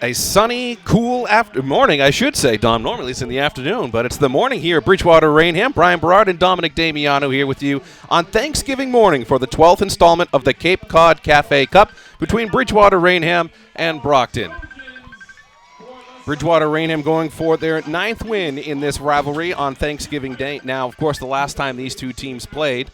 A sunny, cool morning, I should say, Dom. Normally it's in the afternoon, but it's the morning here at Bridgewater, Rainham. Brian Berard and Dominic Damiano here with you on Thanksgiving morning for the 12th installment of the Cape Cod Cafe Cup between Bridgewater, Rainham, and Brockton. Bridgewater Rainham going for their 9th win in this rivalry on Thanksgiving Day. Now, of course, the last time these two teams played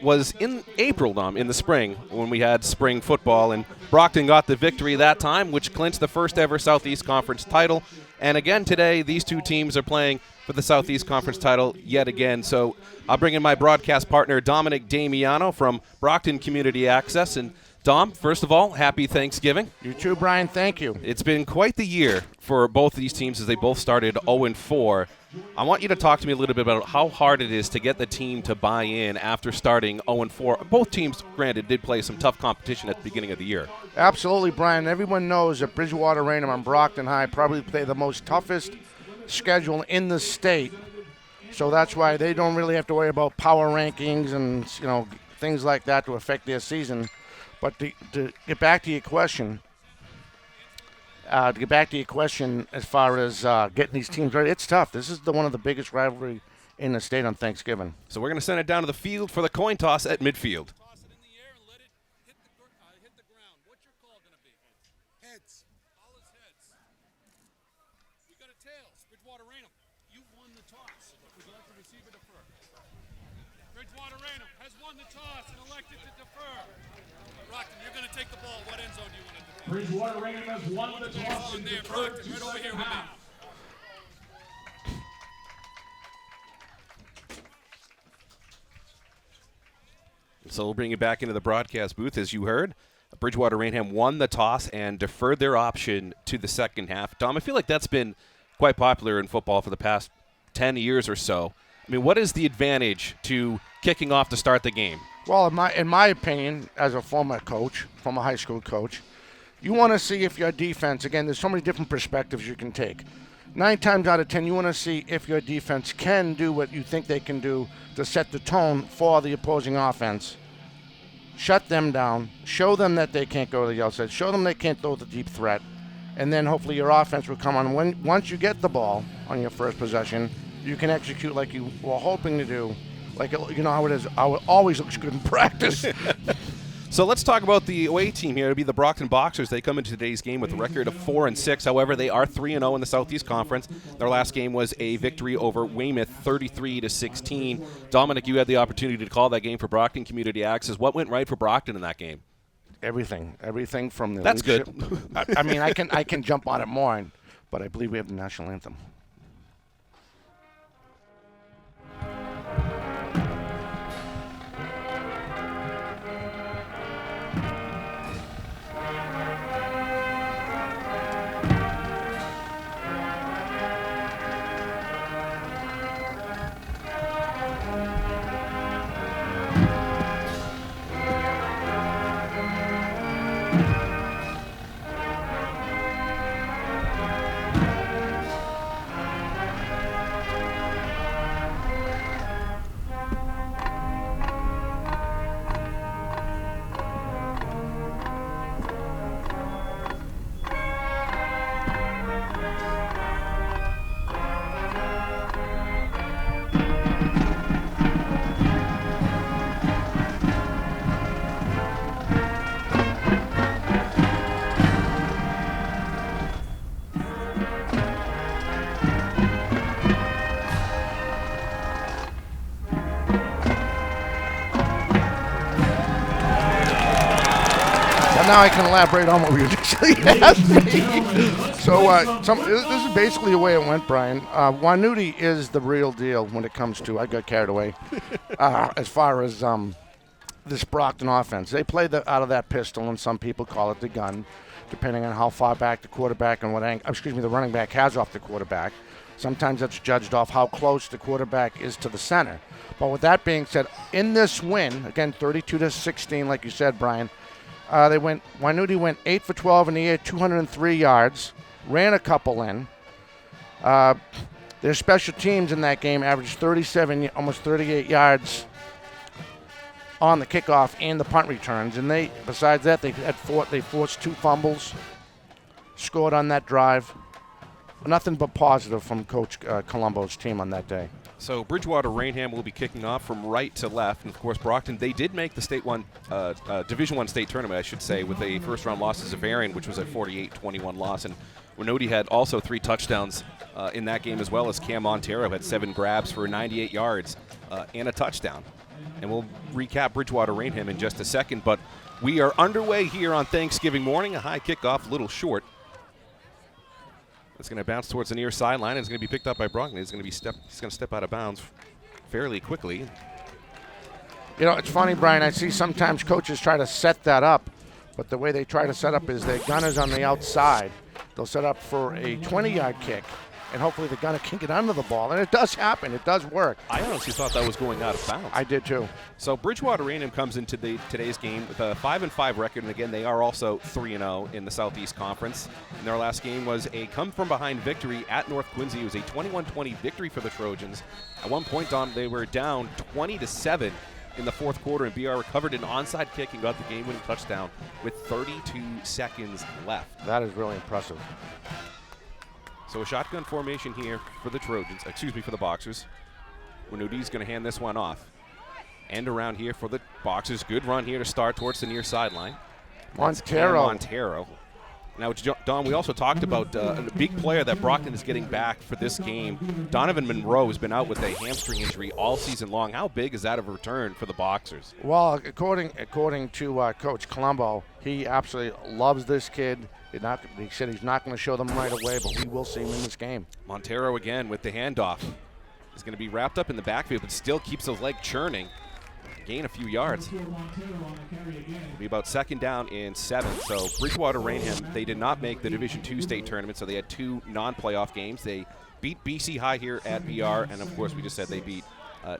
was in April, Dom, in the spring, when we had spring football, and Brockton got the victory that time, which clinched the first ever Southeast Conference title. And again today, these two teams are playing for the Southeast Conference title yet again. So I'll bring in my broadcast partner, Dominic Damiano from Brockton Community Access. And Dom, first of all, happy Thanksgiving. You too, Brian. Thank you. It's been quite the year for both these teams as they both started 0-4. I want you to talk to me a little bit about how hard it is to get the team to buy in after starting 0-4. Both teams, granted, did play some tough competition at the beginning of the year. Absolutely, Brian. Everyone knows that Bridgewater, Rainham, and Brockton High probably play the most toughest schedule in the state. So that's why they don't really have to worry about power rankings and things like that to affect their season. But to get back to your question, as far as getting these teams ready, it's tough. This is one of the biggest rivalry in the state on Thanksgiving. So we're going to send it down to the field for the coin toss at midfield. Toss it in the air and let it hit the ground. What's your call going to be? Heads. All is heads. We got a tails. Bridgewater Rainham, you won the toss. Would you like to receive or defer? Bridgewater Rainham has won the toss and elected to defer. Brockton, you're going to take the ball. What end zone do you want to defend? Bridgewater Rainham has won the toss In there, Brockton, right over here with me. So we'll bring you back into the broadcast booth. As you heard, Bridgewater Rainham won the toss and deferred their option to the second half. Dom, I feel like that's been quite popular in football for the past 10 years or so. I mean, what is the advantage to kicking off to start the game? Well, in my opinion, as a former high school coach, you want to see if your defense, again, there's so many different perspectives you can take. 9 times out of 10, you want to see if your defense can do what you think they can do to set the tone for the opposing offense. Shut them down. Show them that they can't go to the outside. Show them they can't throw the deep threat. And then hopefully your offense will come on. Once you get the ball on your first possession, you can execute like you were hoping to do. Like, how it is. How it always looks good in practice. So let's talk about the away team here. It'll be the Brockton Boxers. They come into today's game with a record of 4-6. However, they are 3-0 in the Southeast Conference. Their last game was a victory over Weymouth, 33-16. Dominic, you had the opportunity to call that game for Brockton Community Access. What went right for Brockton in that game? Everything from the That's leadership. good. I mean, I can jump on it more, but I believe we have the national anthem. Now I can elaborate on what we initially asked me. So this is basically the way it went, Brian. Wanuti is the real deal when it comes to, I got carried away, as far as this Brockton offense. They play out of that pistol, and some people call it the gun, depending on how far back the quarterback and the running back has off the quarterback. Sometimes that's judged off how close the quarterback is to the center. But with that being said, in this win, again, 32-16, like you said, Brian, Wanuti went 8 for 12 in the air, 203 yards, ran a couple in. Their special teams in that game averaged 37, almost 38 yards on the kickoff and the punt returns. And besides that, they forced 2 fumbles. scored on that drive. Nothing but positive from Coach Colombo's team on that day. So Bridgewater Rainham will be kicking off from right to left, and of course Brockton. They did make the Division I state tournament, I should say, with a first-round loss to Zavarian, which was a 48-21 loss. And Winoti had also 3 touchdowns in that game, as well as Cam Montero had 7 grabs for 98 yards and a touchdown. And we'll recap Bridgewater Rainham in just a second, but we are underway here on Thanksgiving morning. A high kickoff, a little short. It's going to bounce towards the near sideline, and it's going to be picked up by Brockton. He's going to step out of bounds fairly quickly. You know, it's funny, Brian. I see sometimes coaches try to set that up, but the way they try to set up is their gunner's on the outside. They'll set up for a 20-yard kick, and hopefully the gunner can get under the ball. And it does happen. It does work. I honestly thought that was going out of bounds. I did too. So Bridgewater Rainham comes into today's game with a 5-5 record, and again, they are also 3-0 in the Southeast Conference. And their last game was a come-from-behind victory at North Quincy. It was a 21-20 victory for the Trojans. At one point, Don, they were down 20-7 in the fourth quarter, and BR recovered an onside kick and got the game-winning touchdown with 32 seconds left. That is really impressive. So a shotgun formation here for the Trojans, for the Boxers. Winuti's going to hand this one off. End around here for the Boxers. Good run here to start towards the near sideline. Montero. Now, Don, we also talked about a big player that Brockton is getting back for this game. Donovan Monroe has been out with a hamstring injury all season long. How big is that of a return for the Boxers? Well, according to Coach Colombo, he absolutely loves this kid. He said he's not going to show them right away, but we will see him in this game. Montero again with the handoff. He's going to be wrapped up in the backfield, but still keeps his leg churning. Gain a few yards. It'll be about 2nd down and 7. So Bridgewater Rainham, they did not make the Division II state tournament, so they had 2 non-playoff games. They beat BC High here at BR, and of course we just said they beat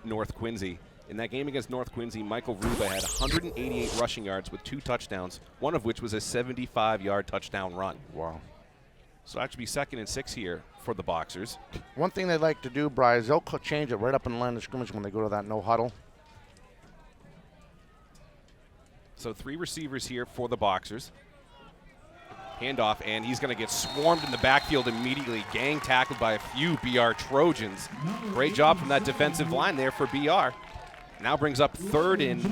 North Quincy. In that game against North Quincy, Michael Ruba had 188 rushing yards with 2 touchdowns, one of which was a 75-yard touchdown run. Wow. So that should be 2nd and 6 here for the Boxers. One thing they like to do, Bri, is they'll change it right up in the line of scrimmage when they go to that no huddle. So 3 receivers here for the Boxers. Handoff, and he's going to get swarmed in the backfield immediately. Gang tackled by a few BR Trojans. Great job from that defensive line there for BR. Now brings up 3rd and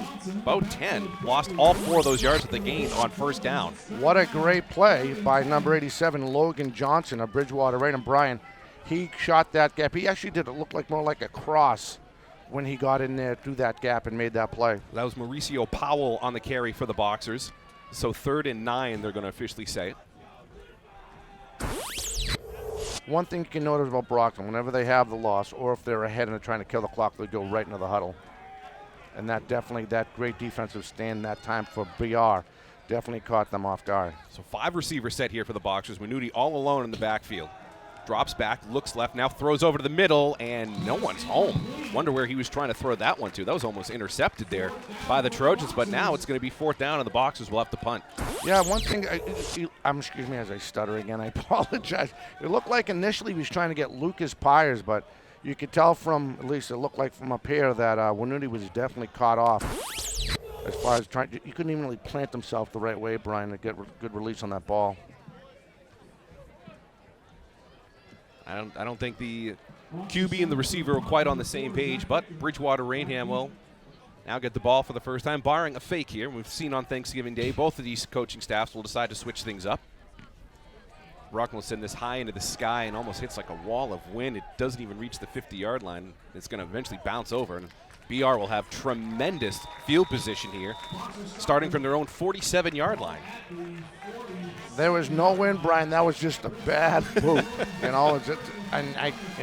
about 10. Lost all 4 of those yards with the gain on 1st down. What a great play by number 87, Logan Johnson of Bridgewater Rainham. Brian, he shot that gap. He actually did it look like more like a cross when he got in there through that gap and made that play. That was Mauricio Powell on the carry for the Boxers. So 3rd and 9, they're going to officially say it. One thing you can notice about Brockton, whenever they have the loss or if they're ahead and they're trying to kill the clock, they go right into the huddle. And that great defensive stand that time for BR definitely caught them off guard. So 5 receivers set here for the Boxers. Winoti all alone in the backfield. Drops back, looks left, now throws over to the middle, and no one's home. Wonder where he was trying to throw that one to. That was almost intercepted there by the Trojans, but now it's going to be 4th down, and the Boxers will have to punt. Yeah, one thing, excuse me as I stutter again, I apologize. It looked like initially he was trying to get Lucas Pyers, but you could tell from, at least it looked like from up here, that Winoti was definitely caught off. As far as he couldn't even really plant himself the right way, Brian, to get good release on that ball. I don't think the QB and the receiver were quite on the same page, but Bridgewater Rainham will now get the ball for the first time, barring a fake here. We've seen on Thanksgiving Day, both of these coaching staffs will decide to switch things up. Brockton will send this high into the sky and almost hits like a wall of wind. It doesn't even reach the 50-yard line. It's going to eventually bounce over, and BR will have tremendous field position here, starting from their own 47-yard line. There was no wind, Brian. That was just a bad boot. And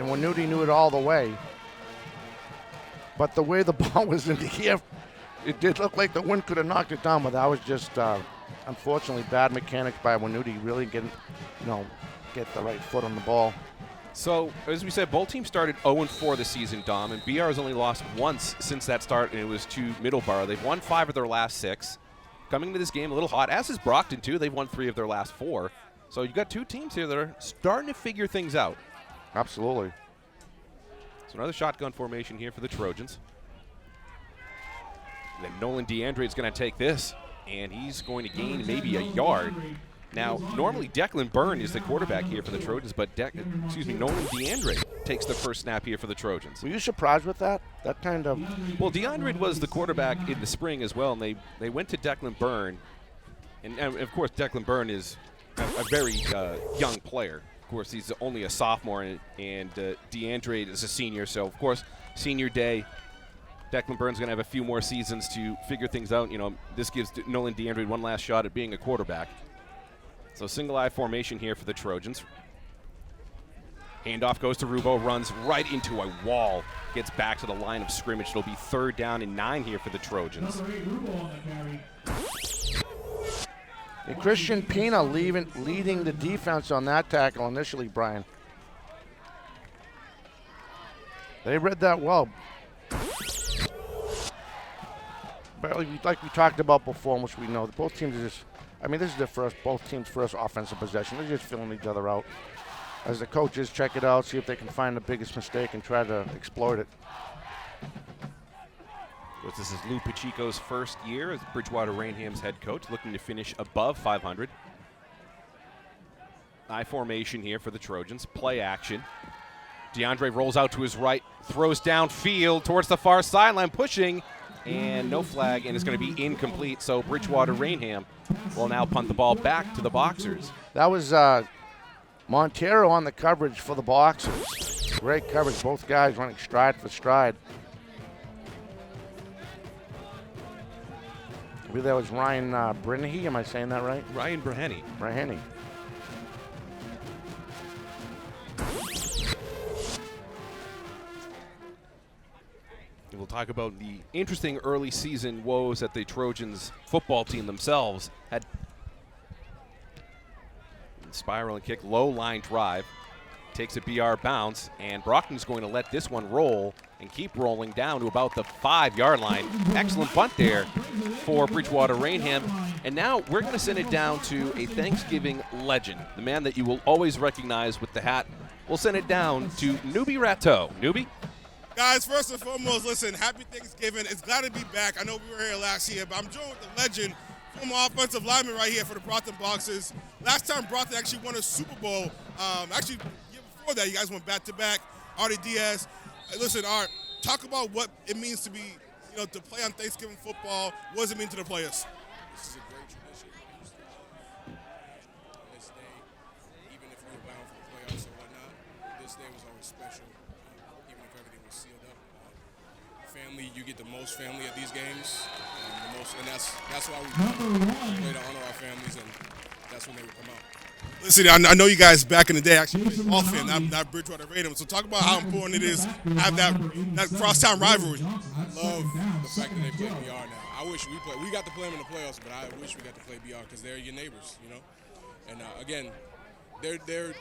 Winoti knew it all the way. But the way the ball was in the air, it did look like the wind could have knocked it down, but that was just, unfortunately, bad mechanics by Winoti really get the right foot on the ball. So, as we said, both teams started 0-4 this season, Dom, and BR has only lost once since that start, and it was to Middleborough. They've won 5 of their last 6. Coming into this game a little hot, as is Brockton, too. They've won 3 of their last 4. So you've got 2 teams here that are starting to figure things out. Absolutely. So another shotgun formation here for the Trojans. Then Nolan DeAndre is going to take this, and he's going to gain maybe a yard. Now, normally Declan Byrne is the quarterback here for the Trojans, but Nolan DeAndre takes the first snap here for the Trojans. Were you surprised with that? That kind of... Well, DeAndre was the quarterback in the spring as well, and they went to Declan Byrne. And of course, Declan Byrne is a very young player. Of course, he's only a sophomore, and DeAndre is a senior. So, of course, senior day, Declan Byrne's going to have a few more seasons to figure things out. You know, this gives Nolan DeAndre one last shot at being a quarterback. So single eye formation here for the Trojans. Handoff goes to Rubo, runs right into a wall, gets back to the line of scrimmage. It'll be 3rd down and 9 here for the Trojans. And Christian Pina leading the defense on that tackle initially, Brian. They read that well. But like we talked about before, which we know, both teams are just, I mean, this is both teams' first offensive possession. They're just filling each other out. As the coaches check it out, see if they can find the biggest mistake and try to exploit it. This is Lou Pacheco's first year as Bridgewater Rainham's head coach, looking to finish above 500. I formation here for the Trojans. Play action. DeAndre rolls out to his right, throws downfield towards the far sideline, pushing, and no flag, and it's going to be incomplete. So Bridgewater Rainham will now punt the ball back to the Boxers. That was Montero on the coverage for the Boxers. Great coverage, both guys running stride for stride. I believe that was Ryan Brennehy, am I saying that right? Ryan Braheny. Braheny. We'll talk about the interesting early season woes that the Trojans football team themselves had. Spiral and kick, low line drive, takes a BR bounce, and Brockton's going to let this one roll and keep rolling down to about the 5-yard line. Excellent punt there for Bridgewater Rainham. And now we're going to send it down to a Thanksgiving legend, the man that you will always recognize with the hat. We'll send it down to Newbie Ratteau. Newbie? Guys, first and foremost, listen, happy Thanksgiving. It's glad to be back. I know we were here last year, but I'm joined with the legend, former offensive lineman right here for the Brockton Boxers. Last time Brockton actually won a Super Bowl, actually, the year before that, you guys went back-to-back. Artie Diaz. Listen, Art, talk about what it means to be, to play on Thanksgiving football. What does it mean to the players? This is a great tradition. This day, even if we were bound for the playoffs or whatnot, this day was always special, even if everything was sealed up. Family, you get the most family at these games, and that's why we play to honor our families, and that's when they would come out. Listen, I know you guys back in the day actually played Brockton, not Bridgewater Raiders. So talk about how important it is to have that crosstown rivalry. I love the fact that they play BR now. I wish we got to play them in the playoffs, but I wish we got to play BR because they're your neighbors, And again, they're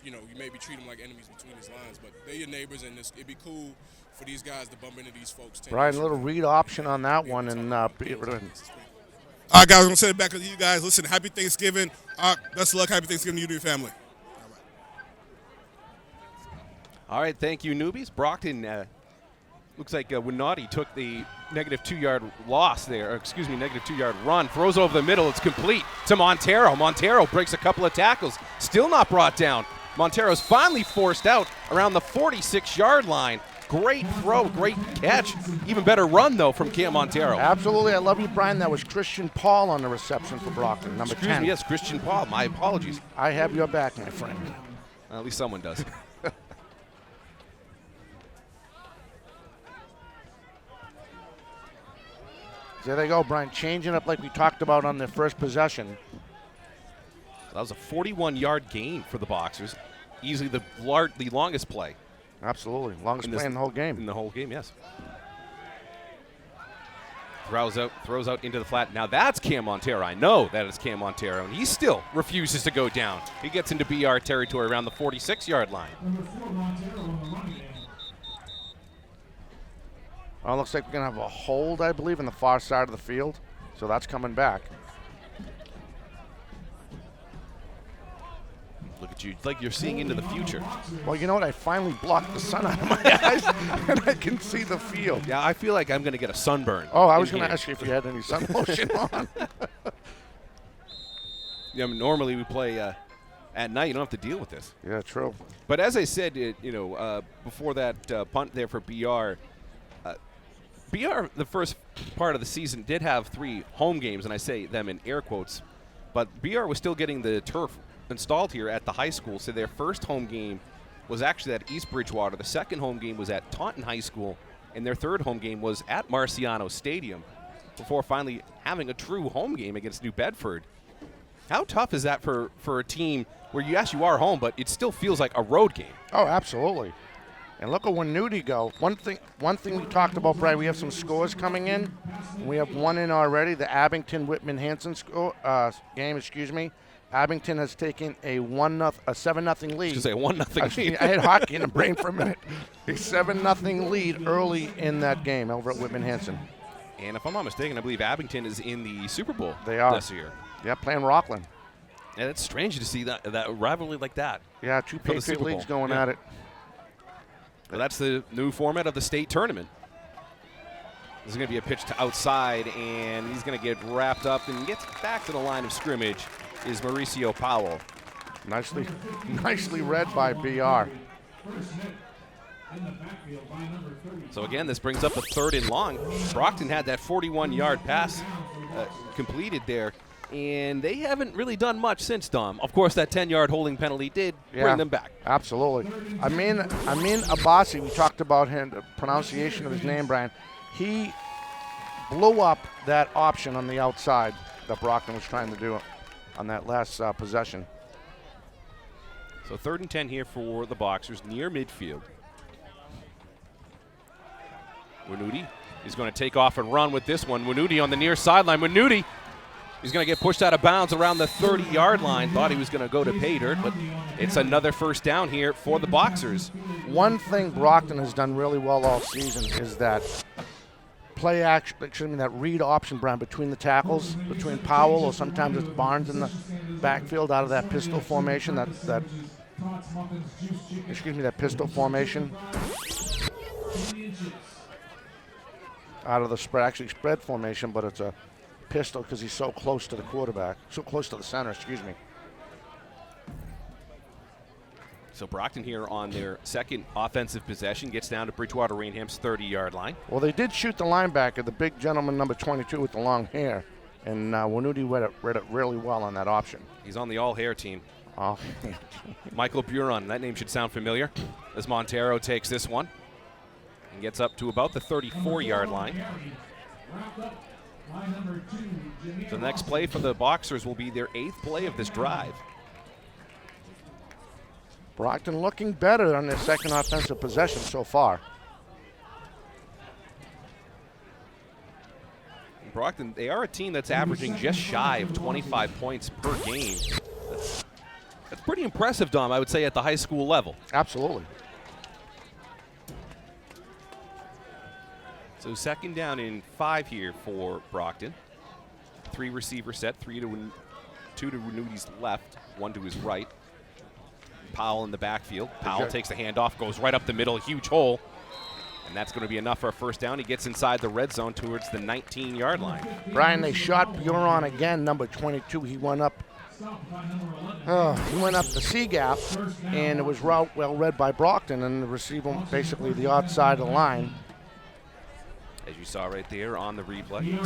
you maybe treat them like enemies between these lines, but they're your neighbors, and it'd be cool for these guys to bump into these folks. Brian, a little read option on that one, and all right, guys, I'm going to send it back to you guys. Listen, happy Thanksgiving. Best of luck. Happy Thanksgiving to you and your family. All right, thank you, newbies. Brockton, looks like Winati took the negative 2-yard loss there, negative 2-yard run. Throws over the middle. It's complete to Montero. Montero breaks a couple of tackles. Still not brought down. Montero's finally forced out around the 46-yard line. Great throw, great catch. Even better run, though, from Cam Montero. Absolutely. I love you, Brian. That was Christian Paul on the reception for Brockton, number 10. Excuse me, yes, Christian Paul. My apologies. I have your back, my friend. At least someone does. There they go, Brian. Changing up like we talked about on their first possession. That was a 41-yard gain for the Boxers. Easily the longest play. Absolutely. Longest play in the whole game. In the whole game, yes. Throws out into the flat. Now that's Cam Montero. I know that is Cam Montero, and he still refuses to go down. He gets into BR territory around the 46-yard line. Well, it looks like we're going to have a hold, I believe, in the far side of the field. So that's coming back. Look at you, it's like you're seeing into the future. Well, you know what? I finally blocked the sun out of my eyes, and I can see the field. Yeah, I feel like I'm going to get a sunburn. Oh, I was going to ask you if you had any sun lotion on. normally we play at night. You don't have to deal with this. Yeah, true. But as I said, before that punt there for BR, BR, the first part of the season, did have 3 home games, and I say them in air quotes. But BR was still getting the turf installed here at the high school, so their first home game was actually at East Bridgewater. The second home game was at Taunton High School, and their third home game was at Marciano Stadium before finally having a true home game against New Bedford. How tough is that for a team where, yes, you are home, but it still feels like a road game? Oh, absolutely. And look at when Nudie go. One thing we talked about, Brad, we have some scores coming in. We have one in already, the Abington-Whitman-Hanson game, Abington has taken a 7-0 lead. Just say 1-0 lead. I had hockey in the brain for a minute. A 7-0 lead early in that game over at Whitman-Hanson. And if I'm not mistaken, I believe Abington is in the Super Bowl this year. Yeah, playing Rockland. And it's strange to see that rivalry like that. Yeah, 2 Patriot leagues going at it. Well, that's the new format of the state tournament. There's going to be a pitch to outside, and he's going to get wrapped up and gets back to the line of scrimmage is Mauricio Powell. Nicely read by BR. So again, this brings up a 3rd and long. Brockton had that 41-yard pass completed there, and they haven't really done much since, Dom. Of course, that 10-yard holding penalty did bring them back. Absolutely. Amin Abbasi, we talked about him, the pronunciation of his name, Brian. He blew up that option on the outside that Brockton was trying to do on that last possession. So 3rd and 10 here for the Boxers near midfield. Winuti is going to take off and run with this one. Winuti on the near sideline. Winuti is going to get pushed out of bounds around the 30-yard line. Thought he was going to go to pay dirt, but it's another first down here for the Boxers. One thing Brockton has done really well all season is that play action, that read option, Brian, between the tackles, between Powell or sometimes it's Barnes in the backfield out of that pistol formation, that pistol formation. Out of the spread formation, but it's a pistol because he's so close to the quarterback, so close to the center, So Brockton here on their second offensive possession gets down to Bridgewater Rainham's 30-yard line. Well, they did shoot the linebacker, the big gentleman, number 22 with the long hair, and Winuti read it really well on that option. He's on the all-hair team. Oh. Michael Buron, that name should sound familiar, as Montero takes this one and gets up to about the 34-yard line. So the next play for the Boxers will be their 8th play of this drive. Brockton looking better on their second offensive possession so far. Brockton, they are a team that's averaging just shy of 25 points per game. That's pretty impressive, Dom, I would say, at the high school level. Absolutely. So 2nd down and 5 here for Brockton. 3 receiver set, 2 to Renuti's left, 1 to his right. Powell in the backfield. Powell takes the handoff, goes right up the middle, huge hole. And that's going to be enough for a first down. He gets inside the red zone towards the 19-yard line. Brian, they shot Buron again, number 22. He went up the C gap, and it was well read by Brockton, and the receiver basically the outside of the line. As you saw right there on the replay.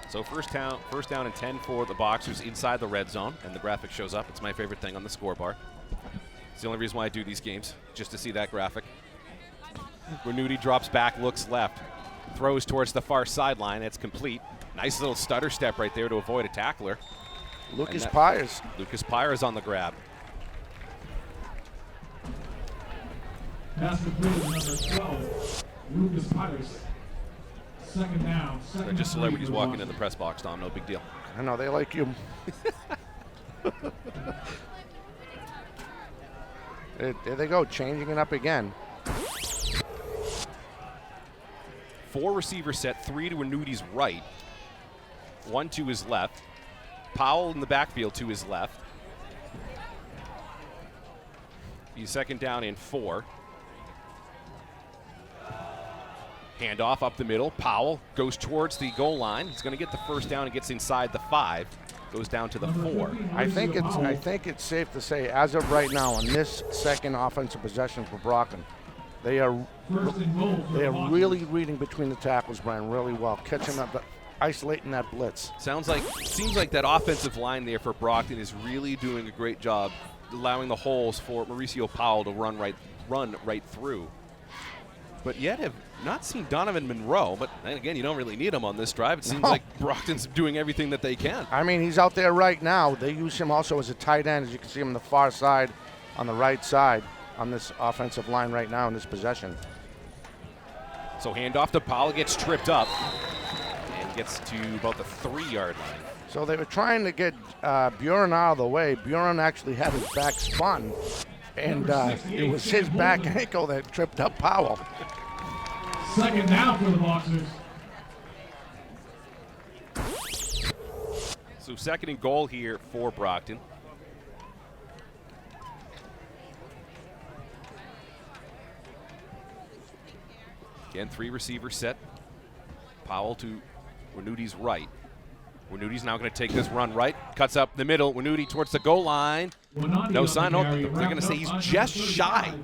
So first down and 10 for the Boxers inside the red zone, and the graphic shows up. It's my favorite thing on the scoreboard. It's the only reason why I do these games, just to see that graphic. Renuti drops back, looks left, throws towards the far sideline. It's complete. Nice little stutter step right there to avoid a tackler. Lucas Pyers. Lucas Pyers on the grab. Pass completed, number 12, Lucas Pyers. 2nd down. They're just celebrities walking in the press box, Tom. No big deal. I know, they like you. There they go, changing it up again. 4 receiver set, 3 to Renuti's right, 1 to his left. Powell in the backfield to his left. He's 2nd down and 4. Handoff up the middle. Powell goes towards the goal line. He's going to get the first down and gets inside the 5. Goes down to the 4. I think it's safe to say, as of right now, on this second offensive possession for Brockton, they are really reading between the tackles, Brian, really well, catching up, isolating that blitz. Seems like that offensive line there for Brockton is really doing a great job, allowing the holes for Mauricio Powell to run right through. But yet have not seen Donovan Monroe. But again, you don't really need him on this drive. It seems like Brockton's doing everything that they can. I mean, he's out there right now. They use him also as a tight end, as you can see him on the far side, on the right side, on this offensive line right now in this possession. So handoff to Powell, gets tripped up and gets to about the 3-yard line. So they were trying to get Bjorn out of the way. Bjorn actually had his back spun, and it was his back ankle that tripped up Powell. Second down for the Boxers. So second and goal here for Brockton. Again, 3 receivers set. Powell to Winudi's right. Winudi's now going to take this run right. Cuts up the middle. Winudi towards the goal line. No sign. No, they're going to say he's just shy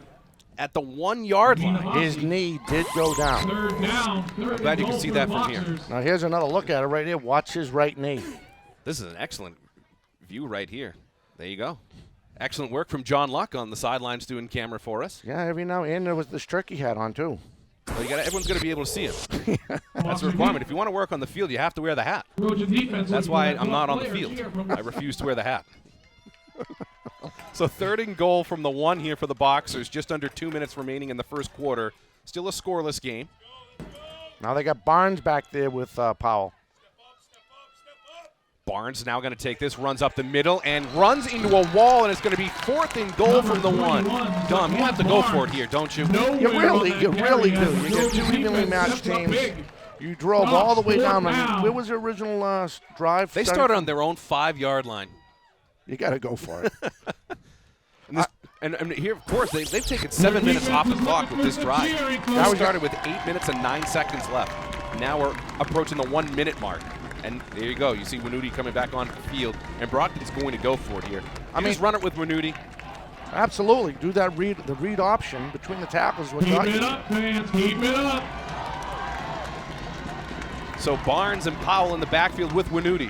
at the 1-yard line. His knee did go down. Third down. I'm glad you can see that from here. Now here's another look at it right here. Watch his right knee. This is an excellent view right here. There you go. Excellent work from John Luck on the sidelines doing camera for us. Yeah, every now and then there was this turkey hat on too. Well, everyone's going to be able to see him. That's a requirement. If you want to work on the field, you have to wear the hat. That's why I'm not on the field. I refuse to wear the hat. So third and goal from the 1 here for the Boxers. Just under 2 minutes remaining in the first quarter. Still a scoreless game. Now they got Barnes back there with Powell. Barnes now going to take this, runs up the middle, and runs into a wall, and it's going to be 4th and goal from the 1. Dom, you have to go for it here, don't you? You really do. You get 2 evenly matched teams. You drove all the way down. Where was the original drive? They started on their own 5-yard line. You got to go for it. And here, of course, they've taken 7 minutes off the clock with this drive. Now we started with 8 minutes and 9 seconds left. Now we're approaching the 1-minute mark. And there you go. You see Winudi coming back on the field, and Brockton's going to go for it here. Just run it with Winudi. Absolutely. Do that the read option between the tackles. Keep it up, fans. Keep it up. So Barnes and Powell in the backfield with Winudi.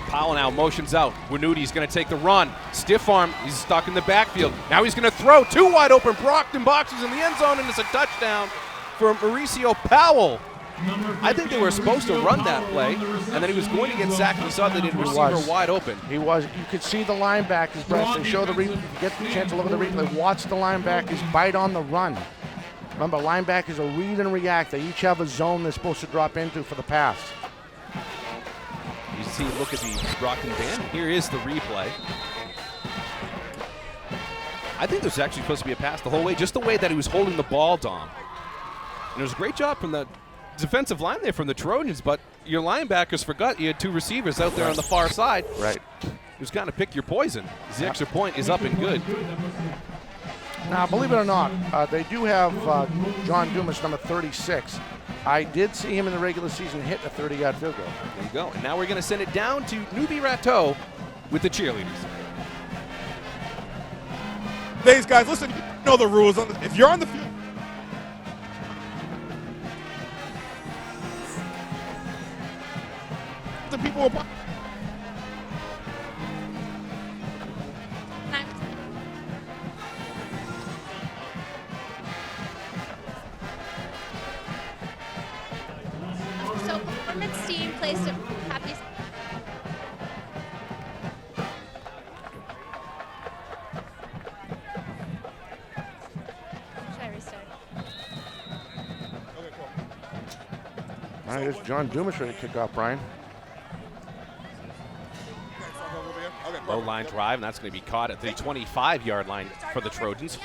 Powell now motions out. Winudi's going to take the run. Stiff arm. He's stuck in the backfield. Now he's going to throw. 2 wide open Brockton boxes in the end zone, and it's a touchdown for Mauricio Powell. I think they were supposed to run that play, and then he was going to get sacked. We saw that the receiver wide open. He was. You could see the linebackers, Brett. They show the replay. Get the chance to look at the replay. Watch the linebackers bite on the run. Remember, linebackers are read and react. They each have a zone they're supposed to drop into for the pass. You see, look at the Brockton band. Here is the replay. I think this was actually supposed to be a pass the whole way, just the way that he was holding the ball, Dom. And it was a great job from the defensive line there from the Trojans, but your linebackers forgot you had 2 receivers out there on the far side. Right. Who's got to pick your poison. The extra point is up and good. Now, believe it or not, they do have John Dumas, number 36. I did see him in the regular season hit a 30-yard field goal. There you go. And now we're going to send it down to Nubi Rateau with the cheerleaders. Thanks, guys. Listen, you know the rules. If you're on the field, the people will. So performance team placed a happy. Should I restart? Okay, cool. All right, it's John Dumas ready to kick off, Brian. Low line drive, and that's going to be caught at the 25-yard line for the Trojans.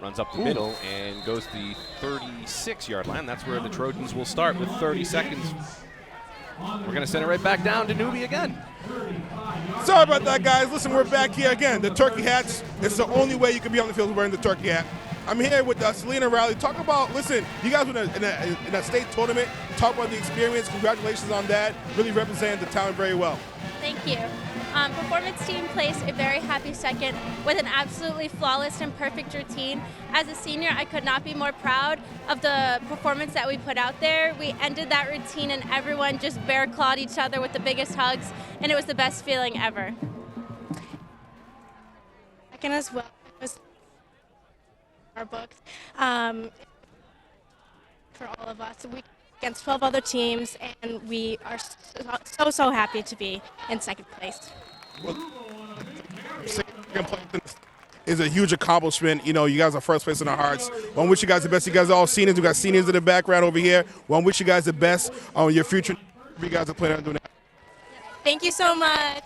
Runs up the middle and goes to the 36-yard line. That's where the Trojans will start with 30 seconds. We're going to send it right back down to Nubi again. Sorry about that, guys. Listen, we're back here again. The turkey hats. It's the only way you can be on the field wearing the turkey hat. I'm here with the Selena Rally. Talk about, listen, you guys were in a state tournament. Talk about the experience. Congratulations on that. Really representing the town very well. Thank you. Performance team placed a very happy second with an absolutely flawless and perfect routine. As a senior, I could not be more proud of the performance that we put out there. We ended that routine and everyone just bear clawed each other with the biggest hugs, and it was the best feeling ever. Second as well was our books for all of us. We against 12 other teams, and we are so happy to be in second place. Second place is a huge accomplishment. You know, you guys are first place in our hearts. One wish you guys the best. You guys are all seniors. We got seniors in the background over here. One wish you guys the best on your future. You guys are planning on doing that. Thank you so much.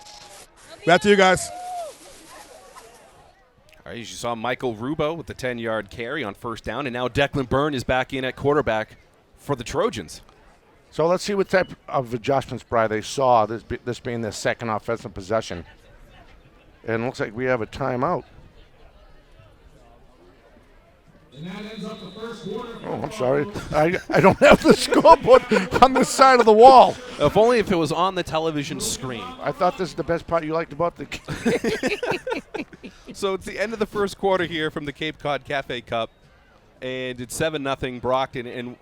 Back to you guys. All right, you saw Michael Rubo with the 10-yard carry on first down, and now Declan Byrne is back in at quarterback for the Trojans. So let's see what type of adjustments, Bri, they saw, this being their second offensive possession. And it looks like we have a timeout. And that ends up the first quarter. Oh, I'm sorry. I don't have the scoreboard on this side of the wall. If only if it was on the television screen. I thought this is the best part you liked about the game. So it's the end of the first quarter here from the Cape Cod Cafe Cup, and it's 7-0 Brockton, and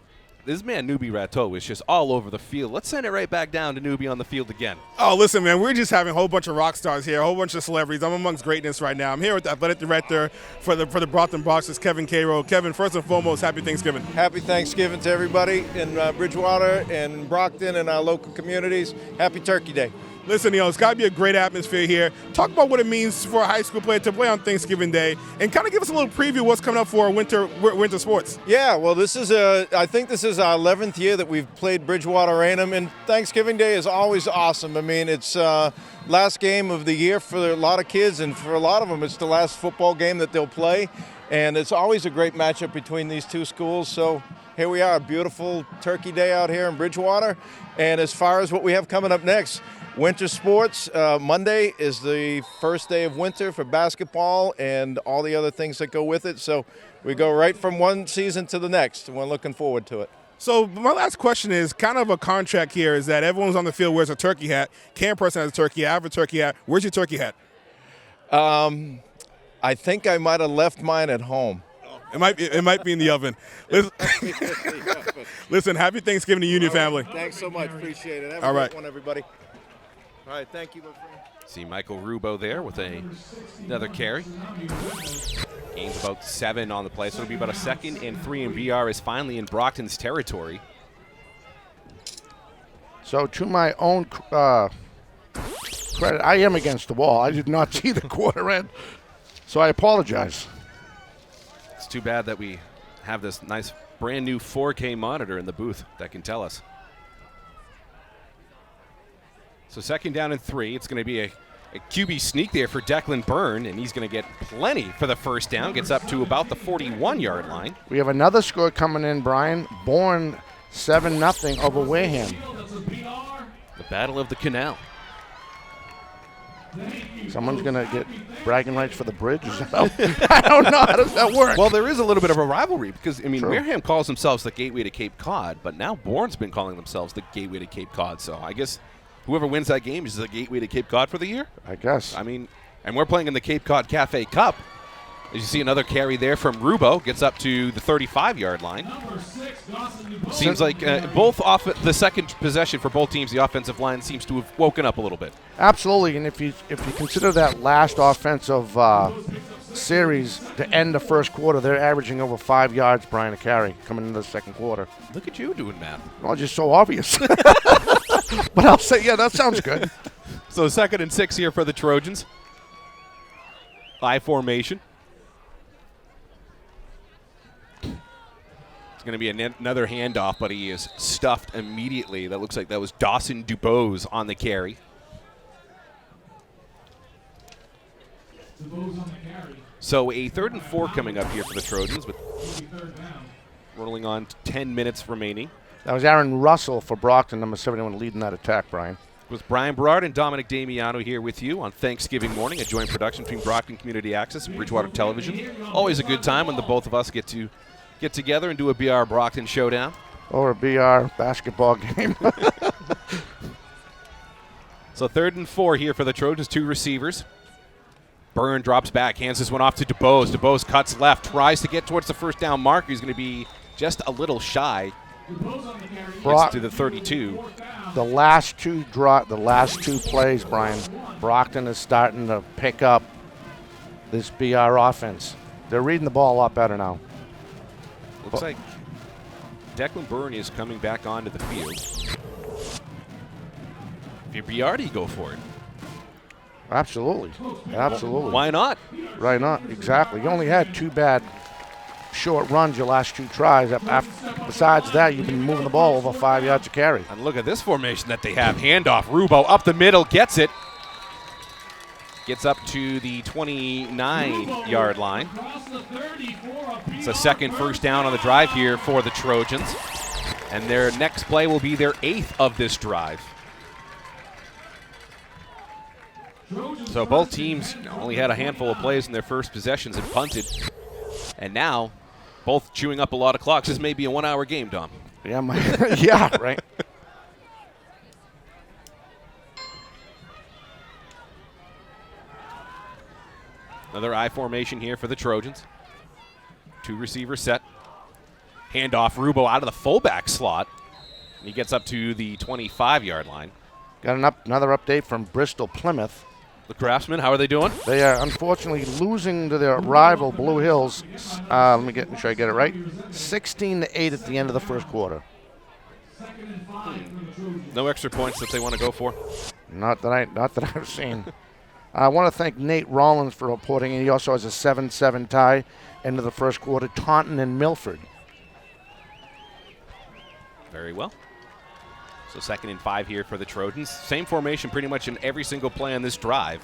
this man, Newbie Rateau, is just all over the field. Let's send it right back down to Newbie on the field again. Oh, listen, man, we're just having a whole bunch of rock stars here, a whole bunch of celebrities. I'm amongst greatness right now. I'm here with the athletic director for the Brockton Boxers, Kevin Cairo. Kevin, first and foremost, happy Thanksgiving. Happy Thanksgiving to everybody in Bridgewater and Brockton and our local communities. Happy Turkey Day. Listen, it's got to be a great atmosphere here. Talk about what it means for a high school player to play on Thanksgiving Day, and kind of give us a little preview of what's coming up for winter sports. Yeah, well, I think this is our 11th year that we've played Bridgewater A&M, and Thanksgiving Day is always awesome. I mean, it's last game of the year for a lot of kids, and for a lot of them, it's the last football game that they'll play, and it's always a great matchup between these two schools. So here we are, beautiful Turkey Day out here in Bridgewater, and as far as what we have coming up next, winter sports, Monday is the first day of winter for basketball and all the other things that go with it. So we go right from one season to the next, and we're looking forward to it. So my last question is kind of a contract here is that everyone's on the field wears a turkey hat. Cam Person has a turkey hat. I have a turkey hat. Where's your turkey hat? I think I might have left mine at home. It might be in the oven. Listen, happy Thanksgiving to you and your family. Thanks so much. Appreciate it. Have All a right. great one, everybody. All right, thank you. See Michael Rubo there with another carry. Gains about 7 on the play, so it'll be about a 2nd and 3, and BR is finally in Brockton's territory. So to my own credit, I am against the wall. I did not see the quarter end, so I apologize. It's too bad that we have this nice brand new 4K monitor in the booth that can tell us. So 2nd down and 3. It's going to be a QB sneak there for Declan Byrne, and he's going to get plenty for the first down. Gets up to about the 41-yard line. We have another score coming in, Brian. Bourne 7-0 over Wareham. The Battle of the Canal. Someone's going to get bragging rights for the bridge? I don't know. How does that work? Well, there is a little bit of a rivalry because, I mean, True. Wareham calls themselves the Gateway to Cape Cod, but now Bourne's been calling themselves the Gateway to Cape Cod. So I guess whoever wins that game is the Gateway to Cape Cod for the year. I guess. I mean, and we're playing in the Cape Cod Cafe Cup. As you see another carry there from Rubo, gets up to the 35-yard line. Seems like both off the second possession for both teams, the offensive line seems to have woken up a little bit. Absolutely, and if you consider that last offensive series to end the first quarter, they're averaging over 5 yards, Brian, a carry coming into the second quarter. Look at you doing math. Well, just so obvious. But I'll say, yeah, that sounds good. So 2nd and 6 here for the Trojans. I formation. It's going to be another handoff, but he is stuffed immediately. That looks like that was Dawson Dubose on the carry. So a 3rd and 4 coming up here for the Trojans with rolling on 10 minutes remaining. That was Aaron Russell for Brockton, number 71, leading that attack, Brian. With Brian Berard and Dominic Damiano here with you on Thanksgiving morning, a joint production between Brockton Community Access and Bridgewater Television. Always a good time when the both of us get together and do a BR Brockton showdown. Or a BR basketball game. So 3rd and 4 here for the Trojans, 2 receivers. Byrne drops back, hands this one off to DuBose. DuBose cuts left, tries to get towards the first down marker. He's going to be just a little shy. Gets to the 32. The last two plays, Brian, Brockton is starting to pick up this BR offense. They're reading the ball a lot better now. Looks like Declan Byrne is coming back onto the field. If you're BR, you go for it. Absolutely. Absolutely. Why not? Right not. Exactly. You only had 2 bad short runs your last 2 tries. Besides that, you've been moving the ball over 5 yards to carry. And look at this formation that they have. Handoff. Rubo up the middle, gets it. Gets up to the 29-yard line. It's a second first down on the drive here for the Trojans. And their next play will be their 8th of this drive. So both teams only had a handful of plays in their first possessions and punted. And now, both chewing up a lot of clocks. This may be a 1-hour game, Dom. Yeah, yeah, right. Another I formation here for the Trojans. 2 receivers set. Handoff, Rubo out of the fullback slot. He gets up to the 25-yard line. Got another update from Bristol Plymouth. The Craftsmen, how are they doing? They are unfortunately losing to their rival Blue Hills. Let me make sure I get it right. 16-8 at the end of the first quarter. No extra points that they want to go for? Not that I've seen. I want to thank Nate Rollins for reporting, and he also has a 7-7 tie into the first quarter. Taunton and Milford. Very well. So 2nd and 5 here for the Trojans. Same formation pretty much in every single play on this drive.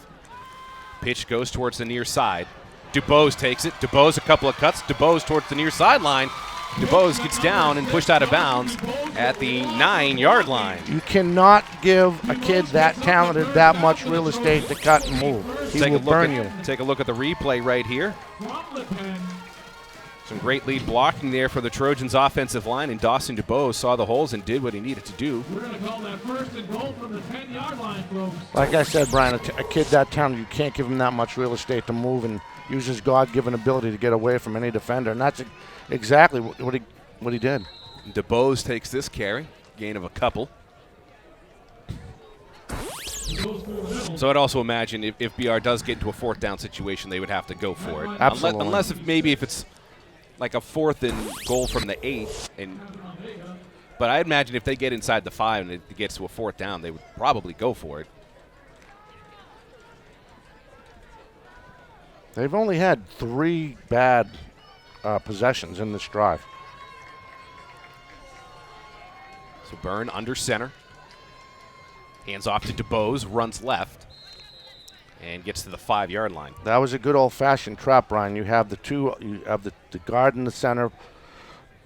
Pitch goes towards the near side. DuBose takes it. DuBose a couple of cuts. DuBose towards the near sideline. DuBose gets down and pushed out of bounds at the 9-yard line. You cannot give a kid that talented that much real estate to cut and move. He will burn you. Take a look at the replay right here. Some great lead blocking there for the Trojans' offensive line, and Dawson DuBose saw the holes and did what he needed to do. We're going to call that 1st and goal from the 10-yard line, folks. Like I said, Brian, a kid that talented, you can't give him that much real estate to move and use his God-given ability to get away from any defender, and that's exactly what he did. DuBose takes this carry, gain of a couple. So I'd also imagine if BR does get into a 4th down situation, they would have to go for it. Absolutely. Unless if it's like a 4th and goal from the 8th. But I imagine if they get inside the 5 and it gets to a 4th down, they would probably go for it. They've only had 3 bad possessions in this drive. So Byrne under center. Hands off to DuBose, runs left, and gets to the 5-yard line. That was a good old-fashioned trap, Brian. You have the guard in the center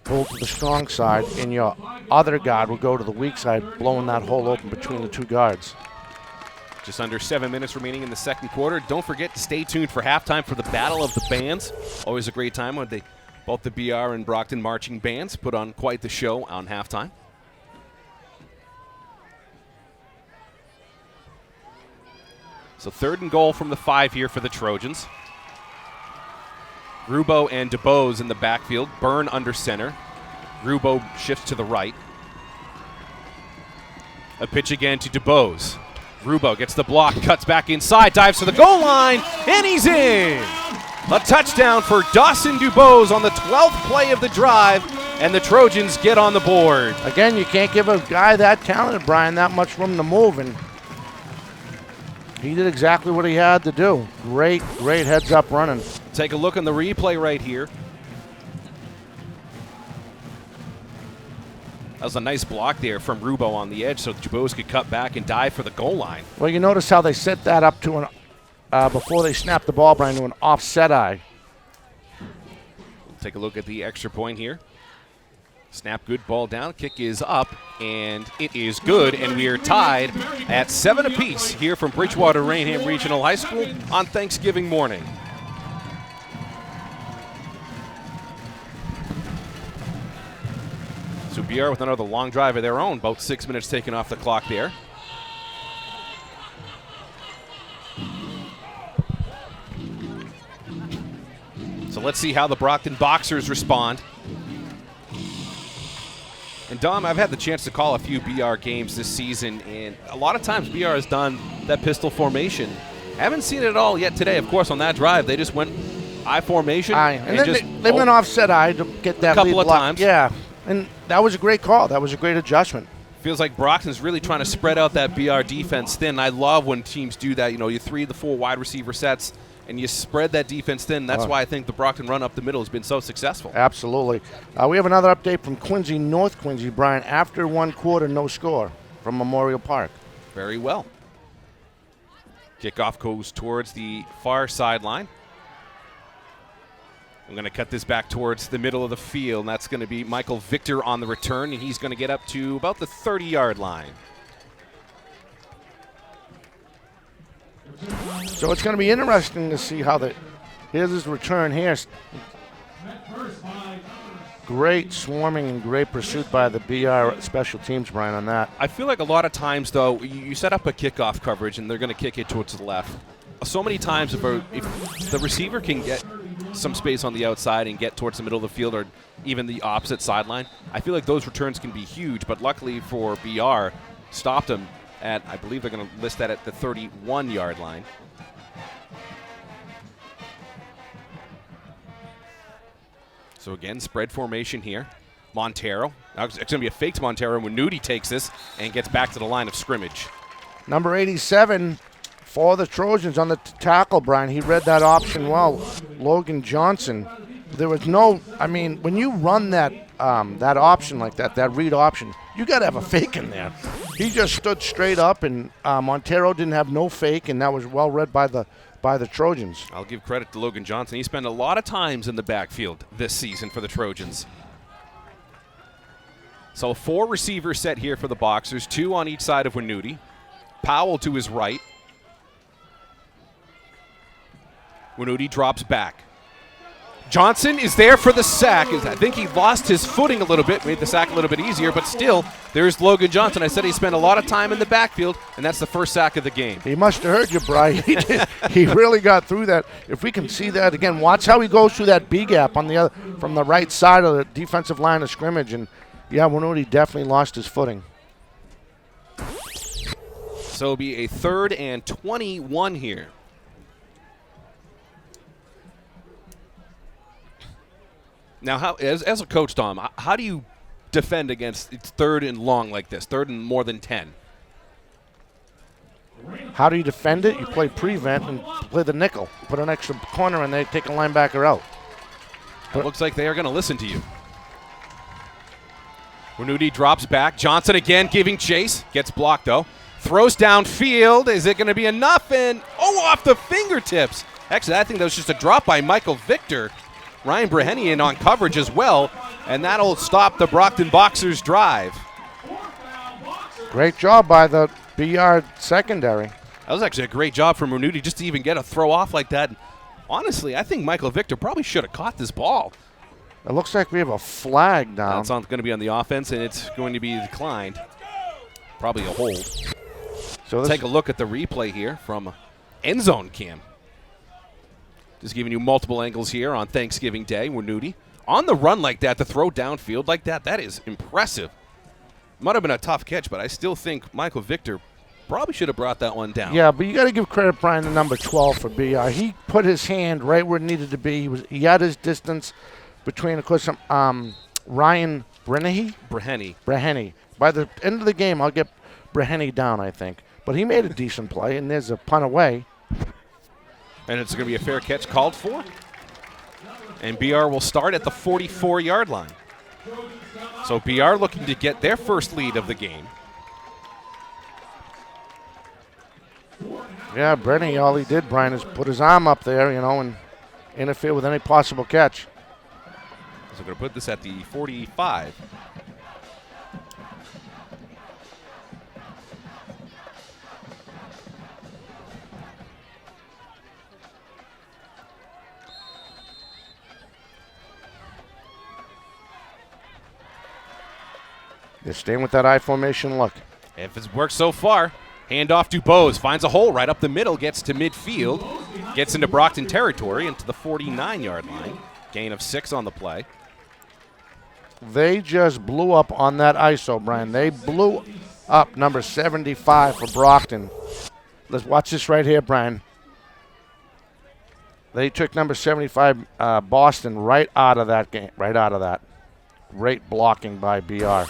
pull to the strong side, and your other guard will go to the weak side, blowing that hole open between the 2 guards. Just under 7 minutes remaining in the second quarter. Don't forget to stay tuned for halftime for the Battle of the Bands. Always a great time when both the BR and Brockton marching bands put on quite the show on halftime. So 3rd and goal from the 5 here for the Trojans. Rubo and DuBose in the backfield. Byrne under center. Rubo shifts to the right. A pitch again to DuBose. Rubo gets the block, cuts back inside, dives to the goal line, and he's in! A touchdown for Dawson DuBose on the 12th play of the drive, and the Trojans get on the board. Again, you can't give a guy that talented, Brian, that much room to move, and he did exactly what he had to do. Great heads-up running. Take a look on the replay right here. That was a nice block there from Rubo on the edge so DuBose could cut back and dive for the goal line. Well, you notice how they set that up to before they snapped the ball, Brian, to an offset eye. Take a look at the extra point here. Snap, good, ball down. Kick is up, and it is good. And we are tied at 7 apiece here from Bridgewater Rainham Regional High School on Thanksgiving morning. So BR with another long drive of their own, about 6 minutes taken off the clock there. So let's see how the Brockton Boxers respond. And Dom, I've had the chance to call a few BR games this season, and a lot of times BR has done that pistol formation. Haven't seen it at all yet today. Of course, on that drive, they just went I formation. And then they went offset I to get that couple lead of block. times. Yeah, and that was a great call. That was a great adjustment. Feels like Brockton's really trying to spread out that BR defense thin. I love when teams do that. You know, you 3 to 4 wide receiver sets, and you spread that defense thin. That's why I think the Brockton run up the middle has been so successful. Absolutely. We have another update from Quincy, North Quincy, Brian. After 1 quarter, no score from Memorial Park. Very well. Kickoff goes towards the far sideline. I'm going to cut this back towards the middle of the field, and that's going to be Michael Victor on the return, and he's going to get up to about the 30-yard line. So it's going to be interesting to see how here's his return here. Great swarming and great pursuit by the BR special teams, Brian, on that. I feel like a lot of times, though, you set up a kickoff coverage, and they're going to kick it towards the left. So many times if the receiver can get some space on the outside and get towards the middle of the field or even the opposite sideline, I feel like those returns can be huge. But luckily for BR, stopped them at, I believe they're going to list that at the 31-yard line. So again, spread formation here. Montero. Now it's going to be a fake to Montero when Nudie takes this and gets back to the line of scrimmage. Number 87 for the Trojans on the tackle, Brian. He read that option well. Logan Johnson. There was no, I mean, when you run that option like that read option, you got to have a fake in there. He just stood straight up, and Montero didn't have no fake, and that was well read by the Trojans. I'll give credit to Logan Johnson. He spent a lot of times in the backfield this season for the Trojans. So 4 receivers set here for the Boxers, 2 on each side of Winuti. Powell to his right. Winuti drops back. Johnson is there for the sack. I think he lost his footing a little bit, made the sack a little bit easier, but still, there's Logan Johnson. I said he spent a lot of time in the backfield, and that's the first sack of the game. He must have heard you, Brian. He did. He really got through that. If we can see that again, watch how he goes through that B gap on the from the right side of the defensive line of scrimmage, and yeah, Winuti definitely lost his footing. So it'll be a 3rd and 21 here. Now, as a coach, Tom, how do you defend against it's 3rd and long like this, 3rd and more than 10? How do you defend it? You play prevent and play the nickel. Put an extra corner and they take a linebacker out. It looks like they are going to listen to you. Winuti drops back. Johnson again giving chase. Gets blocked, though. Throws downfield. Is it going to be enough? And, off the fingertips. Actually, I think that was just a drop by Michael Victor. Ryan Brehenian on coverage as well, and that'll stop the Brockton Boxers' drive. Great job by the BR secondary. That was actually a great job from Winuti just to even get a throw off like that. Honestly, I think Michael Victor probably should have caught this ball. It looks like we have a flag down. That's going to be on the offense, and it's going to be declined. Probably a hold. So take a look at the replay here from end zone cam. Just giving you multiple angles here on Thanksgiving Day. Winuti on the run like that, to throw downfield like that, that is impressive. Might have been a tough catch, but I still think Michael Victor probably should have brought that one down. Yeah, but you got to give credit, Brian, to number 12 for BR. He put his hand right where it needed to be. He had his distance between, of course, Ryan Breheny. By the end of the game, I'll get Breheny down, I think. But he made a decent play, and there's a punt away. And it's going to be a fair catch called for. And BR will start at the 44-yard line. So BR looking to get their first lead of the game. Yeah, Breheny, all he did, Brian, is put his arm up there, and interfere with any possible catch. So we're going to put this at the 45. They're staying with that I formation look. If it's worked so far, handoff to Bose. Finds a hole right up the middle, gets to midfield, gets into Brockton territory, into the 49-yard line. Gain of 6 on the play. They just blew up on that ISO, Brian. They blew up number 75 for Brockton. Let's watch this right here, Brian. They took number 75, Boston, right out of that game, right out of that. Great blocking by BR.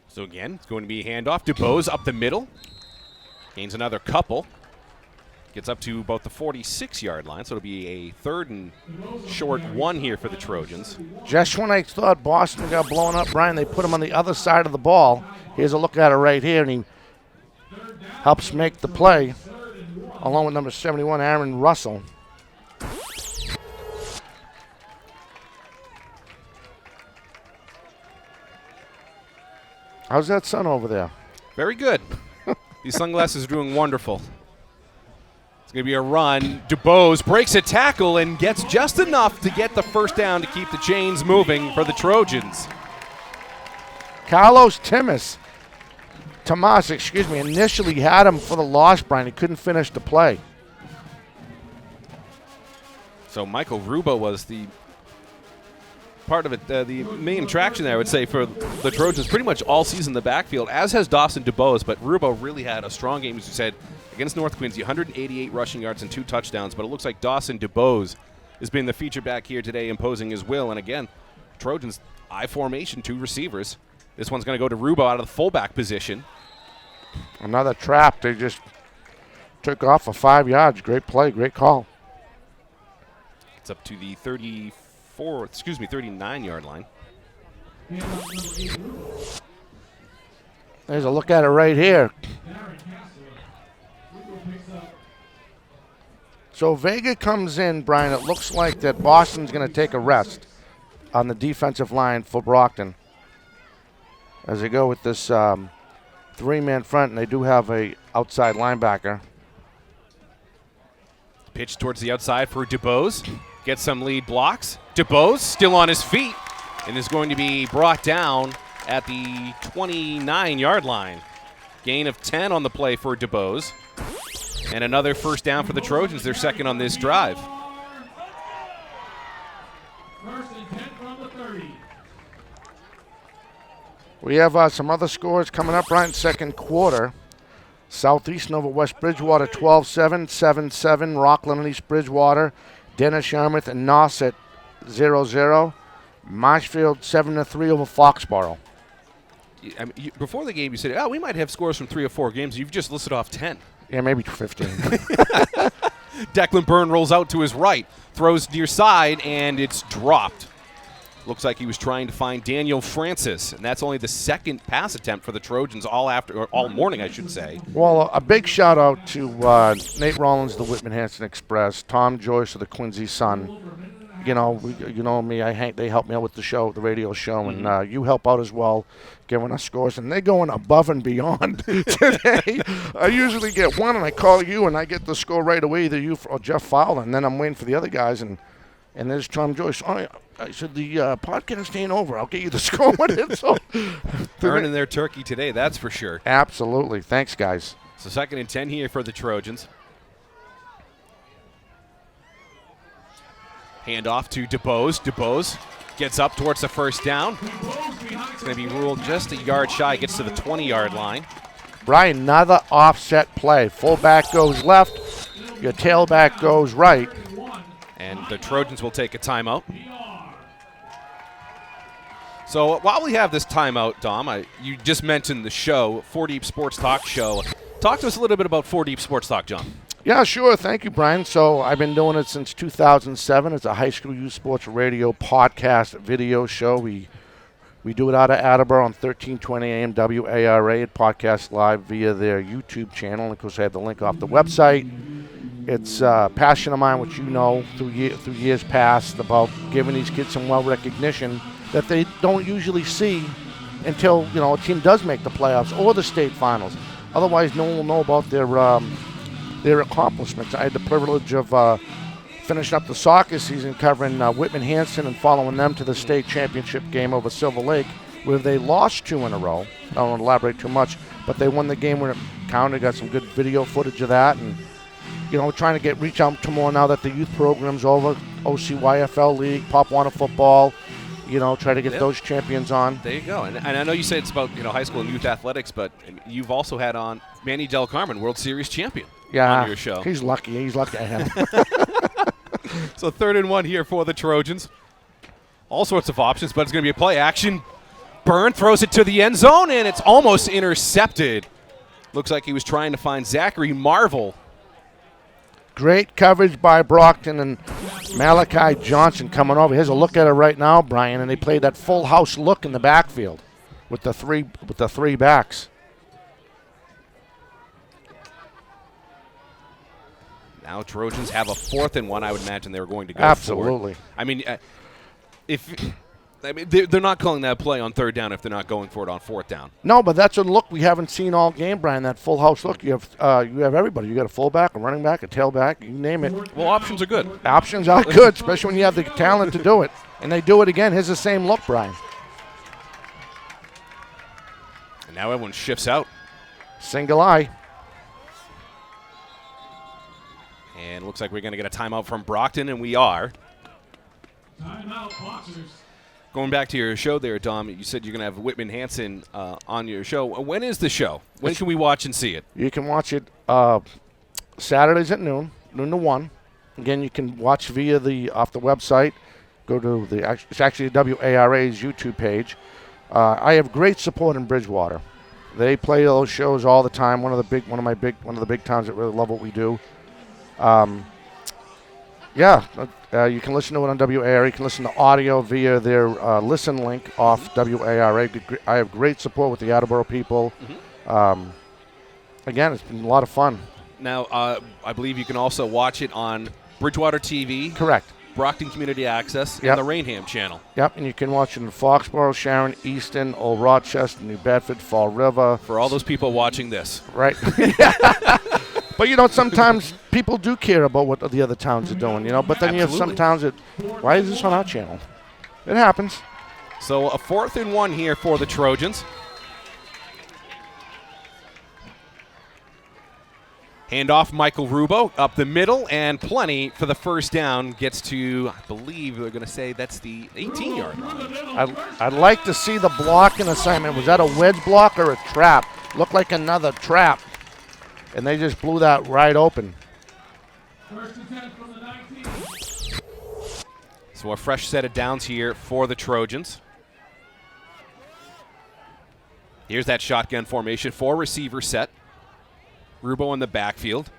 So again, it's going to be a handoff to Bose up the middle. Gains another couple. Gets up to about the 46-yard line, so it'll be a 3rd and short 1 here for the Trojans. Just when I thought Boston got blown up, Brian, they put him on the other side of the ball. Here's a look at it right here, and he helps make the play, along with number 71, Aaron Russell. How's that sun over there? Very good. These sunglasses are doing wonderful. It's going to be a run. DuBose breaks a tackle and gets just enough to get the first down to keep the chains moving for the Trojans. Carlos Tomas, initially had him for the loss, Brian. He couldn't finish the play. So Michael Rubo was the part of it, the main attraction there, I would say, for the Trojans pretty much all season in the backfield, as has Dawson DuBose, but Rubo really had a strong game, as you said, against North Quincy, 188 rushing yards and 2 touchdowns, but it looks like Dawson DuBose has been the feature back here today, imposing his will, and again, Trojans I formation, 2 receivers. This one's going to go to Rubo out of the fullback position. Another trap. They just took off for 5 yards. Great play, great call. It's up to the 39-yard line. There's a look at it right here. So Vega comes in, Brian. It looks like that Boston's going to take a rest on the defensive line for Brockton as they go with this 3-man front, and they do have a outside linebacker. Pitch towards the outside for DuBose. Gets some lead blocks. DuBose still on his feet and is going to be brought down at the 29-yard line. Gain of 10 on the play for DuBose. And another first down for the Trojans, their second on this drive. First and 10 from the 30. We have some other scores coming up right in second quarter. Southeastern over West Bridgewater 12-7, 7-7. Rockland and East Bridgewater. Dennis Yarmouth and Nauset 0-0. Marshfield 7-3 over Foxborough. I mean, before the game, you said, "Oh, we might have scores from 3 or 4 games." You've just listed off 10. Yeah, maybe 15. Declan Byrne rolls out to his right, throws near side, and it's dropped. Looks like he was trying to find Daniel Francis, and that's only the second pass attempt for the Trojans all morning, I should say. Well, a big shout out to Nate Rollins, the Whitman Hanson Express, Tom Joyce of the Quincy Sun. You know me. They help me out with the show, the radio show, and you help out as well, giving us scores. And they're going above and beyond today. I usually get one, and I call you, and I get the score right away, either you or Jeff Fowler, and then I'm waiting for the other guys, and there's Tom Joyce. Oh, I said, the podcast ain't over. I'll get you the score with it. So, earning their turkey today, that's for sure. Absolutely. Thanks, guys. So 2nd and 10 here for the Trojans. Hand off to DuBose. DuBose gets up towards the first down. It's going to be ruled just a yard shy. Gets to the 20-yard line. Brian, another offset play. Fullback goes left. Your tailback goes right. And the Trojans will take a timeout. So while we have this timeout, Dom, you just mentioned the show, 4 Deep Sports Talk Show. Talk to us a little bit about 4 Deep Sports Talk, John. Yeah, sure. Thank you, Brian. So I've been doing it since 2007. It's a high school youth sports radio podcast video show. We We do it out of Attleboro on 1320 AM WARA. It podcasts live via their YouTube channel. And of course, I have the link off the website. It's a passion of mine, which you know through years past, about giving these kids some recognition that they don't usually see until a team does make the playoffs or the state finals. Otherwise, no one will know about their accomplishments. I had the privilege of finishing up the soccer season covering Whitman Hanson and following them to the state championship game over Silver Lake, where they lost 2 in a row. I don't want to elaborate too much, but they won the game when it counted. Got some good video footage of that, and trying to reach out to more now that the youth program's over. OCYFL League, Pop Warner football. Try to get those champions on. There you go. And I know you say it's about high school and youth athletics, but you've also had on Manny Del Carmen, World Series champion, on your show. He's lucky. He's lucky I have him. So 3rd and 1 here for the Trojans. All sorts of options, but it's going to be a play action. Byrne throws it to the end zone, and it's almost intercepted. Looks like he was trying to find Zachary Marvel. Great coverage by Brockton and Malachi Johnson coming over. Here's a look at it right now, Brian, and they played that full house look in the backfield with the three backs. Now Trojans have a 4th and 1. I would imagine they were going to go Absolutely. for it. I mean, they're not calling that play on 3rd down if they're not going for it on 4th down. No, but that's a look we haven't seen all game, Brian. That full house look. You have everybody. You got a fullback, a running back, a tailback. You name it. Well, options are good. Options are good, especially when you have the talent to do it. And they do it again. Here's the same look, Brian. And now everyone shifts out. Single eye. And looks like we're going to get a timeout from Brockton, and we are. Timeout, Boxers. Going back to your show there, Dom, you said you're going to have Whitman Hanson on your show. When is the show? When can we watch and see it? You can watch it Saturdays at noon to 1. Again, you can watch via off the website. Go to it's actually WARA's YouTube page. I have great support in Bridgewater. They play those shows all the time. One of the big towns that really love what we do. You can listen to it on WARA. You can listen to audio via their listen link off WARA. I have great support with the Attleboro people. Mm-hmm. Again, it's been a lot of fun. Now, I believe you can also watch it on Bridgewater TV. Correct. Brockton Community Access, and the Rainham channel. Yep, and you can watch it in Foxborough, Sharon, Easton, Old Rochester, New Bedford, Fall River. For all those people watching this. Right. But, sometimes people do care about what the other towns are doing, But then you have some towns that, why is this on our channel? It happens. So a 4th and 1 here for the Trojans. Handoff, Michael Rubo up the middle, and plenty for the first down. Gets to, I believe they're going to say that's the 18-yard line. I'd like to see the blocking assignment. Was that a wedge block or a trap? Looked like another trap. And they just blew that right open. First and 10 from the 19. So a fresh set of downs here for the Trojans. Here's that shotgun formation, 4 receiver set. Rubo in the backfield.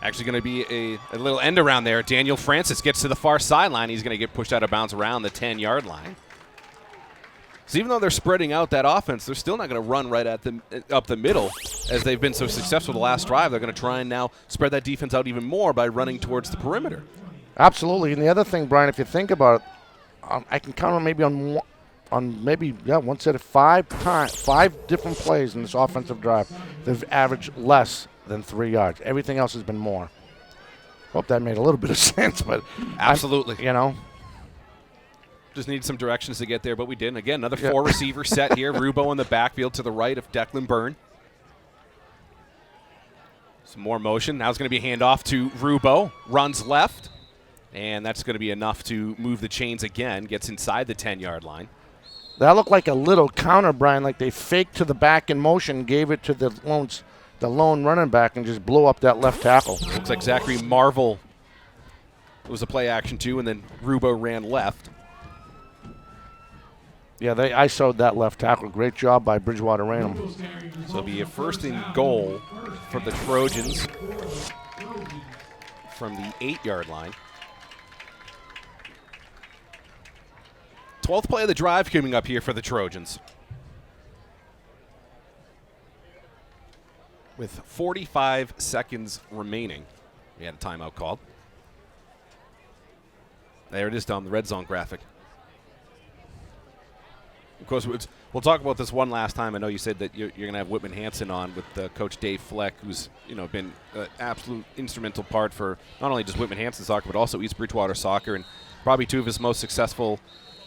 Actually going to be a little end around there. Daniel Francis gets to the far sideline. He's going to get pushed out of bounds around the 10-yard line. So even though they're spreading out that offense, they're still not going to run right up the middle as they've been so successful the last drive. They're going to try and now spread that defense out even more by running towards the perimeter. Absolutely. And the other thing, Brian, if you think about it, I can count on maybe one set of 5 different plays in this offensive drive. They've averaged less than 3 yards. Everything else has been more. Hope that made a little bit of sense, but absolutely, just need some directions to get there, but we did. And again, another 4 receiver set here. Rubo in the backfield to the right of Declan Byrne. Some more motion. Now it's going to be a handoff to Rubo. Runs left, and that's going to be enough to move the chains again. Gets inside the 10-yard line. That looked like a little counter, Brian, like they faked to the back in motion, gave it to the lone running back, and just blew up that left tackle. Looks like Zachary Marvel was a play action too, and then Rubo ran left. Yeah, they ISO'd that left tackle. Great job by Bridgewater Rainham. So it'll be a 1st and goal for the Trojans from the 8-yard line. 12th play of the drive coming up here for the Trojans. With 45 seconds remaining. We had a timeout called. There it is down the red zone graphic. Of course, we'll talk about this one last time. I know you said that you're going to have Whitman Hansen on with Coach Dave Fleck, who's been an absolute instrumental part for not only just Whitman Hansen soccer, but also East Bridgewater soccer. And probably two of his most successful,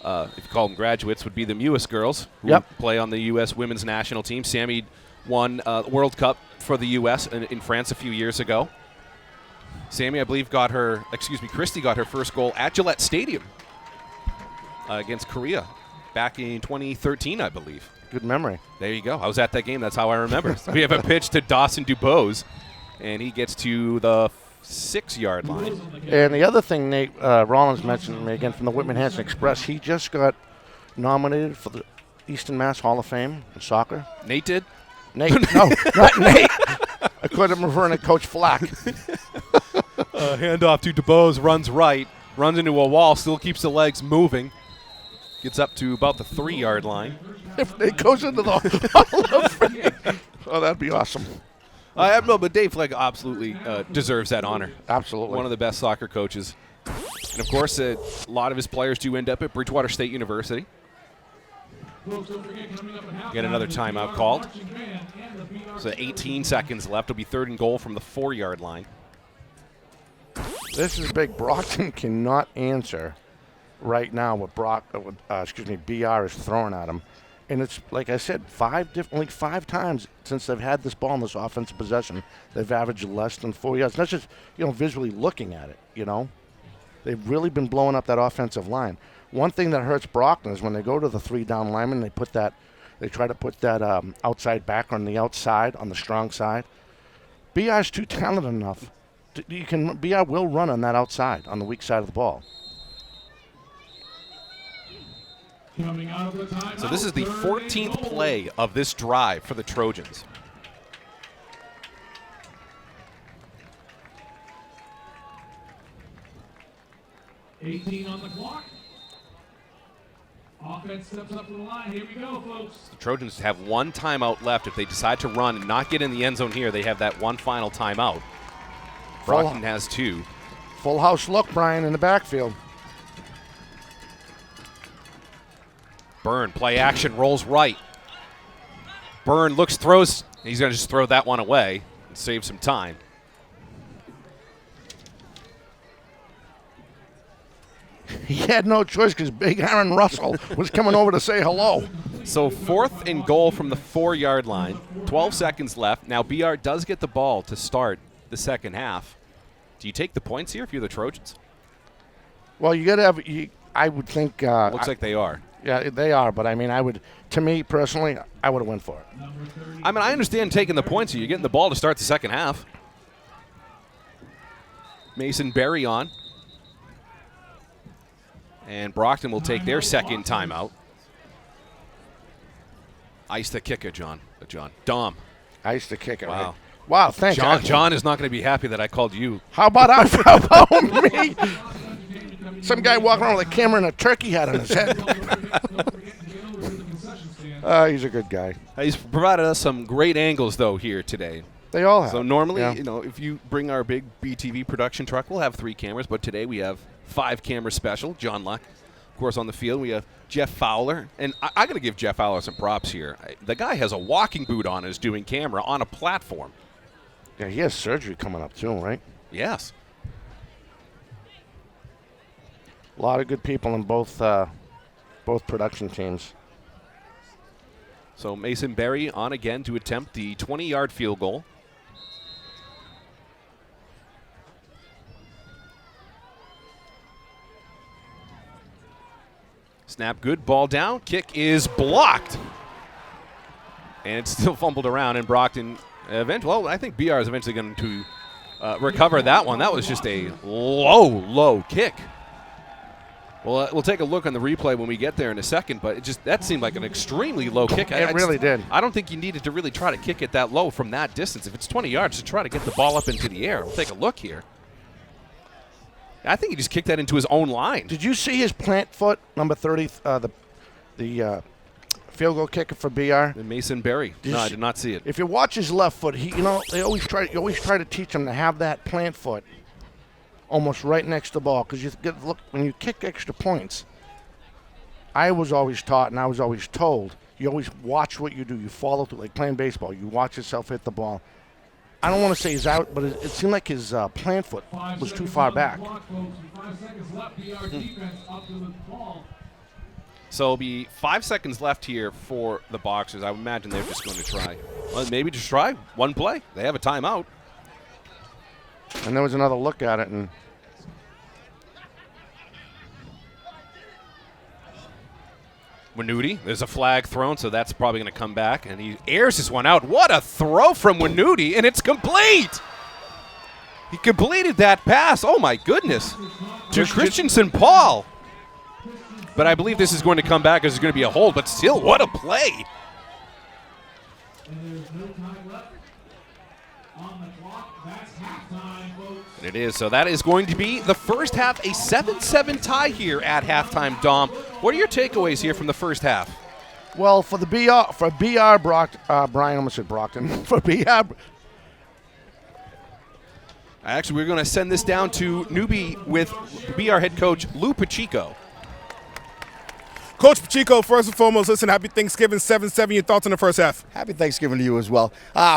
if you call them graduates, would be the Mewis girls, who play on the U.S. women's national team. Sammy won World Cup for the U.S. in France a few years ago. Sammy, I believe, Christy got her first goal at Gillette Stadium against Korea back in 2013, I believe. Good memory. There you go. I was at that game. That's how I remember. We have a pitch to Dawson Dubose, and he gets to the 6-yard line. And the other thing Nate Rollins mentioned to me, again, from the Whitman Hansen Express, he just got nominated for the Eastern Mass Hall of Fame in soccer. Nate did? Nate, no, not Nate. I could have referring to Coach Flack. Handoff to Dubose, runs right, runs into a wall, still keeps the legs moving. Gets up to about the 3-yard line. If it goes into the Hall of Fame. Oh, that'd be awesome. But Dave Fleck absolutely deserves that honor. Absolutely. One of the best soccer coaches. And, of course, a lot of his players do end up at Bridgewater State University. Get another timeout called. So 18 seconds left. It'll be 3rd and goal from the 4-yard line. This is big. Brockton cannot answer right now what BR is throwing at him. And it's, like I said, 5 times since they've had this ball in this offensive possession, they've averaged less than 4 yards. Not just, visually looking at it, They've really been blowing up that offensive line. One thing that hurts Brockton is when they go to the 3-down lineman, they try to put that outside back on the outside, on the strong side. BR's too talented enough. BR will run on that outside, on the weak side of the ball. So this is the 14th play of this drive for the Trojans. $18 on the clock. Offense steps up to the line. Here we go, folks. The Trojans have one timeout left. If they decide to run and not get in the end zone here, they have that one final timeout. Brockton has 2. Full house look, Brian, in the backfield. Byrne, play action, rolls right. Byrne throws. He's going to just throw that one away and save some time. He had no choice because big Aaron Russell was coming over to say hello. So 4th and goal from the 4-yard line. 12 seconds left. Now BR does get the ball to start the second half. Do you take the points here if you're the Trojans? Well, you got to have. I would think. Looks like they are. Yeah, they are. But I mean, to me personally, I would have went for it. I mean, I understand taking the points here. You're getting the ball to start the second half. Mason Berry on. And Brockton will take their second timeout. Ice the kicker, John. Dom. Ice the kicker. Wow. Right? Wow, thanks. John is not going to be happy that I called you. How about me? Some guy walking around with a camera and a turkey hat on his head. He's a good guy. He's provided us some great angles, though, here today. They all have. So normally, if you bring our big BTV production truck, we'll have 3 cameras. But today we have 5-camera special. John Luck, of course, on the field. We have Jeff Fowler. And I got to give Jeff Fowler some props here. The guy has a walking boot on and is doing camera on a platform. Yeah, he has surgery coming up, too, right? Yes. A lot of good people in both production teams. So Mason Berry on again to attempt the 20-yard field goal. Snap, good, ball down. Kick is blocked. And it's still fumbled around, and Brockton I think BR is eventually going to recover that one. That was just a low kick. Well, we'll take a look on the replay when we get there in a second, but that seemed like an extremely low kick. It really did. I don't think you needed to really try to kick it that low from that distance. If it's 20 yards, to try to get the ball up into the air. We'll take a look here. I think he just kicked that into his own line. Did you see his plant foot, number 30, the field goal kicker for BR? Mason Berry. No, I did not see it. If you watch his left foot, you always try to teach him to have that plant foot almost right next to the ball, because look, when you kick extra points, I was always taught and I was always told, you always watch what you do. You follow through, like playing baseball. You watch yourself hit the ball. I don't want to say he's out, but it seemed like his plant foot was too far back. 5 seconds left. BR defense up to the ball. So it'll be 5 seconds left here for the Boxers. I would imagine they're just going to try. Well, maybe just try one play. They have a timeout. And there was another look at it, and Wanuti, there's a flag thrown, so that's probably going to come back, and he airs this one out. What a throw from Wanuti, and it's complete! He completed that pass, oh my goodness, to Christensen Paul. But I believe this is going to come back as there's going to be a hold, but still, what a play! And there's no time left on the clock. That's halftime, folks. And it is, so that is going to be the first half, a 7-7 tie here at halftime, Dom. What are your takeaways here from the first half? well, for the BR Brian almost said Brockton. For BR. Actually, we're going to send this down to newbie with BR head coach Lou Pacheco. Coach Pacheco, first and foremost, listen, happy Thanksgiving, 7-7. Your thoughts on the first half? Happy Thanksgiving to you as well.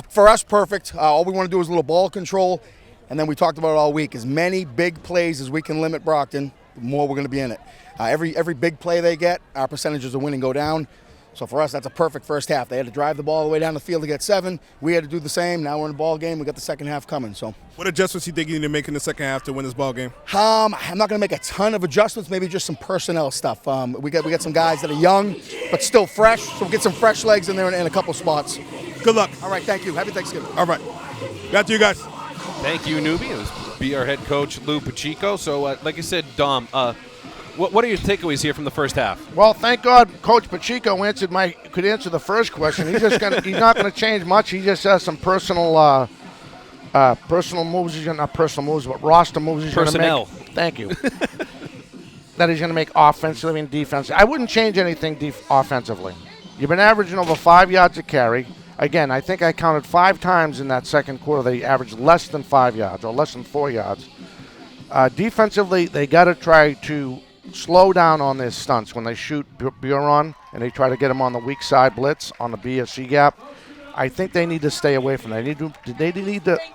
For us, perfect. All we want to do is a little ball control, and then we talked about it all week. As many big plays as we can limit Brockton, the more we're going to be in it. Every big play they get, our percentages of winning go down. So for us, that's a perfect first half. They had to drive the ball all the way down the field to get 7. We had to do the same. Now we're in the ball game. We got the second half coming. So, what adjustments do you think you need to make in the second half to win this ball game? I'm not going to make a ton of adjustments. Maybe just some personnel stuff. We got some guys that are young but still fresh. So we'll get some fresh legs in there in a couple spots. Good luck. All right, thank you. Happy Thanksgiving. All right, got to you guys. Thank you, newbie. It was BR head coach Lou Pacheco. So, like I said, Dom, what are your takeaways here from the first half? Well, thank God Coach Pacheco could answer the first question. He's not going to change much. He just has some personal moves. Not personal moves, but roster moves he's going to make. Thank you. That he's going to make offensively and defensively. I wouldn't change anything offensively. You've been averaging over 5 yards a carry. Again, I think I counted 5 times in that second quarter they averaged less than 5 yards or less than 4 yards. Defensively, they got to try to slow down on their stunts when they shoot Buron and they try to get him on the weak side blitz on the BSC gap. I think they need to stay away from that.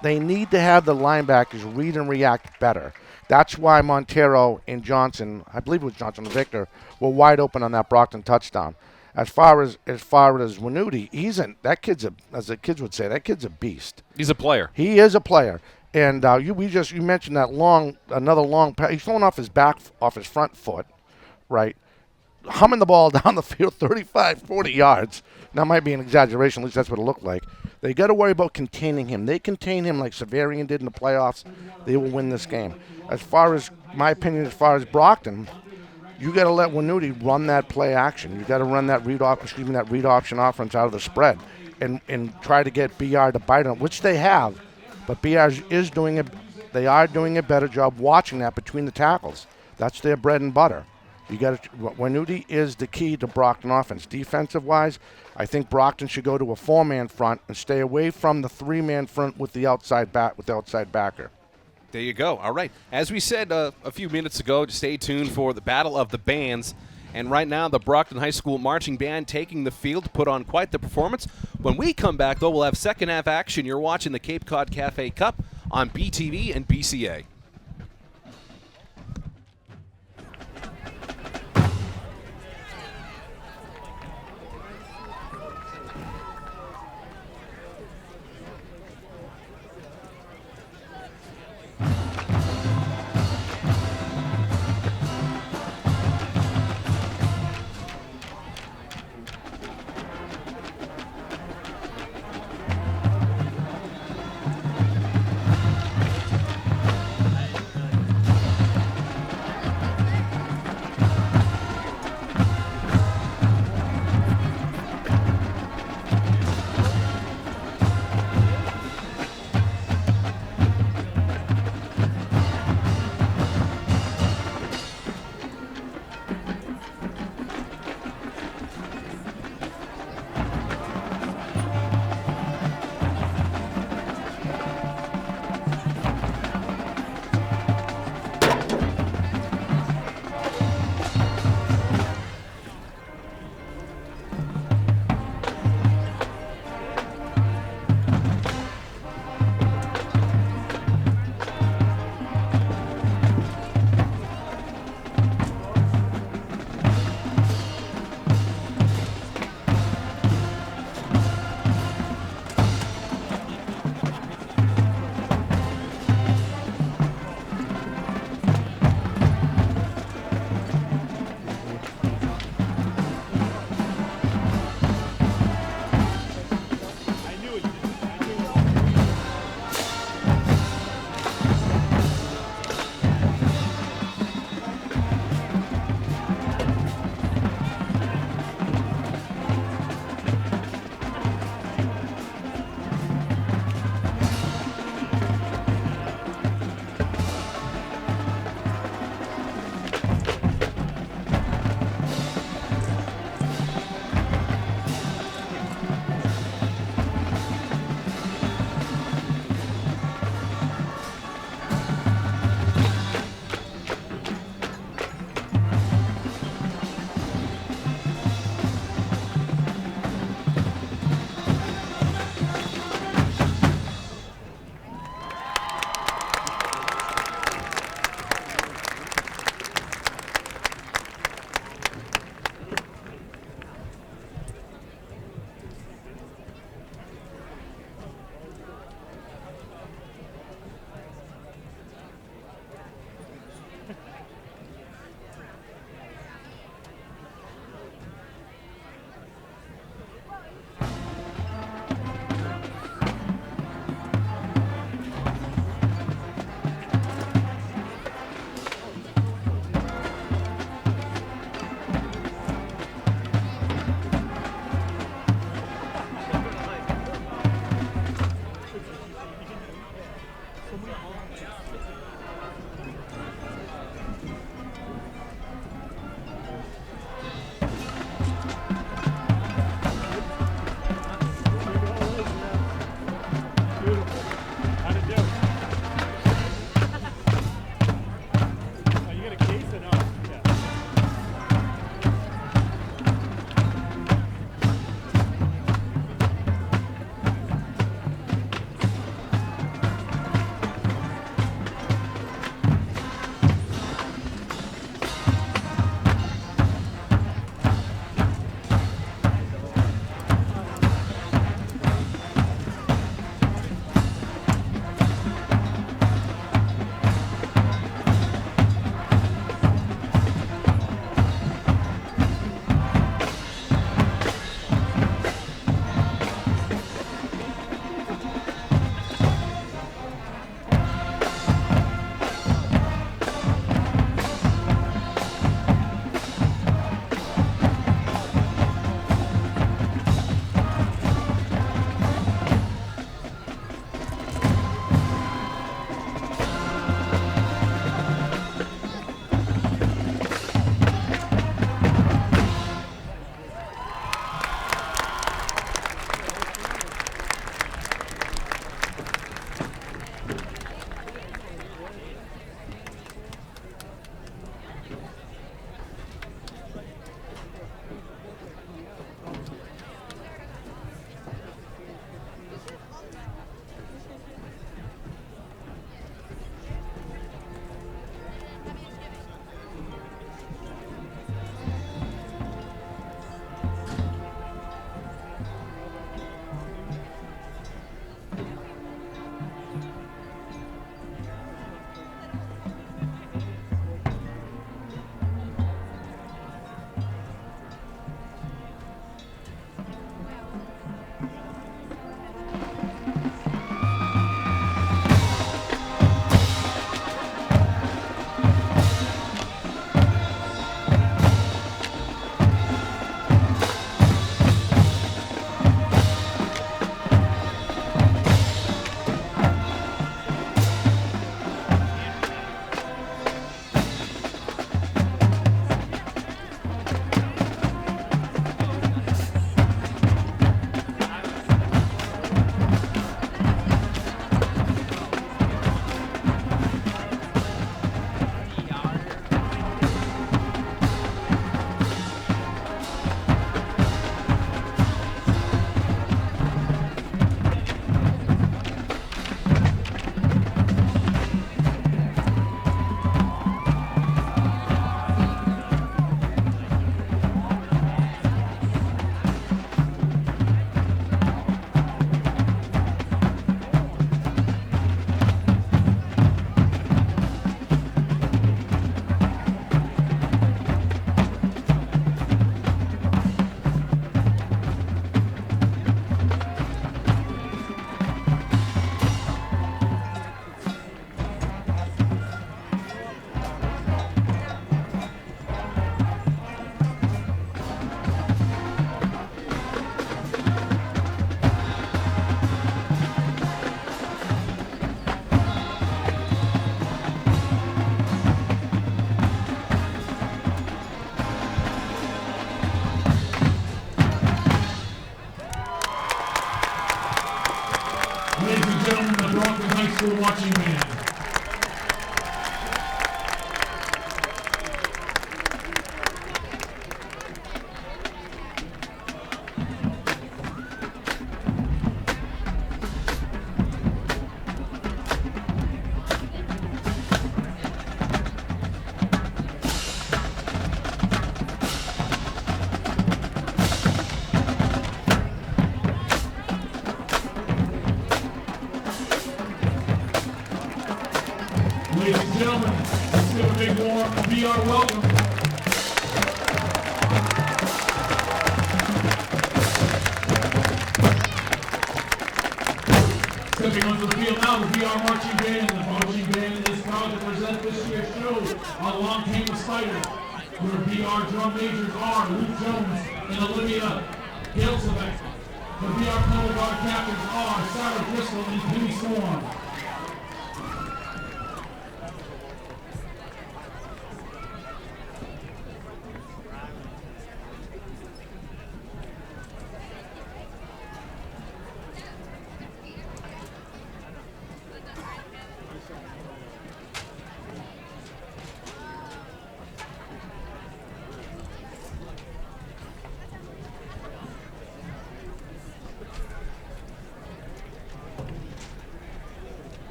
They need to have the linebackers read and react better. That's why Montero and Johnson, I believe it was Johnson and Victor, were wide open on that Brockton touchdown. As far as Wanuti, that kid's as the kids would say, that kid's a beast. He's a player. He is a player. And you mentioned that another long pass. He's throwing off his front foot, right? Humming the ball down the field 35, 40 yards. That might be an exaggeration, at least that's what it looked like. They got to worry about containing him. They contain him like Severian did in the playoffs. They will win this game. As far as my opinion, as far as Brockton, you got to let Wanuti run that play action. You got to run that read option offense out of the spread, and try to get BR to bite on it, which they have. But BR is doing a better job watching that between the tackles. That's their bread and butter. Wanuti is the key to Brockton offense. Defensive wise, I think Brockton should go to a 4-man front and stay away from the 3-man front with the outside backer. There you go. All right. As we said a few minutes ago, just stay tuned for the Battle of the Bands. And right now, the Brockton High School Marching Band taking the field to put on quite the performance. When we come back, though, we'll have second half action. You're watching the Cape Cod Cafe Cup on BTV and BCA. give a big warm VR welcome. Stepping onto the field now, the VR marching band. The marching band is proud to present this year's show on Along Came the Spider. Your VR drum majors are Luke Jones and Olivia Gilsebeck. The VR color guard captains are Sarah Driscoll and Penny Storm.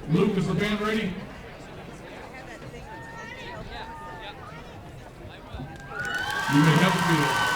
Luke, is the band ready? You may have the field.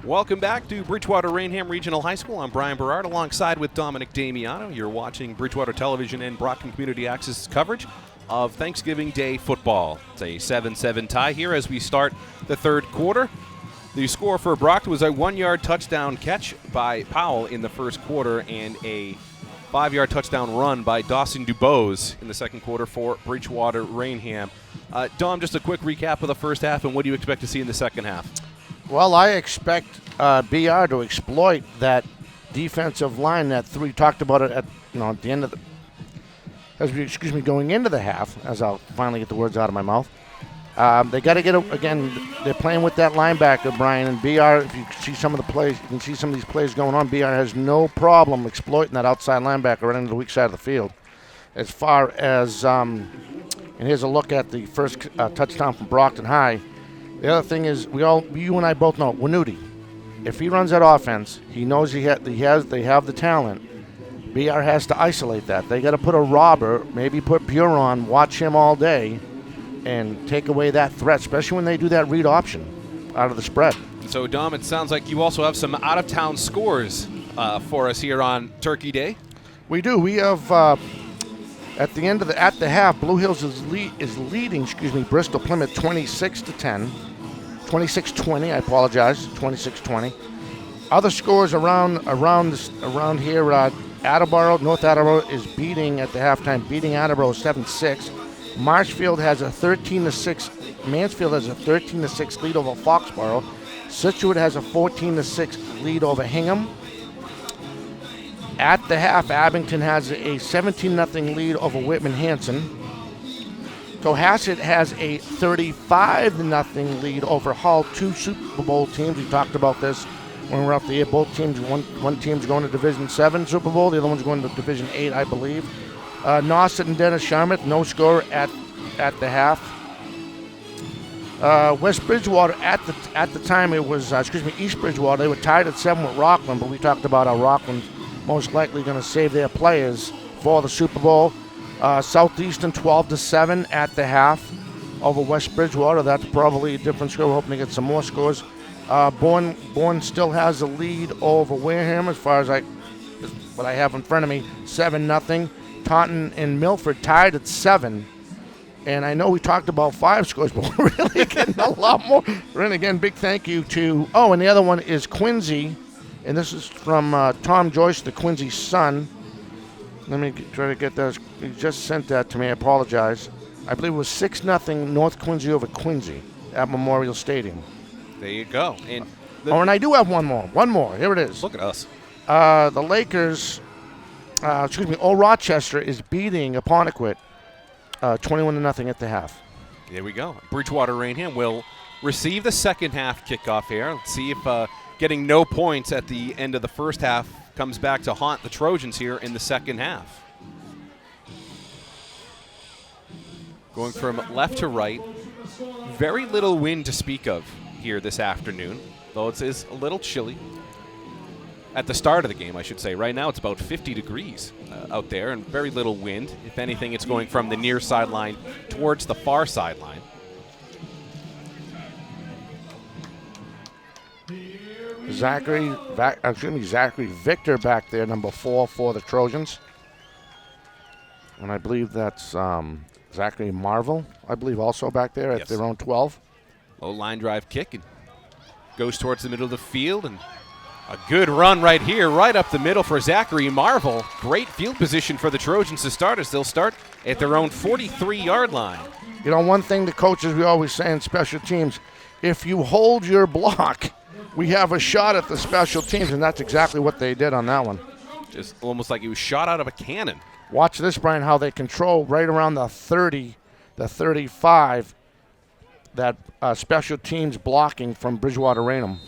Welcome back to Bridgewater Rainham Regional High School. I'm Brian Berard alongside with Dominic Damiano. You're watching Bridgewater Television and Brockton Community Access coverage of Thanksgiving Day football. It's a 7-7 tie here as we start the third quarter. The score for Brockton was a 1-yard touchdown catch by Powell in the first quarter and a 5-yard touchdown run by Dawson Dubose in the second quarter for Bridgewater Rainham. Dom, just a quick recap of the first half, and what do you expect to see in the second half? Well, I expect BR to exploit that defensive line that we talked about it at the end of the going into the half, as I'll finally get the words out of my mouth. They got to get again. They're playing with that linebacker, Brian, and BR. If you see some of the plays, you can see some of these plays going on. BR has no problem exploiting that outside linebacker right into the weak side of the field. As far as and here's a look at the first touchdown from Brockton High. The other thing is, you and I both know, Wanuti, if he runs that offense, he knows they have the talent. BR has to isolate that. They got to put a robber, maybe put Pure on, watch him all day, and take away that threat, especially when they do that read option out of the spread. So, Dom, it sounds like you also have some out-of-town scores for us here on Turkey Day. We do. We have at the half, Blue Hills is leading. Bristol Plymouth 26-10, 26-20. I apologize, 26-20. Other scores around here. Attleboro, North Attleboro is beating at the halftime, beating Attleboro 7-6. Marshfield has a 13-6. Mansfield has a 13-6 lead over Foxborough. Situate has a 14-6 lead over Hingham. At the half, Abington has a 17-0 lead over Whitman-Hanson. Cohasset has a 35-0 lead over Hull. Two Super Bowl teams. We talked about this when we were up the air. Both teams, one team's going to Division 7 Super Bowl. The other one's going to Division 8, I believe. Nauset and Dennis Sharmuth, no score at the half. West Bridgewater, at the time it was, East Bridgewater, they were tied at 7 with Rockland, but we talked about how Rockland most likely going to save their players for the Super Bowl. Southeastern 12-7 at the half over West Bridgewater. That's probably a different score. We're hoping to get some more scores. Bourne still has the lead over Wareham as far as what I have in front of me, 7-0. Taunton and Milford tied at 7. And I know we talked about 5 scores, but we're really getting a lot more. And again, big thank you to, and the other one is Quincy. And this is from Tom Joyce, the Quincy son. Let me try to get that. He just sent that to me. I apologize. I believe it was 6-0 North Quincy over Quincy at Memorial Stadium. There you go. And and I do have one more. One more. Here it is. Look at us. The Lakers, Old Rochester is beating Apponequet 21-0 at the half. There we go. Bridgewater Rainham will receive the second half kickoff here. Let's see if getting no points at the end of the first half comes back to haunt the Trojans here in the second half. Going from left to right, very little wind to speak of here this afternoon, though it is a little chilly. At the start of the game, I should say. Right now it's about 50 degrees out there and very little wind. If anything, it's going from the near sideline towards the far sideline. Zachary Victor back there, number 4 for the Trojans. And I believe that's Zachary Marvel, I believe, also back there at their own 12. Low line drive kick and goes towards the middle of the field, and a good run right here, right up the middle for Zachary Marvel. Great field position for the Trojans to start as they'll start at their own 43-yard line. You know, one thing the coaches, we always say in special teams, if you hold your block, we have a shot at the special teams, and that's exactly what they did on that one. Just almost like he was shot out of a cannon. Watch this, Brian, how they control right around the 30, the 35, that special teams blocking from Bridgewater Rainham.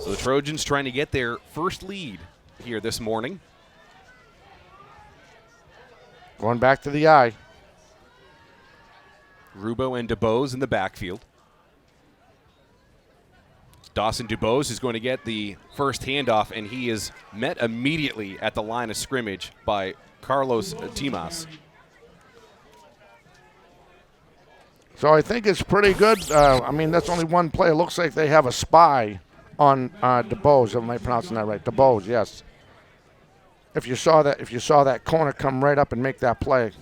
So the Trojans trying to get their first lead here this morning. Going back to the eye. Rubo and DuBose in the backfield. Dawson DuBose is going to get the first handoff, and he is met immediately at the line of scrimmage by Carlos Timas. So I think it's pretty good. I mean, that's only one play. It looks like they have a spy on DeBose. Am I pronouncing that right? DeBose, yes. If you saw that corner come right up and make that play,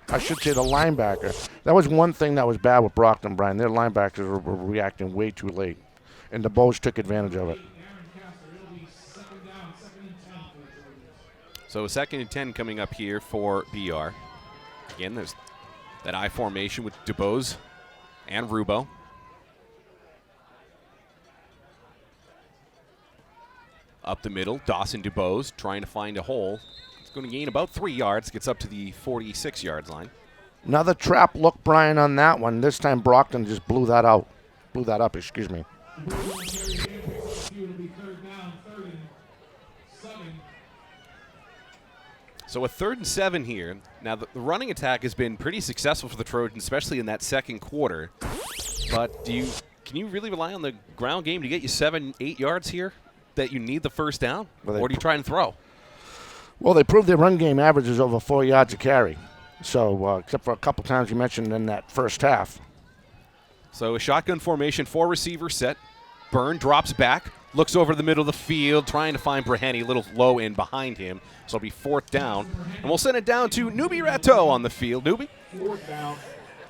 I should say the linebacker. That was one thing that was bad with Brockton, Brian. Their linebackers were reacting way too late, and DeBose took advantage of it. So 2nd and 10 coming up here for BR. Again, there's that I formation with DeBose and Rubo. Up the middle, Dawson DeBose trying to find a hole. It's going to gain about 3 yards, gets up to the 46-yard line. Another trap look, Brian, on that one. This time Brockton just blew that up, excuse me. So a 3rd and 7 here. Now, the running attack has been pretty successful for the Trojans, especially in that second quarter. But can you really rely on the ground game to get you 7-8 yards here that you need the first down? Or do you try and throw? Well, they proved their run game averages over 4 yards a carry. So, except for a couple times you mentioned in that first half. So a shotgun formation, 4 receiver set. Byrne drops back, looks over the middle of the field, trying to find Braheny, a little low in behind him. So it'll be 4th down. And we'll send it down to Newbie Ratto on the field. Newbie? 4th down.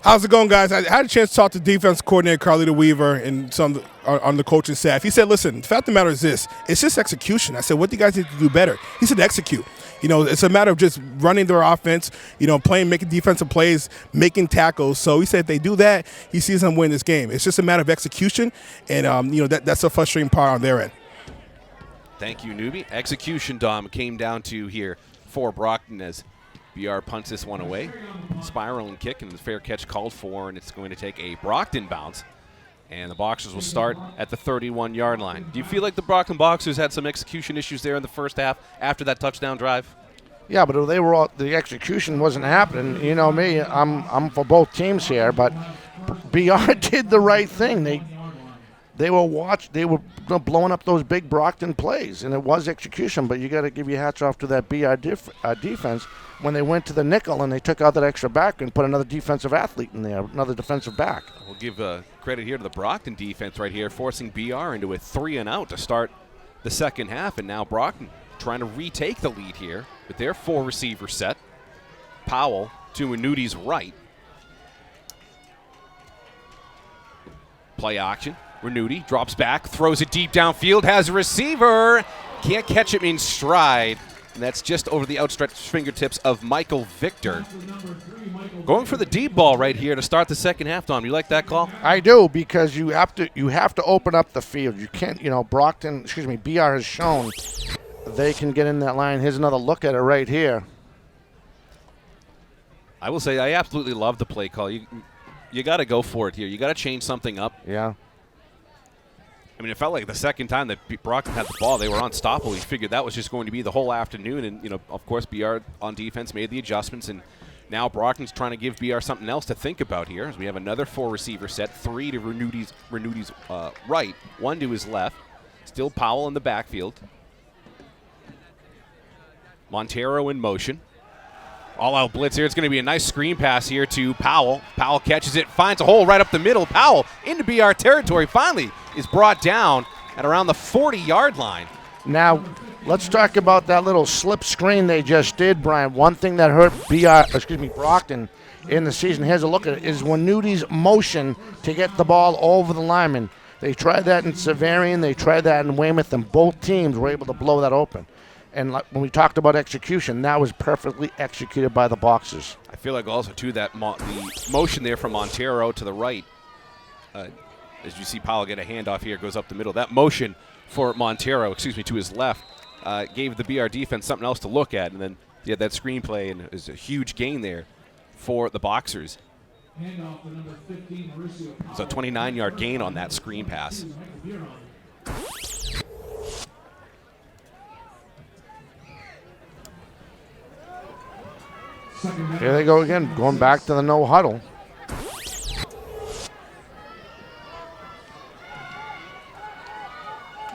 How's it going, guys? I had a chance to talk to defense coordinator Carlita Weaver and some on the coaching staff. He said, listen, the fact of the matter is this. It's just execution. I said, what do you guys need to do better? He said, execute. You know, it's a matter of just running their offense, you know, playing, making defensive plays, making tackles. So he said if they do that, he sees them win this game. It's just a matter of execution, and, you know, that's a frustrating part on their end. Thank you, Newbie. Execution, Dom, came down to here for Brockton as BR punts this one away. Spiraling kick, and the fair catch called for, and it's going to take a Brockton bounce. And the Boxers will start at the 31-yard line. Do you feel like the Brockton Boxers had some execution issues there in the first half after that touchdown drive? Yeah, but the execution wasn't happening. You know me, I'm for both teams here, but BR did the right thing. They were blowing up those big Brockton plays, and it was execution. But you got to give your hats off to that BR defense when they went to the nickel and they took out that extra back and put another defensive athlete in there, another defensive back. We'll give credit here to the Brockton defense right here, forcing BR into a 3-and-out to start the second half, and now Brockton trying to retake the lead here with their 4-receiver set. Powell to Anudi's right. Play action. Renudi drops back, throws it deep downfield, has a receiver. Can't catch him in stride. And that's just over the outstretched fingertips of Michael Victor. Going for the deep ball right here to start the second half, Tom. You like that call? I do, because you have to open up the field. You can't, BR has shown they can get in that line. Here's another look at it right here. I will say I absolutely love the play call. You got to go for it here. You got to change something up. Yeah. I mean, it felt like the second time that Brockton had the ball, they were unstoppable. We figured that was just going to be the whole afternoon. And, of course, BR on defense made the adjustments. And now Brockton's trying to give BR something else to think about here, as we have another 4-receiver set, 3 to Renudi's right, 1 to his left. Still Powell in the backfield. Montero in motion. All-out blitz here. It's going to be a nice screen pass here to Powell. Powell catches it, finds a hole right up the middle. Powell into BR territory finally is brought down at around the 40-yard line. Now, let's talk about that little slip screen they just did, Brian. One thing that hurt Brockton in the season, here's a look at it, is Wanudi's motion to get the ball over the lineman. They tried that in Severian, they tried that in Weymouth, and both teams were able to blow that open. And when we talked about execution, that was perfectly executed by the Boxers. I feel like also, too, that the motion there from Montero to the right, as you see Powell get a handoff here, goes up the middle. That motion for Montero, to his left, gave the BR defense something else to look at. And then you had that screenplay, and it was a huge gain there for the Boxers. It was a 29-yard gain on that screen pass. Here they go again, going back to the no huddle.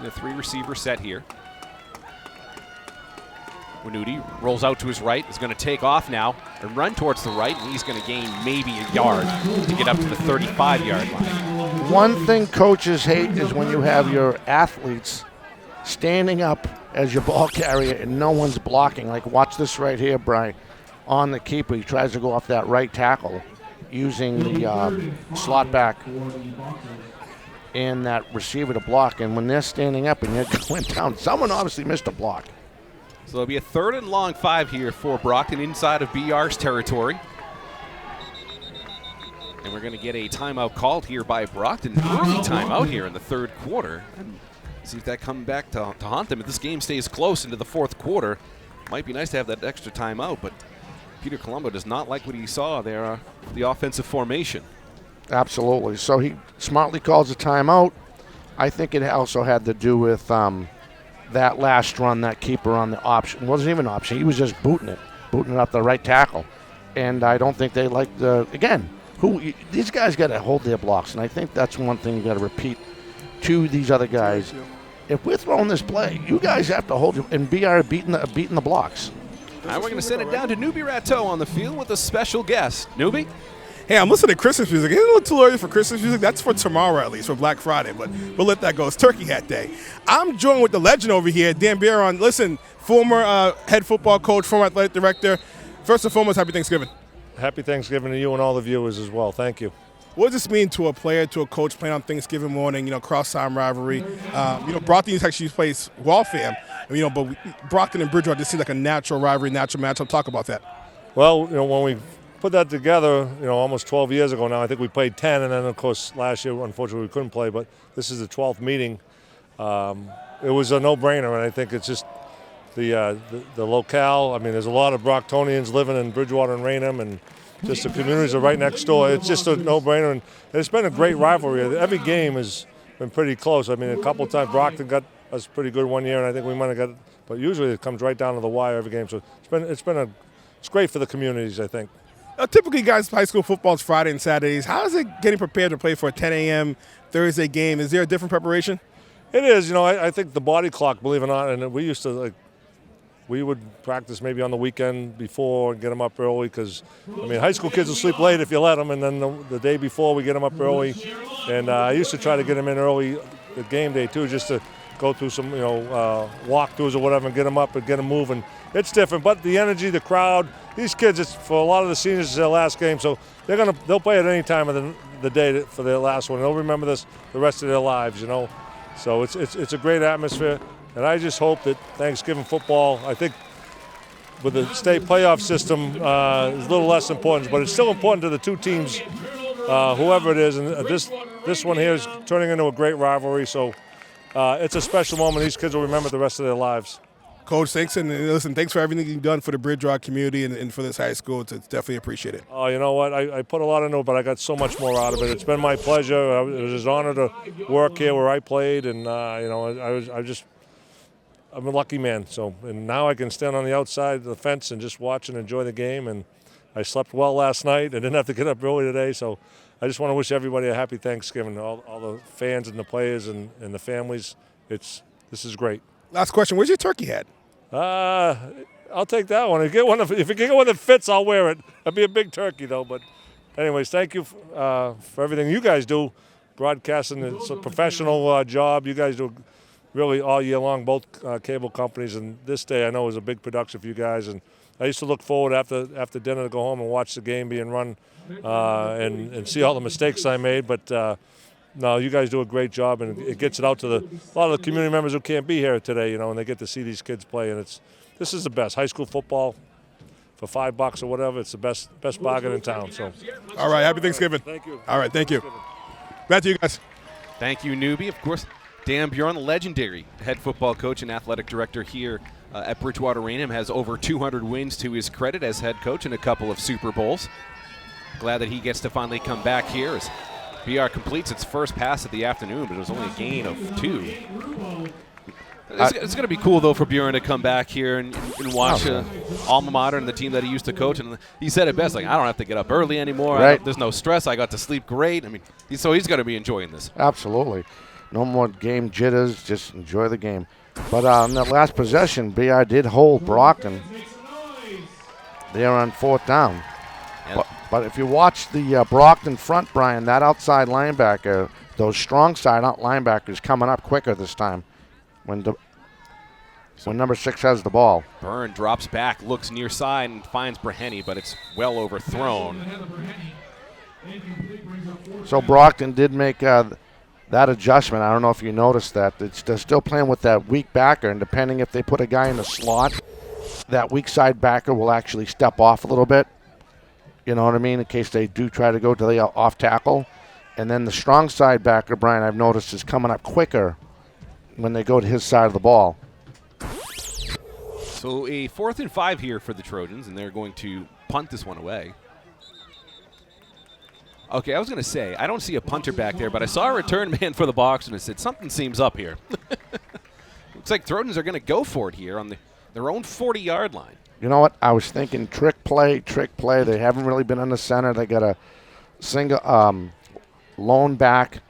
The 3-receiver set here. Wanudi rolls out to his right, is going to take off now. and run towards the right, and he's going to gain maybe a yard to get up to the 35-yard line. One thing coaches hate is when you have your athletes standing up as your ball carrier and no one's blocking. Like, watch this right here, Brian. On the keeper, he tries to go off that right tackle using the slot back and that receiver to block. And when they're standing up and they're going down, someone obviously missed a block. So it'll be a 3rd and long 5 here for Brockton inside of BR's territory. And we're going to get a timeout called here by Brockton. Early timeout here in the 3rd quarter. See if that comes back to haunt them. If this game stays close into the 4th quarter, might be nice to have that extra timeout, but Peter Colombo does not like what he saw there, the offensive formation. Absolutely. So he smartly calls a timeout. I think it also had to do with that last run, that keeper on the option. It wasn't even an option. He was just booting it up the right tackle. And I don't think they like these guys got to hold their blocks. And I think that's one thing you got to repeat to these other guys. If we're throwing this play, you guys have to hold it and BR beating the blocks. All right, we're going to send it down to Newbie Ratteau on the field with a special guest. Newbie? Hey, I'm listening to Christmas music. It's a little too early for Christmas music. That's for tomorrow, at least, for Black Friday. But we'll let that go. It's Turkey Hat Day. I'm joined with the legend over here, Dan Biron. Listen, former head football coach, former athletic director. First and foremost, happy Thanksgiving. Happy Thanksgiving to you and all the viewers as well. Thank you. What does this mean to a player, to a coach playing on Thanksgiving morning, cross-time rivalry? Brockton actually plays Waltham, but Brockton and Bridgewater just seems like a natural rivalry, natural matchup. Talk about that. Well, when we put that together, almost 12 years ago now, I think we played 10, and then, of course, last year, unfortunately, we couldn't play, but this is the 12th meeting. It was a no-brainer, and I think it's just the locale. I mean, there's a lot of Brocktonians living in Bridgewater and Raynham, and just the communities are right next door. It's just a no-brainer, and it's been a great rivalry. Every game has been pretty close. I mean, a couple of times Brockton got us pretty good one year, and I think we might have got, but usually it comes right down to the wire every game. So it's great for the communities, I think. Typically, guys, high school football is Friday and Saturdays. How is it getting prepared to play for a 10 a.m. Thursday game? Is there a different preparation? It is. I think the body clock, believe it or not, and we used to we would practice maybe on the weekend before and get them up early because, high school kids will sleep late if you let them, and then the day before we get them up early. And I used to try to get them in early the game day, too, just to go through some, walkthroughs or whatever and get them up and get them moving. It's different, but the energy, the crowd, these kids, it's for a lot of the seniors, it's their last game, so they'll play at any time of the day for their last one. They'll remember this the rest of their lives, So it's a great atmosphere. And I just hope that Thanksgiving football, I think with the state playoff system, is a little less important, but it's still important to the two teams, whoever it is. And this one here is turning into a great rivalry, so it's a special moment. These kids will remember the rest of their lives. Coach, thanks, and listen, thanks for everything you've done for the Bridgewater community and for this high school. It's definitely appreciated. Oh, you know what? I put a lot into it, but I got so much more out of it. It's been my pleasure. It was an honor to work here where I played, and I'm a lucky man. And now I can stand on the outside of the fence and just watch and enjoy the game. And I slept well last night. I didn't have to get up early today. So I just want to wish everybody a happy Thanksgiving, all the fans and the players and the families. This is great. Last question. Where's your turkey hat? I'll take that one. If you get one that fits, I'll wear it. It'll be a big turkey, though. But anyways, thank you for everything you guys do. Broadcasting, it's a professional job. You guys do really all year long, both cable companies, and this day I know was a big production for you guys. And I used to look forward after dinner to go home and watch the game being run and see all the mistakes I made. But no, you guys do a great job, and it gets it out to a lot of the community members who can't be here today, and they get to see these kids play. And this is the best high school football for $5 or whatever. It's the best bargain in town. So, all right, happy Thanksgiving. Thank you. All right, thank you. Back to you guys. Thank you, Newbie. Of course, Dan Bjorn, the legendary head football coach and athletic director here at Bridgewater Raynham, has over 200 wins to his credit as head coach and a couple of Super Bowls. Glad that he gets to finally come back here as BR completes its first pass of the afternoon, but it was only a gain of 2. It's going to be cool, though, for Bjorn to come back here and watch alma mater and the team that he used to coach. And he said it best, I don't have to get up early anymore. Right. There's no stress. I got to sleep great. So he's going to be enjoying this. Absolutely. No more game jitters. Just enjoy the game. But on that last possession, BR did hold Brockton there on 4th down. Yep. But if you watch the Brockton front, Brian, that outside linebacker, those strong side out linebackers coming up quicker this time when number 6 has the ball. Byrne drops back, looks near side, and finds Breheny, but it's well overthrown. So Brockton did make that adjustment. I don't know if you noticed that. They're still playing with that weak backer, and depending if they put a guy in the slot, that weak side backer will actually step off a little bit. You know what I mean? In case they do try to go to the off tackle. And then the strong side backer, Brian, I've noticed, is coming up quicker when they go to his side of the ball. So a 4th and 5 here for the Trojans, and they're going to punt this one away. Okay, I was going to say, I don't see a punter back there, but I saw a return man for the box, and I said, something seems up here. Looks like Trojans are going to go for it here on their own 40-yard line. You know what? I was thinking trick play. They haven't really been in the center. They got a single lone back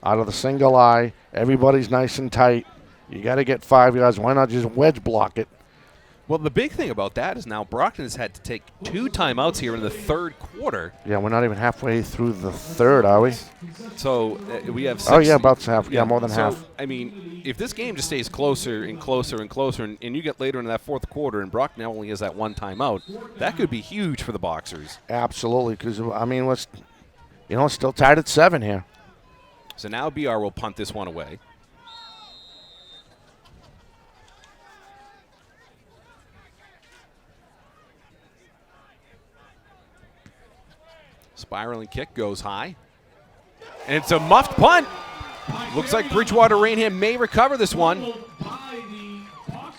out of the single eye. Everybody's nice and tight. You got to get 5 yards. Why not just wedge block it? Well, the big thing about that is now Brockton has had to take 2 timeouts here in the 3rd quarter. Yeah, we're not even halfway through the 3rd, are we? So we have 6. Oh, yeah, about half. Yeah, more than half. I mean, if this game just stays closer and closer and closer, and you get later in that 4th quarter and Brockton now only has that 1 timeout, that could be huge for the Boxers. Absolutely, because, I mean, it's still tied at 7 here. So now BR will punt this one away. Spiraling kick goes high. And it's a muffed punt. Looks like Bridgewater Rainham may recover this one.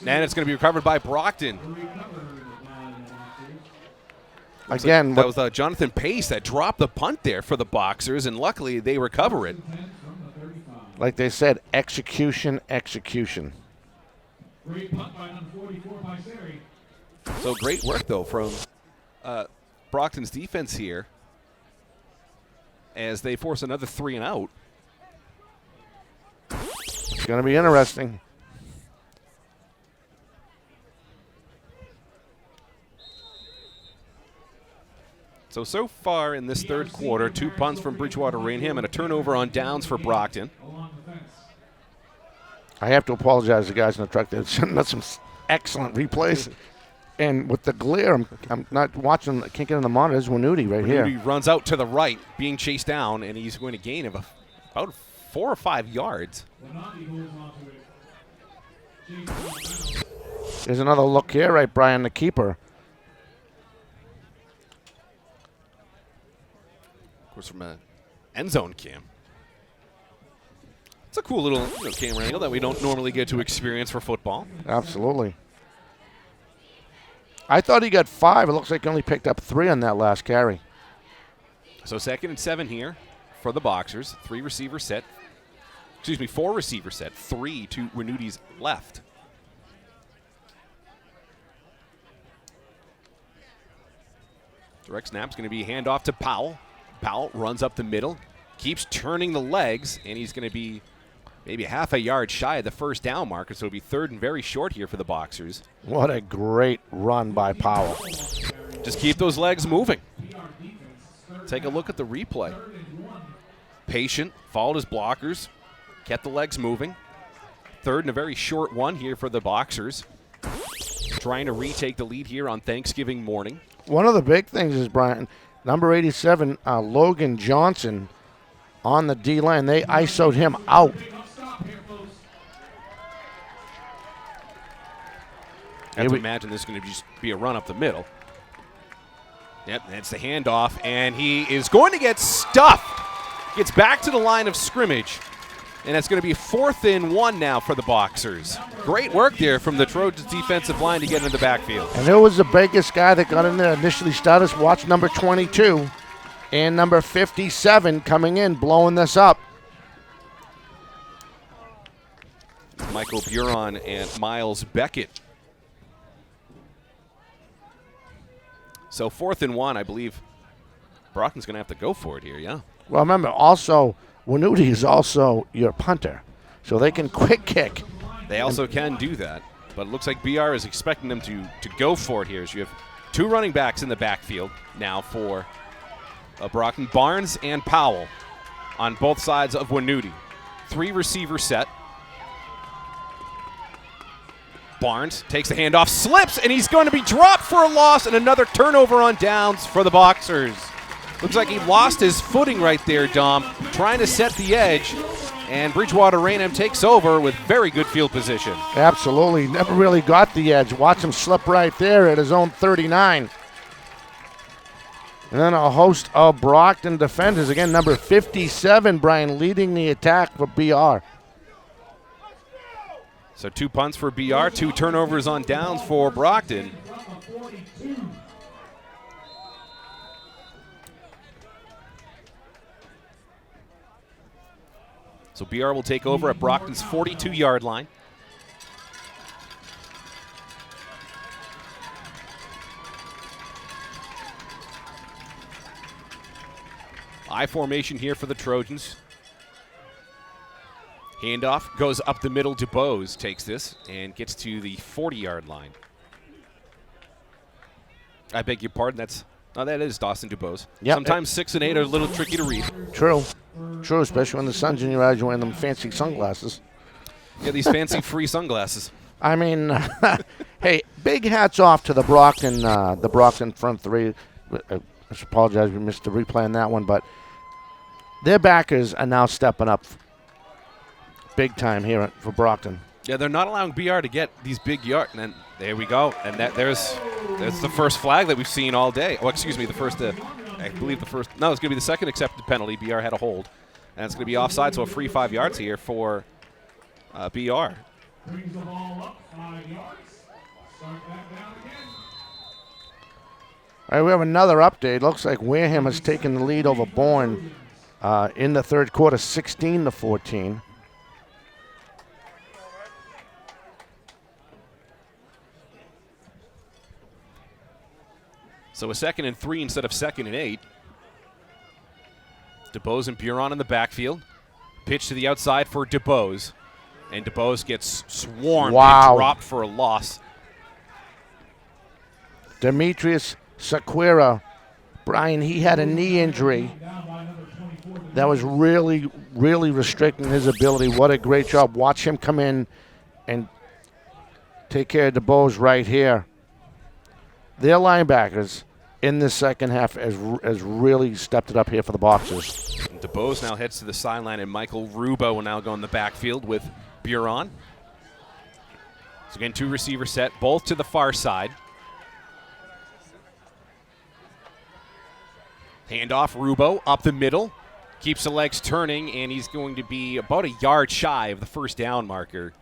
And it's going to be recovered by Brockton. Again, that was Jonathan Pace that dropped the punt there for the Boxers, and luckily they recover it. Like they said, execution. So great work, though, from Brockton's defense here as they force another 3 and out. It's going to be interesting. So far in this 3rd quarter, 2 punts from Bridgewater Rainham and a turnover on downs for Brockton. I have to apologize to the guys in the truck. They're sending us some excellent replays. And with the glare, I'm not watching, can't get on the monitors. Wanuti right here. Wanuti runs out to the right, being chased down, and he's going to gain of about 4 or 5 yards. There's another look here, right, Brian, the keeper. Of course, from an end zone cam. It's a cool little camera angle that we don't normally get to experience for football. Absolutely. I thought he got 5. It looks like he only picked up 3 on that last carry. So 2nd and 7 here for the Boxers. 4 receiver set. 3 to Renuti's left. Direct snap's going to be handoff to Powell. Powell runs up the middle, keeps turning the legs, and he's going to be maybe half a yard shy of the 1st down marker, so it'll be 3rd and very short here for the Boxers. What a great run by Powell. Just keep those legs moving. Take a look at the replay. Patient, followed his blockers, kept the legs moving. 3rd and a very short one here for the Boxers. Trying to retake the lead here on Thanksgiving morning. One of the big things is, Brian, number 87, Logan Johnson on the D-line. They ISO'd him out. I have to imagine this is going to just be a run up the middle. Yep, that's the handoff, and he is going to get stuffed. Gets back to the line of scrimmage, and it's going to be 4th and 1 now for the Boxers. Great work there from the Trojans defensive line to get into the backfield. And who was the biggest guy that got in there initially started? Watch number 22 and number 57 coming in, blowing this up. Michael Buron and Miles Beckett. So 4th and 1, I believe Brockton's going to have to go for it here, yeah. Well, remember, also, Wanuti is also your punter, so they can quick kick. They also can do that, but it looks like BR is expecting them to go for it here as you have Two running backs in the backfield now for Brockton. Barnes and Powell on both sides of Wanuti. 3 receiver set. Barnes takes the handoff, slips, and he's going to be dropped for a loss, and another turnover on downs for the Boxers. Looks like he lost his footing right there, Dom, trying to set the edge, and Bridgewater Raynham takes over with very good field position. Absolutely. Never really got the edge. Watch him slip right there at his own 39. And then a host of Brockton defenders. Again, number 57, Brian, leading the attack for BR. So 2 punts for BR, 2 turnovers on downs for Brockton. So BR will take over at Brockton's 42-yard line. I formation here for the Trojans. Handoff goes up the middle. DuBose takes this and gets to the 40-yard line. I beg your pardon. That is Dawson DuBose. Yep. Sometimes 6 and 8 are a little tricky to read. True. True, especially when the sun's in your eyes, you're wearing them fancy sunglasses. Yeah, these fancy free sunglasses. I mean, hey, big hats off to the Brockton front three. I apologize, we missed the replay on that one, but their backers are now stepping up big time here for Brockton. Yeah, they're not allowing BR to get these big yards. And then there we go. And there's the first flag that we've seen all day. Oh, excuse me, I believe it's going to be the second accepted penalty. BR had a hold. And it's going to be offside, so a free 5 yards here for BR. Brings the ball up 5 yards. Start that down again. All right, we have another update. Looks like Wareham has taken the lead over Bourne in the third quarter, 16-14. So a 2nd and 3 instead of 2nd and 8. DuBose and Buron in the backfield. Pitch to the outside for DuBose. And DuBose gets swarmed and dropped for a loss. Demetrius Sequeira, Brian, he had a knee injury that was really, really restricting his ability. What a great job. Watch him come in and take care of DuBose right here. Their linebackers in the second half has really stepped it up here for the Boxers. And DuBose now heads to the sideline, and Michael Rubo will now go in the backfield with Buron. So again, 2 receiver set, both to the far side. Handoff, Rubo up the middle. Keeps the legs turning, and he's going to be about a yard shy of the first down marker.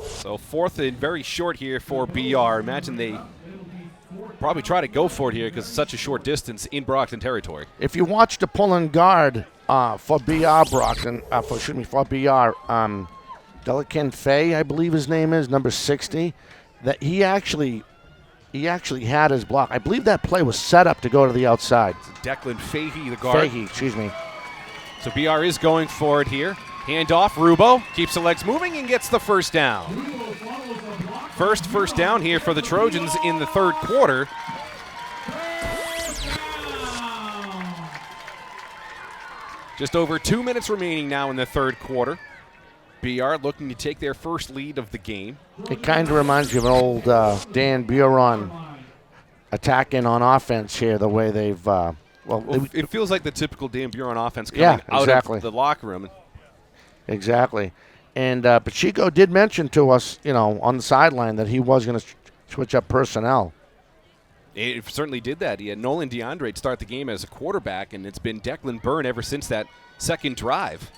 So 4th and very short here for BR. Imagine they probably try to go for it here because it's such a short distance in Brockton territory. If you watch the pulling guard for BR Brockton, for BR, Delican Fay, I believe his name is, number 60, that he actually had his block. I believe that play was set up to go to the outside. Declan Fahey, the guard. Fahey, excuse me. So BR is going for it here. Handoff, Rubo keeps the legs moving and gets the first down. First down here for the Trojans in the third quarter. Just over 2 minutes remaining now in the third quarter. BR looking to take their first lead of the game. It kind of reminds you of an old Dan Buron attacking on offense here, the way they've it feels like the typical Dan Buron offense coming out of the locker room. Exactly. And Pacheco did mention to us, on the sideline that he was going to switch up personnel. It certainly did that. He had Nolan DeAndre start the game as a quarterback, and it's been Declan Byrne ever since that second drive.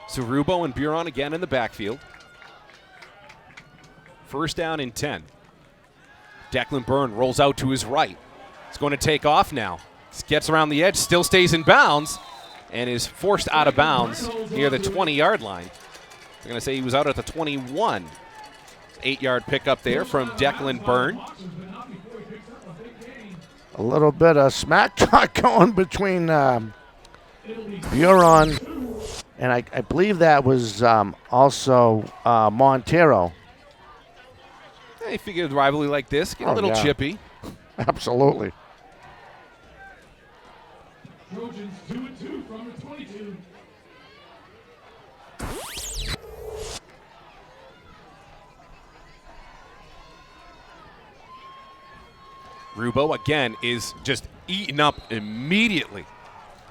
So Rubo and Buron again in the backfield. First down and 10. Declan Byrne rolls out to his right. He's going to take off now. Gets around the edge, still stays in bounds, and is forced out of bounds near the 20-yard line. They're going to say he was out at the 21. 8-yard pickup there from Declan Byrne. A little bit of smack talk going between Buron and I believe that was also Montero. I figured a rivalry like this, get a little chippy. Absolutely. Trojans 2-2 from the 22. Rubo, again, is just eaten up immediately.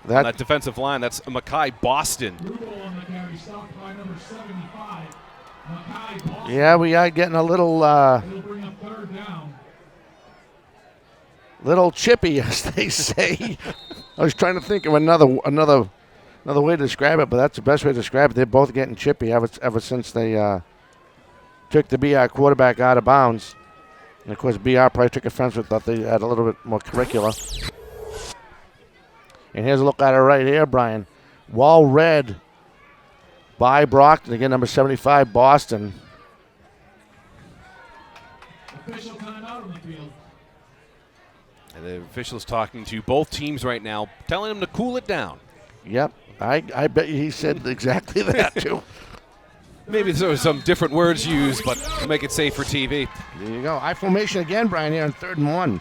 That defensive line, that's Mackay Boston. Rubo on the carry, stopped by number 75. Mackay Boston. Yeah, we are getting a little It'll bring up third down. little chippy, as they say. I was trying to think of another way to describe it, but that's the best way to describe it. They're both getting chippy ever since they took the BR quarterback out of bounds. And, of course, BR probably took offense with that. They had a little bit more curricula. And here's a look at it right here, Brian. Wall red by Brockton. Again, number 75, Boston. Official timeout on the field. And the officials talking to both teams right now, telling them to cool it down. Yep. I bet you he said exactly that, too. Maybe there were some different words used, but to make it safe for TV. There you go. I formation again, Brian, here on 3rd and 1.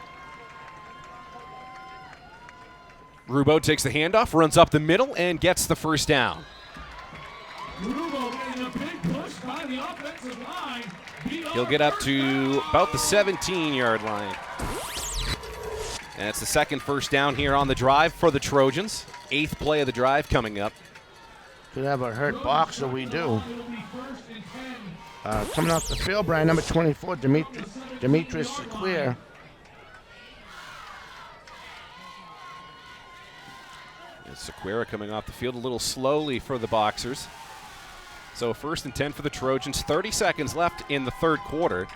Rubo takes the handoff, runs up the middle, and gets the first down. Rubo getting a big push by the offensive line. He'll get up to about the 17-yard line. And it's the second first down here on the drive for the Trojans. 8th play of the drive coming up. Could have a hurt boxer, we do. Coming off the field, Brian, number 24, Demetrius Sequeir. Sequeira coming off the field a little slowly for the Boxers. So 1st and 10 for the Trojans. 30 seconds left in the 3rd quarter.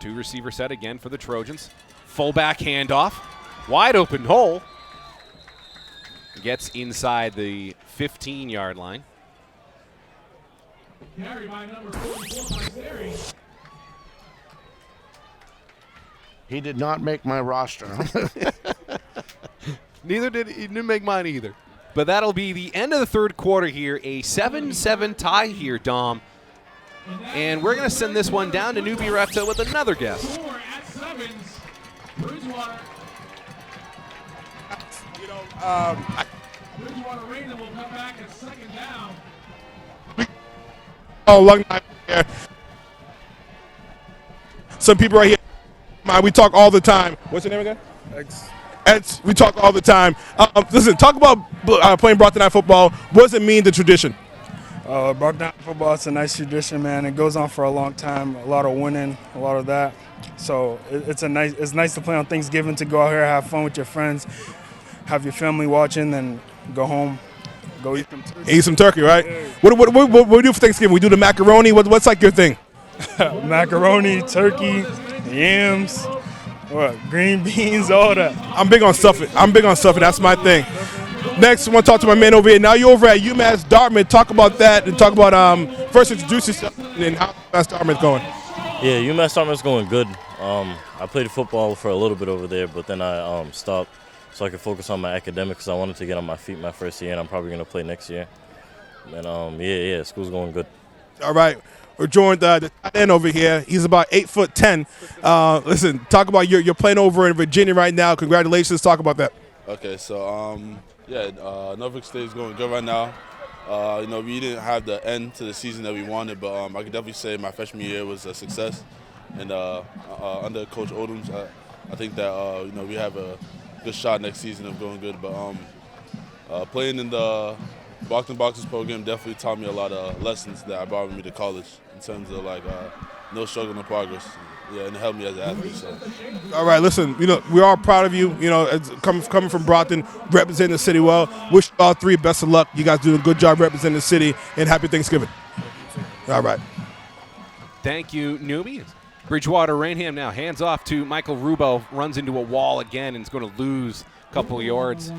Two receiver set again for the Trojans. Fullback handoff. Wide open hole. Gets inside the 15-yard line. Carry by number 44 by Sari. He did not make my roster. He didn't make mine either. But that'll be the end of the 3rd quarter here. A 7-7 tie here, Dom. And we're going to send this one down to Newbie Refta with another guest. Score at 7s. Bridgewater. Bridgewater Raynham will come back at 2nd down. Oh, long night here. Some people right here. We talk all the time. What's your name again? Eds. We talk all the time. Listen, talk about playing Brockton Night football. What does it mean, the tradition? Brockton football, it's a nice tradition, man. It goes on for a long time. A lot of winning, a lot of that. So it's nice to play on Thanksgiving, to go out here, have fun with your friends, have your family watching, then go home, go eat some turkey. Eat some turkey, right? Yeah. What do we do for Thanksgiving? We do the macaroni. What's like your thing? Macaroni, turkey, yams, green beans, all that. I'm big on stuffing. That's my thing. Next, I want to talk to my man over here. Now you're over at UMass Dartmouth. Talk about that and talk about first introduce yourself and how UMass Dartmouth going. Yeah, UMass Dartmouth's going good. I played football for a little bit over there, but then I stopped so I could focus on my academics. I wanted to get on my feet my first year, and I'm probably going to play next year. And school's going good. All right. We're joined the tight end over here. He's about 8'10". Listen, talk about you're playing over in Virginia right now. Congratulations. Talk about that. Okay, so Norfolk State is going good right now. We didn't have the end to the season that we wanted, but I can definitely say my freshman year was a success. And under Coach Odoms, I think that we have a good shot next season of going good. But playing in the Brockton Boxers program definitely taught me a lot of lessons that I brought with me to college in terms of no struggle, no progress. Yeah, and it helped me as an athlete. So. All right, listen, we're all proud of you. Coming from Brockton, representing the city well. Wish you all three best of luck. You guys do a good job representing the city, and happy Thanksgiving. All right. Thank you, newbie. Bridgewater Raynham now hands off to Michael Rubo, runs into a wall again and is going to lose a couple of yards.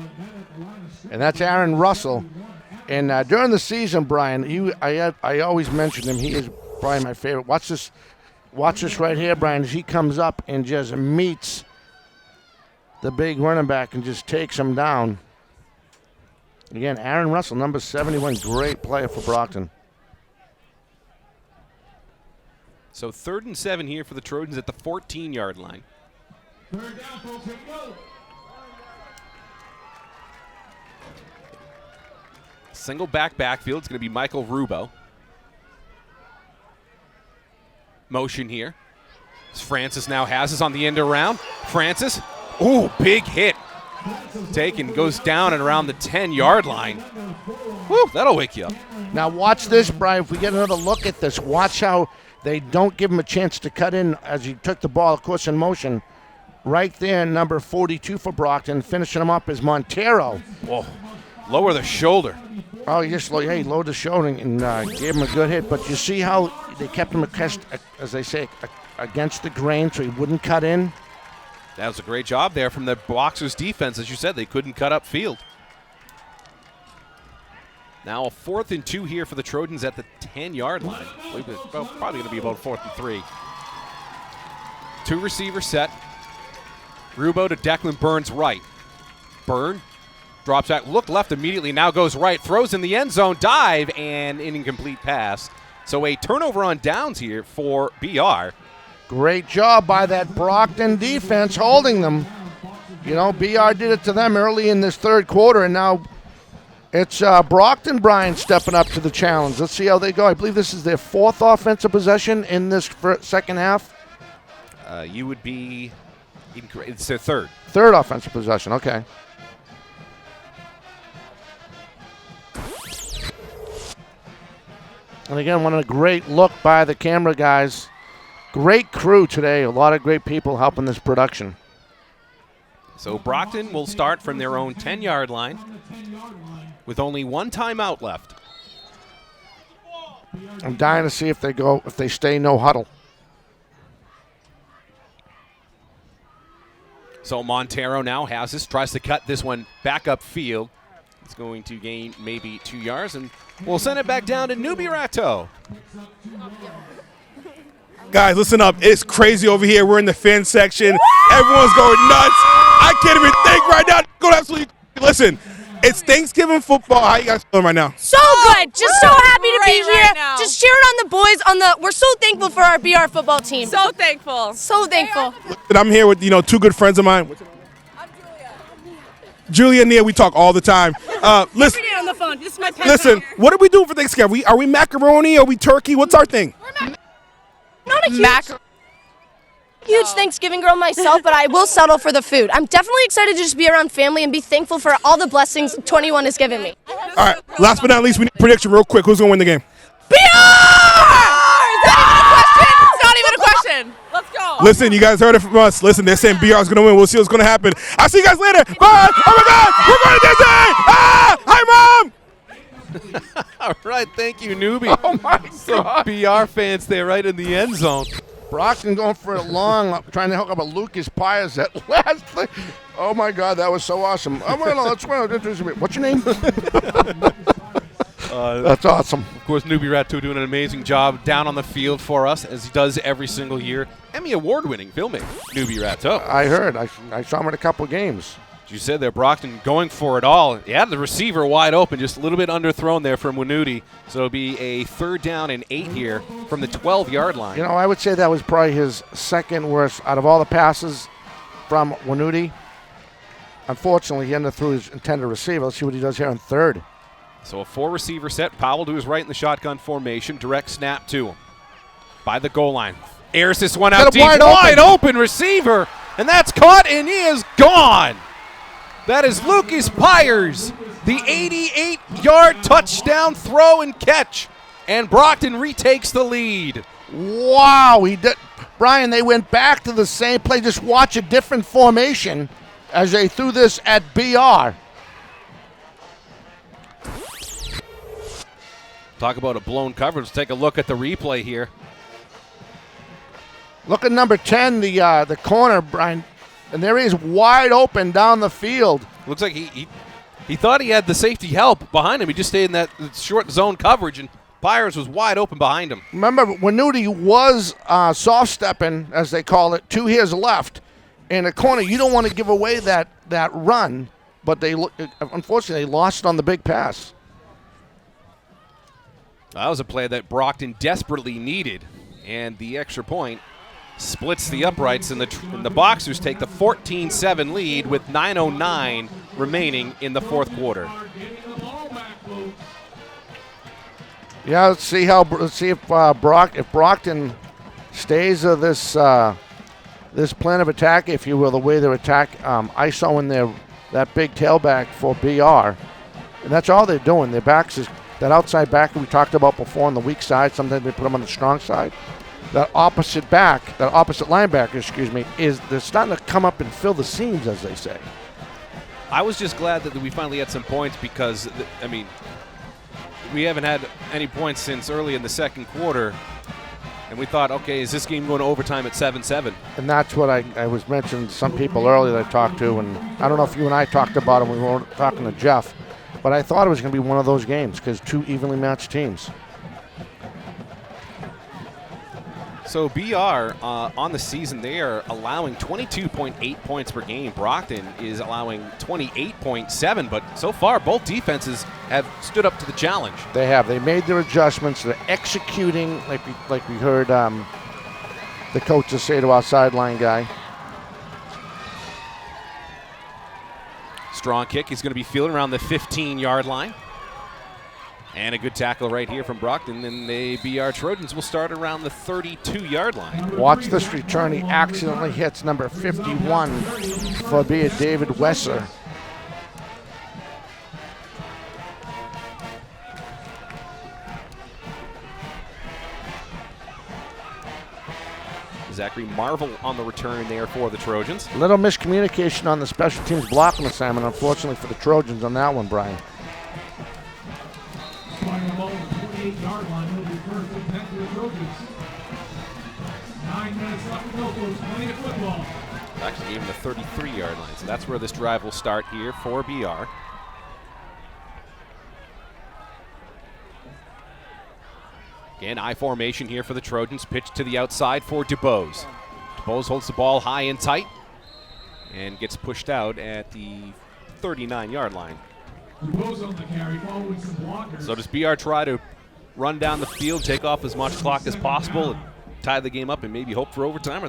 And that's Aaron Russell. And during the season, Brian, I always mention him. He is probably my favorite. Watch this right here, Brian, as he comes up and just meets the big running back and just takes him down. Again, Aaron Russell, number 71, great player for Brockton. So 3rd and 7 here for the Trojans at the 14-yard line. Third down, folks. Here we go. Single backfield. It's going to be Michael Rubo. Motion here. Francis now has us on the end around. Francis. Ooh, big hit. Taken, goes down and around the 10-yard line. Woo, that'll wake you up. Now watch this, Brian. If we get another look at this, watch how they don't give him a chance to cut in as he took the ball, of course, in motion. Right there, number 42 for Brockton. Finishing him up is Montero. Whoa, lower the shoulder. Oh, he just lowered the shoulder and gave him a good hit. But you see how they kept him, as they say, against the grain so he wouldn't cut in? That was a great job there from the Boxers defense. As you said, they couldn't cut up field. Now a 4th and 2 here for the Trojans at the 10-yard line. I believe it's probably going to be about 4th and 3. 2 receiver set. Rubo to Declan Burns right. Byrne drops back, look left immediately, now goes right, throws in the end zone, dive, and an incomplete pass. So a turnover on downs here for BR. Great job by that Brockton defense holding them. You know, BR did it to them early in this 3rd quarter, and now it's Brockton, Brian, stepping up to the challenge. Let's see how they go. I believe this is their 4th offensive possession in this second half. You would be incorrect. It's their 3rd. 3rd offensive possession, okay. And again, one of the great look by the camera guys. Great crew today. A lot of great people helping this production. So Brockton will start from their own 10-yard line with only 1 timeout left. I'm dying to see if they stay no huddle. So Montero now has this, tries to cut this one back up field. It's going to gain maybe 2 yards, and we'll send it back down to Newbie Ratto. Guys, listen up. It's crazy over here. We're in the fan section. Everyone's going nuts. I can't even think right now. Go absolutely. Listen, it's Thanksgiving football. How you guys feeling right now? So good. Just so happy to be here. Just cheering on the boys. We're so thankful for our BR football team. So thankful. So thankful. And I'm here with 2 good friends of mine. I'm Julia and Nia, we talk all the time. Listen, Every day on the phone. This is my pen. listen. What are we doing for Thanksgiving? Are we macaroni? Are we turkey? What's our thing? Not a huge Thanksgiving girl myself, but I will settle for the food. I'm definitely excited to just be around family and be thankful for all the blessings 21 has given me. All right. Last but not least, we need a prediction real quick. Who's going to win the game? BR! It's not even a question. Let's go. Listen, you guys heard it from us. Listen, they're saying BR is going to win. We'll see what's going to happen. I'll see you guys later. Bye. Oh, my God. We're going to Disney. Ah! Hi, Mom. All right, thank you, Newbie. Oh, my God. BR fans there right in the end zone. Brockton going for it long, trying to hook up a Lucas Pius at last. Oh, my God, that was so awesome. What's your name? That's awesome. Of course, Newbie Ratto doing an amazing job down on the field for us, as he does every single year. Emmy Award-winning filmmaker, Newbie Ratto. I heard. I saw him at a couple of games. As you said there, Brockton going for it all. He had the receiver wide open, just a little bit underthrown there from Wanuti. So it'll be a 3rd down and 8 here from the 12-yard line. You know, I would say that was probably his 2nd worst out of all the passes from Wanuti. Unfortunately, he ended up through his intended receiver. Let's see what he does here on 3rd. So a 4-receiver set. Powell to his right in the shotgun formation. Direct snap to him. By the goal line. Airs this one out deep. Wide open receiver. And that's caught, and he is gone. That is Lucas Pyers, the 88-yard touchdown throw and catch. And Brockton retakes the lead. Wow, he did. Brian, they went back to the same play. Just watch a different formation as they threw this at BR. Talk about a blown coverage. Let's take a look at the replay here. Look at number 10, the corner, Brian. And there he is, wide open down the field. Looks like he thought he had the safety help behind him. He just stayed in that short zone coverage, and Pyers was wide open behind him. Remember, Wanuti was soft-stepping, as they call it, to his left. In a corner, you don't want to give away that run, but unfortunately, they lost it on the big pass. That was a play that Brockton desperately needed. And the extra point splits the uprights, and the Boxers take the 14-7 lead with 9:09 remaining in the fourth quarter. Yeah, let's see if Brockton stays this plan of attack, if you will, the way they're attack ISO in that big tailback for BR, and that's all they're doing. Their backs is that outside backer we talked about before on the weak side. Sometimes they put them on the strong side. That opposite linebacker, they're starting to come up and fill the seams, as they say. I was just glad that we finally had some points because, we haven't had any points since early in the second quarter. And we thought, okay, is this game going to overtime at 7-7? And that's what I was mentioning to some people earlier that I talked to, and I don't know if you and I talked about it when we were talking to Jeff, but I thought it was going to be one of those games because two evenly matched teams. So BR on the season, they are allowing 22.8 points per game. Brockton is allowing 28.7, but so far both defenses have stood up to the challenge. They have. They made their adjustments. They're executing, like we heard the coaches say to our sideline guy. Strong kick. He's going to be fielding around the 15-yard line. And a good tackle right here from Brockton, and the BR Trojans will start around the 32-yard line. Watch this return. He accidentally hits number 51 for David Wesser. Zachary Marvel on the return there for the Trojans. Little miscommunication on the special teams blocking assignment, unfortunately for the Trojans on that one, Brian. Firing the ball on the 28-yard line. He'll be first and 10 to the Trojans. 9 minutes left to go, folks. Playing football. Actually, even the 33-yard line. So that's where this drive will start here for BR. Again, I formation here for the Trojans. Pitch to the outside for DuBose. DuBose holds the ball high and tight and gets pushed out at the 39-yard line. On the carry, following some blockers. So does BR try to run down the field, take off as much clock as possible, and tie the game up and maybe hope for overtime? Or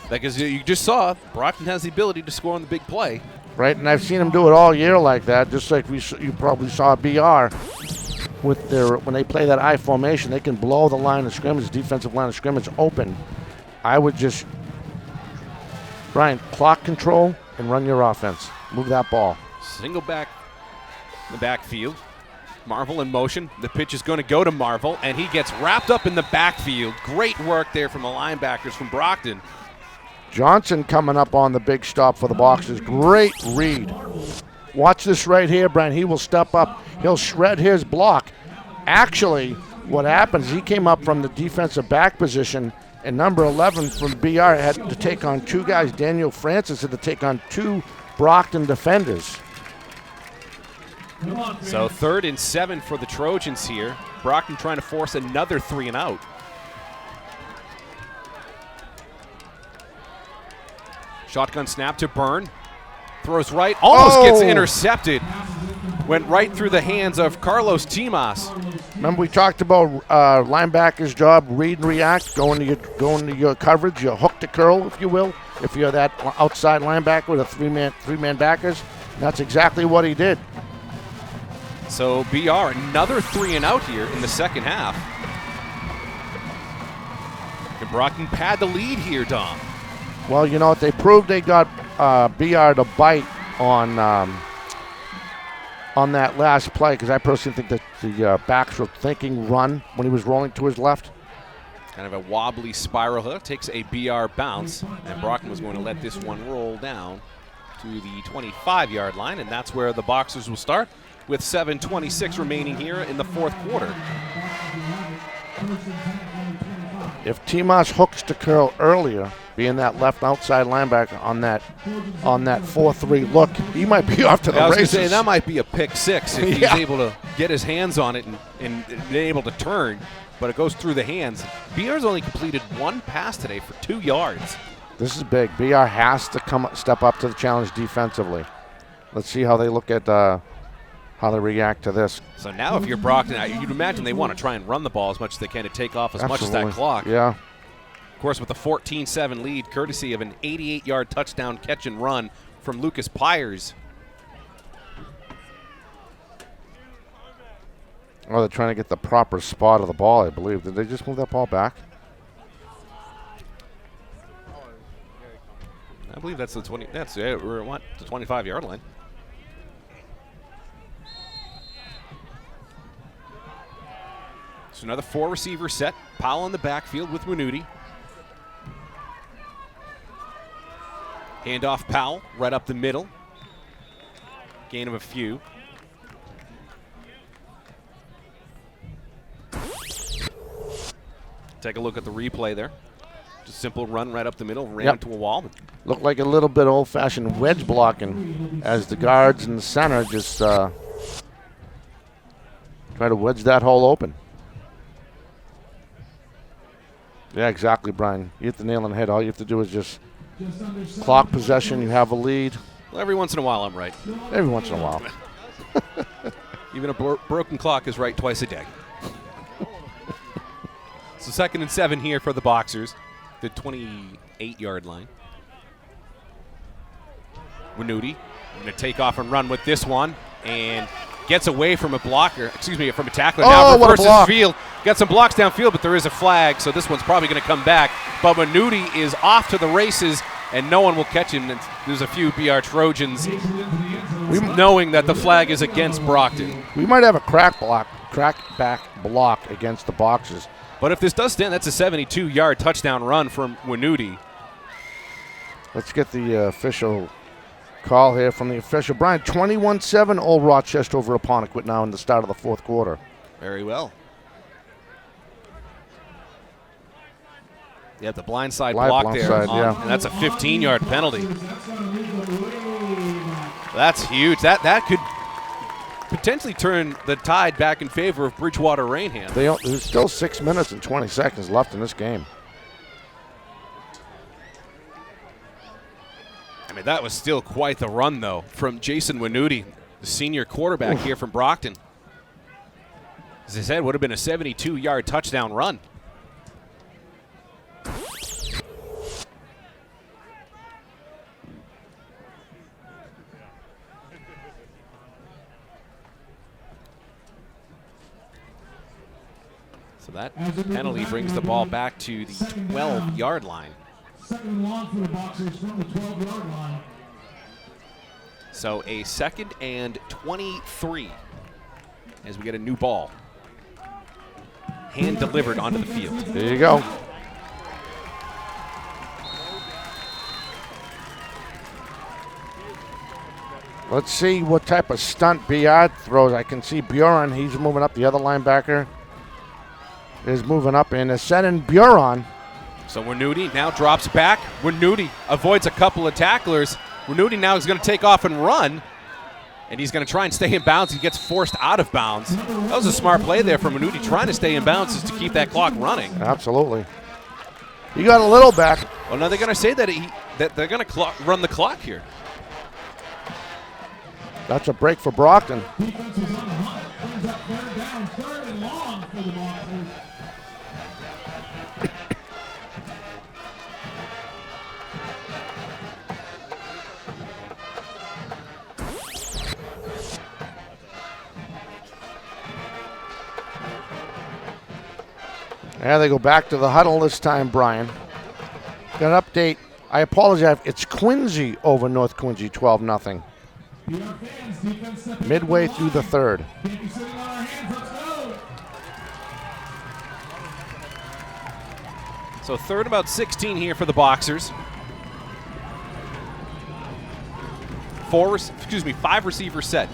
because you just saw, Brockton has the ability to score on the big play. Right, and I've seen them do it all year like that, just like you probably saw BR with when they play that I formation, they can blow the line of scrimmage, defensive line of scrimmage open. I would just, Brian, clock control and run your offense. Move that ball. Single back in the backfield. Marvel in motion. The pitch is going to go to Marvel, and he gets wrapped up in the backfield. Great work there from the linebackers from Brockton. Johnson coming up on the big stop for the Boxers. Great read. Watch this right here, Brian. He will step up. He'll shred his block. Actually, what happens, he came up from the defensive back position, and number 11 from BR had to take on two guys. Daniel Francis had to take on two Brockton defenders. So 3rd and 7 for the Trojans here. Brockton trying to force another 3 and out. Shotgun snap to Byrne. Throws right, almost gets intercepted. Went right through the hands of Carlos Timas. Remember we talked about linebacker's job, read and react, go into your coverage, your hook to curl, if you will. If you're that outside linebacker with a three-man backers, that's exactly what he did. So BR, another 3 and out here in the second half. Can Brockton pad the lead here, Dom? Well, you know what? They proved they got BR to bite on that last play, because I personally think that the backs were thinking run when he was rolling to his left. Kind of a wobbly spiral hook, takes a BR bounce, and Brockton was going to let this one roll down to the 25-yard line, and that's where the Boxers will start with 7:26 remaining here in the fourth quarter. If Timas hooks to curl earlier, being that left outside linebacker on that 4-3 look, he might be off to the races. I was going to say, that might be a pick six if he's able to get his hands on it and be able to turn, but it goes through the hands. BR's only completed one pass today for 2 yards. This is big. BR has to step up to the challenge defensively. Let's see how they look at how they react to this. So now if you're Brockton, you'd imagine they want to try and run the ball as much as they can to take off as much as that clock. Yeah. Of course, with a 14-7 lead, courtesy of an 88-yard touchdown catch and run from Lucas Pyers. Oh, they're trying to get the proper spot of the ball, I believe. Did they just move that ball back? I believe that's the 20. We're at what? The 25-yard line. So another 4-receiver set. Powell in the backfield with Winuti. Handoff Powell right up the middle. Gain of a few. Take a look at the replay there. Just simple run right up the middle, ran into a wall. Looked like a little bit old-fashioned wedge blocking as the guards in the center just try to wedge that hole open. Yeah, exactly, Brian. You hit the nail on the head. All you have to do is just clock possession. You have a lead. Well, every once in a while, I'm right. Every once in a while. Even a broken clock is right twice a day. So 2nd and 7 here for the Boxers. The 28-yard line. Winuti going to take off and run with this one and gets away from a blocker, from a tackler. Now reverses field. Got some blocks downfield, but there is a flag, so this one's probably going to come back. But Winuti is off to the races, and no one will catch him. And there's a few BR Trojans knowing that the flag is against Brockton. We might have a crack back block against the Boxers. But if this does stand, that's a 72-yard touchdown run from Winuti. Let's get the official call here from the official. Brian, 21-7 Old Rochester over Apponequet now in the start of the 4th quarter. Very well. Yeah, the blindside block there. Yeah. And that's a 15-yard penalty. That's huge. That could potentially turn the tide back in favor of Bridgewater Rainham. There's still 6 minutes and 20 seconds left in this game. I mean, that was still quite the run, though, from Jason Winuti, the senior quarterback here from Brockton. As I said, would have been a 72-yard touchdown run. So that penalty brings the ball back to the 12-yard line. 2nd and long for the Boxers from the 12-yard line. So a 2nd and 23 as we get a new ball. Hand delivered onto the field. There you go. Let's see what type of stunt BR throws. I can see Bjorn. He's moving up. The other linebacker is moving up and is sending Bjorn. So Winuti now drops back. Winuti avoids a couple of tacklers. Winuti now is going to take off and run. And he's going to try and stay in bounds. He gets forced out of bounds. That was a smart play there from Winuti, trying to stay in bounds is to keep that clock running. Absolutely. He got a little back. Well, now they're going to say that they're going to run the clock here. That's a break for Brockton. Defense is on the hunt. Brings up 3rd down, 3rd and long for the Boxers. Yeah, they go back to the huddle this time, Brian. Got an update. I apologize. It's Quincy over North Quincy, 12-0. Midway through the 3rd. So 3rd about 16 here for the Boxers. 5 receiver set.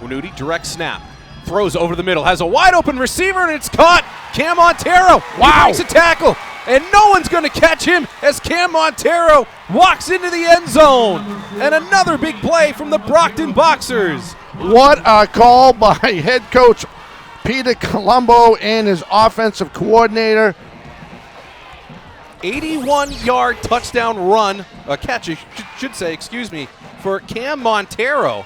Winuti, direct snap. Throws over the middle, has a wide open receiver, and it's caught. Cam Montero, wow, makes a tackle, and no one's going to catch him as Cam Montero walks into the end zone. And another big play from the Brockton Boxers. What a call by head coach Peter Colombo and his offensive coordinator. 81-yard touchdown run, catch, I should say, for Cam Montero.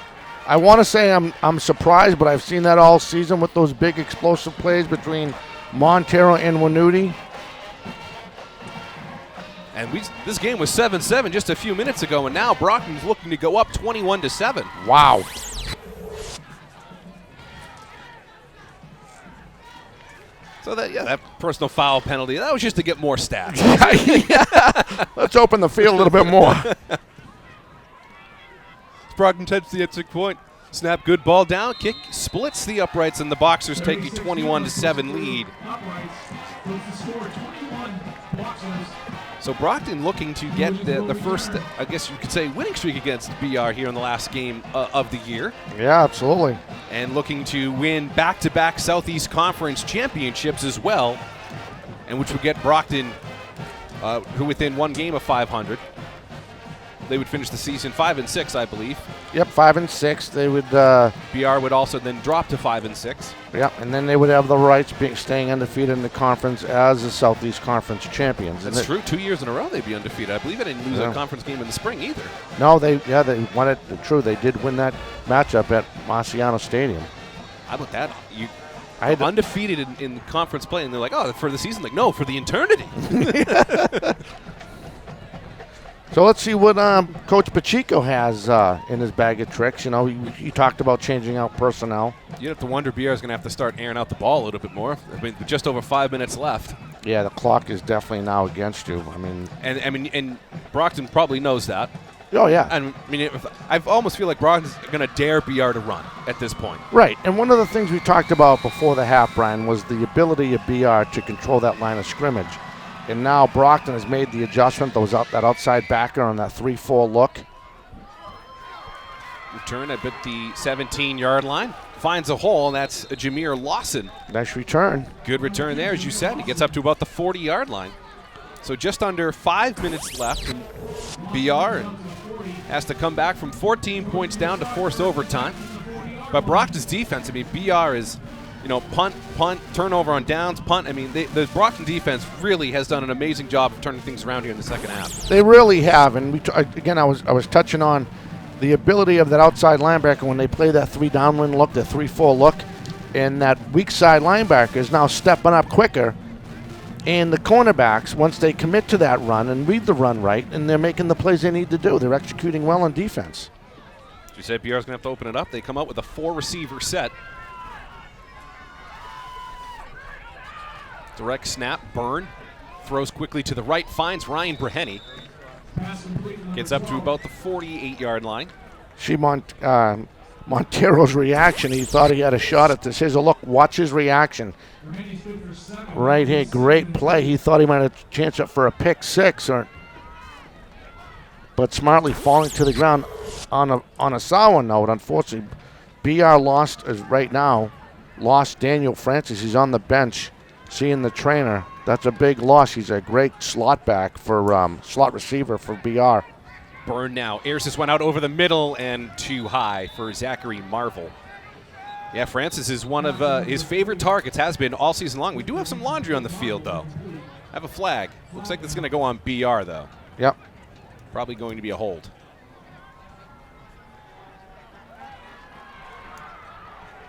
I want to say I'm surprised, but I've seen that all season with those big explosive plays between Montero and Wanuti. And this game was 7-7 just a few minutes ago, and now Brockton's looking to go up 21-7. Wow. So that personal foul penalty, that was just to get more stats. Let's open the field a little bit more. Brockton touched the extra point. Snap, good ball down. Kick splits the uprights, and the Boxers take a 21-7 lead. So Brockton looking to get the first, I guess you could say, winning streak against BR here in the last game of the year. Yeah, absolutely. And looking to win back-to-back Southeast Conference championships as well, and which would get Brockton, who within one game of 500. They would finish the season 5-6, I believe. Yep, 5-6. They would. BR would also then drop to 5-6. Yep, and then they would have the rights staying undefeated in the conference as the Southeast Conference champions. That's true. 2 years in a row they'd be undefeated. I believe they didn't lose a conference game in the spring either. No, they won it. True, they did win that matchup at Marciano Stadium. How about that? Undefeated in conference play, and they're like, oh, for the season? Like, no, for the eternity. So let's see what Coach Pacheco has in his bag of tricks. You know, he talked about changing out personnel. You'd have to wonder BR is going to have to start airing out the ball a little bit more. I mean, just over 5 minutes left. Yeah, the clock is definitely now against you. And Brockton probably knows that. Oh yeah. And I mean, I almost feel like Brockton's going to dare BR to run at this point. Right. And one of the things we talked about before the half, Brian, was the ability of BR to control that line of scrimmage. And now Brockton has made the adjustment, that outside backer on that 3-4 look. Return at the 17-yard line. Finds a hole, and that's Jameer Lawson. Nice return. Good return there, as you said. He gets up to about the 40-yard line. So just under 5 minutes left, and BR has to come back from 14 points down to force overtime. But Brockton's defense, I mean, BR is, punt, turnover on downs, punt. I mean, the Brockton defense really has done an amazing job of turning things around here in the second half. They really have, and I was touching on the ability of that outside linebacker when they play that 3-downwind look, the 3-4 look, and that weak side linebacker is now stepping up quicker. And the cornerbacks, once they commit to that run and read the run right, and they're making the plays they need to do, they're executing well on defense. As you said, BR's going to have to open it up. They come out with a 4-receiver set. Direct snap, Byrne throws quickly to the right, finds Ryan Breheny. Gets up to about the 48-yard line. Montero's reaction, he thought he had a shot at this. Here's a look, watch his reaction. Right here, great play. He thought he might have a chance for a pick six, but smartly falling to the ground on a sour note. Unfortunately, BR lost Daniel Francis. He's on the bench, seeing the trainer. That's a big loss. He's a great slot receiver for BR. Byrne now airs this one out over the middle and too high for Zachary Marvel. Yeah, Francis is one of his favorite targets, has been all season long. We do have some laundry on the field, though. I have a flag. Looks like that's going to go on BR, though. Yep. Probably going to be a hold.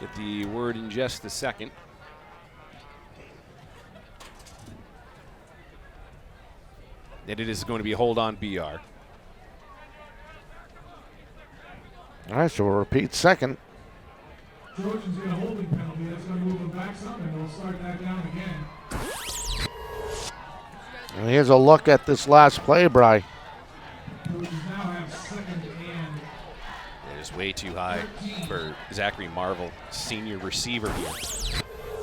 Get the word in just a second. That it is going to be a hold on BR. All right, so we'll repeat second. Trojans get a holding penalty. That's going to move them back some, and they'll start that down again. And here's a look at this last play, Bri. Trojans now have second and. It is way too high for Zachary Marvel, senior receiver here.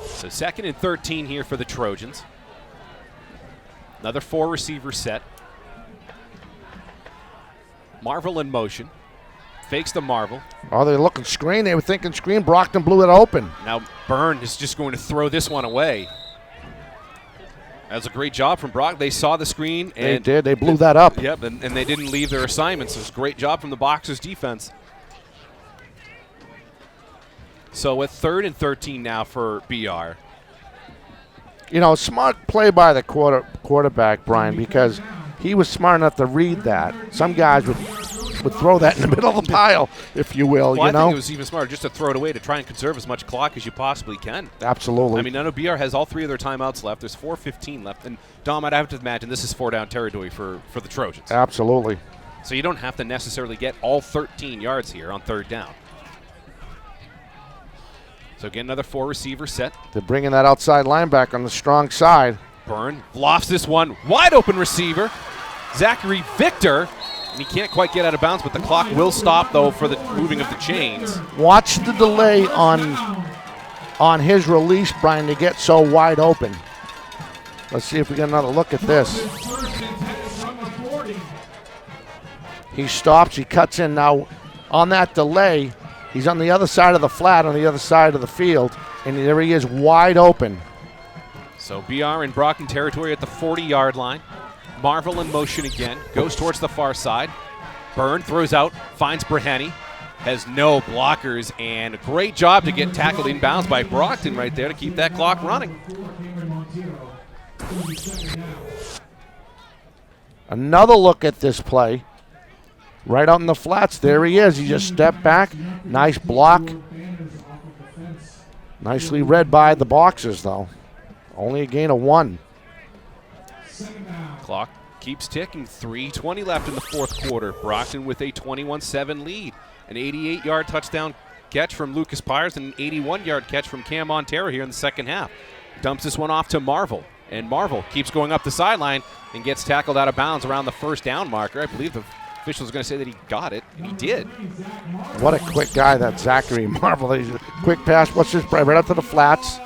So 2nd and 13 here for the Trojans. Another 4-receiver set. Marvel in motion. Fakes the Marvel. Oh, they're looking screen. They were thinking screen. Brockton blew it open. Now Byrne is just going to throw this one away. That was a great job from Brock. They saw the screen. And they did. They blew that up. Yep, and they didn't leave their assignments. It was a great job from the Boxers' defense. So with 3rd and 13 now for BR. Smart play by the quarterback, Brian, because he was smart enough to read that. Some guys would would throw that in the middle of the pile, if you will. Well, you I know, think it was even smarter just to throw it away to try and conserve as much clock as you possibly can. Absolutely. I mean, I know BR has all 3 of their timeouts left. There's 4:15 left. And, Dom, I'd have to imagine this is 4-down territory for the Trojans. Absolutely. So you don't have to necessarily get all 13 yards here on 3rd down. So again, another 4-receiver set. They're bringing that outside linebacker on the strong side. Byrne lofts this one. Wide open receiver. Zachary Victor. And he can't quite get out of bounds, but the clock will stop, though, for the moving of the chains. Watch the delay on his release, Brian, to get so wide open. Let's see if we get another look at this. He stops, he cuts in. Now, on that delay, he's on the other side of the flat, on the other side of the field, and there he is wide open. So BR in Brockton territory at the 40-yard line. Marvel in motion again, goes towards the far side. Byrne throws out, finds Brahani, has no blockers, and a great job to get tackled inbounds by Brockton right there to keep that clock running. Another look at this play. Right out in the flats, there he is. He just stepped back. Nice block. Nicely read by the Boxers, though. Only a gain of 1. Clock keeps ticking. 3:20 left in the 4th quarter. Brockton with a 21-7 lead. An 88-yard touchdown catch from Lucas Pyers and an 81-yard catch from Cam Montero here in the 2nd half. Dumps this one off to Marvel. And Marvel keeps going up the sideline and gets tackled out of bounds around the 1st down marker. I believe the official is going to say that he got it, and he did. What a quick guy, that Zachary Marvel. He's a quick pass. What's his play? Right up to the flats.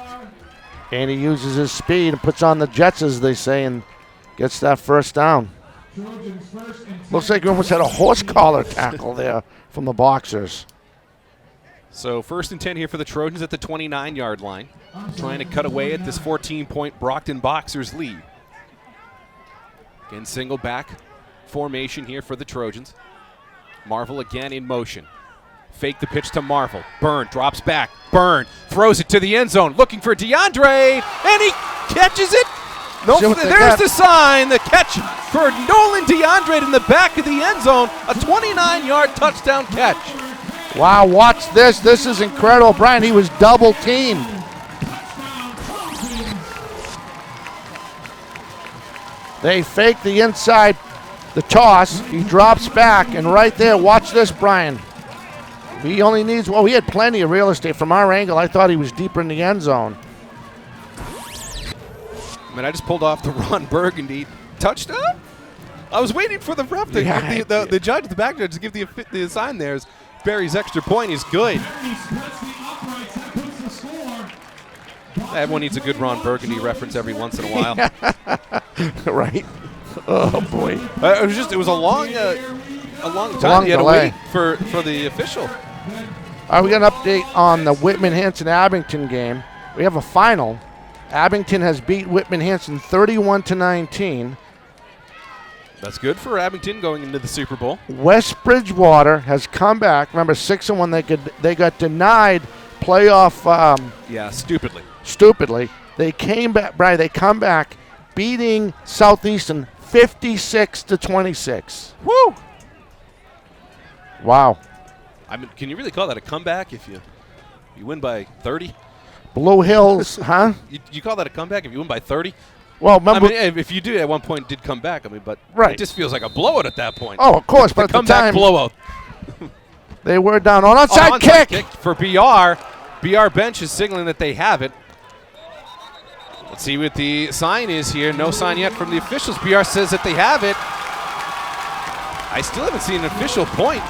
And he uses his speed and puts on the Jets, as they say, and gets that 1st down. Looks like we almost had a horse collar tackle there from the Boxers. So 1st and 10 here for the Trojans at the 29-yard line. Trying to cut away at this 14-point Brockton Boxers lead. Again, single back formation here for the Trojans. Marvel again in motion. Fake the pitch to Marvel. Byrne drops back. Byrne throws it to the end zone, looking for DeAndre, and he catches it. Nope, there's the sign. The catch for Nolan DeAndre in the back of the end zone. A 29-yard touchdown catch. Wow, watch this. This is incredible. Brian, he was double teamed. They fake the inside, the toss. He drops back, and right there, watch this, Brian. He only needs, well, he had plenty of real estate. From our angle, I thought he was deeper in the end zone. I mean, I just pulled off the Ron Burgundy touchdown. I was waiting for the ref to give the judge, the back judge, to give the sign there. Barry's extra point is good. Everyone needs a good Ron Burgundy reference every once in a while. Right. Oh boy. It was a long time. You had to wait for the official. All right, we got an update on the Whitman-Hanson-Abington game. We have a final. Abington has beat Whitman-Hanson 31-19. That's good for Abington going into the Super Bowl. West Bridgewater has come back. Remember, 6-1. They got denied playoff. Stupidly. Stupidly. They came back, Brian. They come back, beating Southeastern 56-26. Woo! Wow. I mean, can you really call that a comeback if you win by 30? Blue Hills, huh? You call that a comeback if you win by 30? Well, remember, I mean, if you do at one point did come back, I mean, but right. It just feels like a blowout at that point. Oh, of course, but at the comeback time, blowout. They were down on onside kick for BR. BR bench is signaling that they have it. Let's see what the sign is here. No sign yet from the officials. BR says that they have it. I still haven't seen an official point.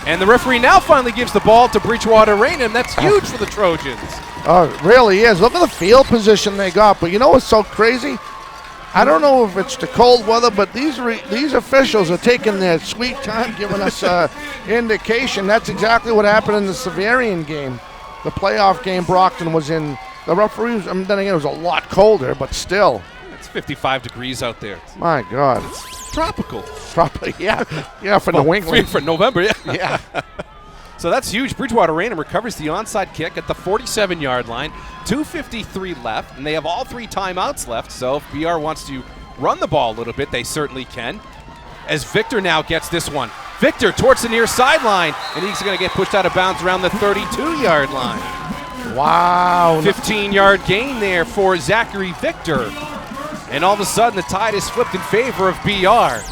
And the referee now finally gives the ball to Bridgewater Raynham. That's huge for the Trojans. Oh, it really is. Look at the field position they got. But you know what's so crazy? I don't know if it's the cold weather, but these officials are taking their sweet time giving us indication. That's exactly what happened in the Severian game. The playoff game Brockton was in. The referees, I mean, then again, it was a lot colder, but still. It's 55 degrees out there. My God. It's tropical. Yeah, for New England. For November, yeah. Yeah. So that's huge. Bridgewater Raynham recovers the onside kick at the 47-yard line. 2:53 left, and they have all 3 timeouts left. So if BR wants to run the ball a little bit, they certainly can. As Victor now gets this one. Victor towards the near sideline, and he's going to get pushed out of bounds around the 32-yard line. Wow. 15-yard gain there for Zachary Victor. And all of a sudden, the tide is flipped in favor of BR.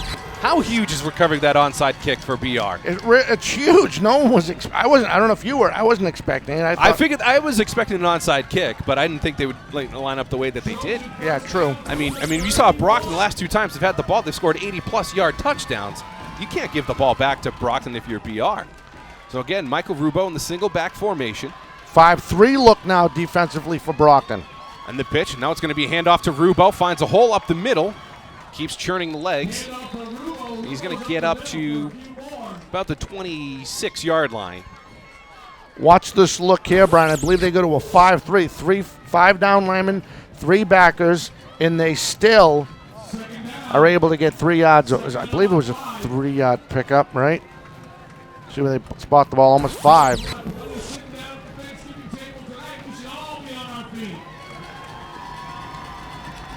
How huge is recovering that onside kick for BR? It's huge. No one was. I don't know if you were. I wasn't expecting it. I figured I was expecting an onside kick, but I didn't think they would line up the way that they did. Yeah, true. I mean, you saw Brockton the last 2 times they've had the ball. They've scored 80-plus yard touchdowns. You can't give the ball back to Brockton if you're BR. So again, Michael Rubo in the single back formation. 5-3 look now defensively for Brockton. And the pitch. Now it's going to be a handoff to Rubo. Finds a hole up the middle. Keeps churning the legs. He's going to get up to about the 26-yard line. Watch this look here, Brian. I believe they go to a 5-3. 5 down linemen, 3 backers, and they still are able to get 3 yards. I believe it was a 3-yard pickup, right? See where they spot the ball, almost 5.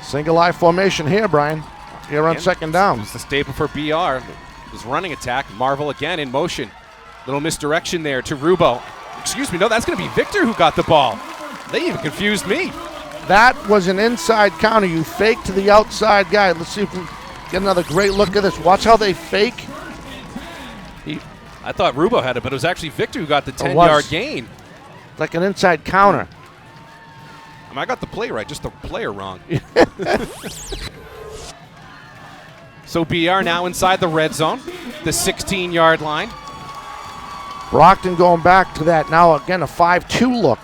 Single eye formation here, Brian. Here on second down. It's the staple for BR. His running attack. Marvel again in motion. Little misdirection there to Rubo. Excuse me, no, that's going to be Victor who got the ball. They even confused me. That was an inside counter. You fake to the outside guy. Let's see if we get another great look at this. Watch how they fake. I thought Rubo had it, but it was actually Victor who got the 10-yard gain. Like an inside counter. I mean, I got the play right, just the player wrong. So BR now inside the red zone, the 16-yard line. Brockton going back to that now again, a 5-2 look.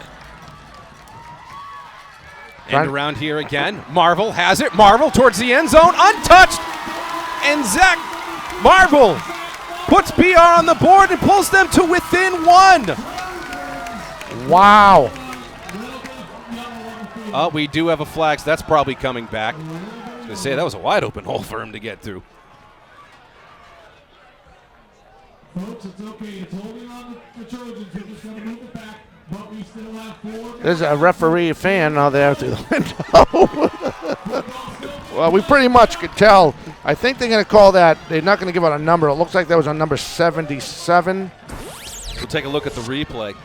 And around here again, Marvel has it. Marvel towards the end zone, untouched. And Zach Marvel puts BR on the board and pulls them to within 1. Wow. Oh, we do have a flag, so that's probably coming back. I was going to say, that was a wide open hole for him to get through. Folks, it's okay. It's holding on the Trojans. We're just going to move it back, but we still have 4. There's a referee fan now there through the window. Well, we pretty much could tell. I think they're going to call that. They're not going to give out a number. It looks like that was on number 77. We'll take a look at the replay.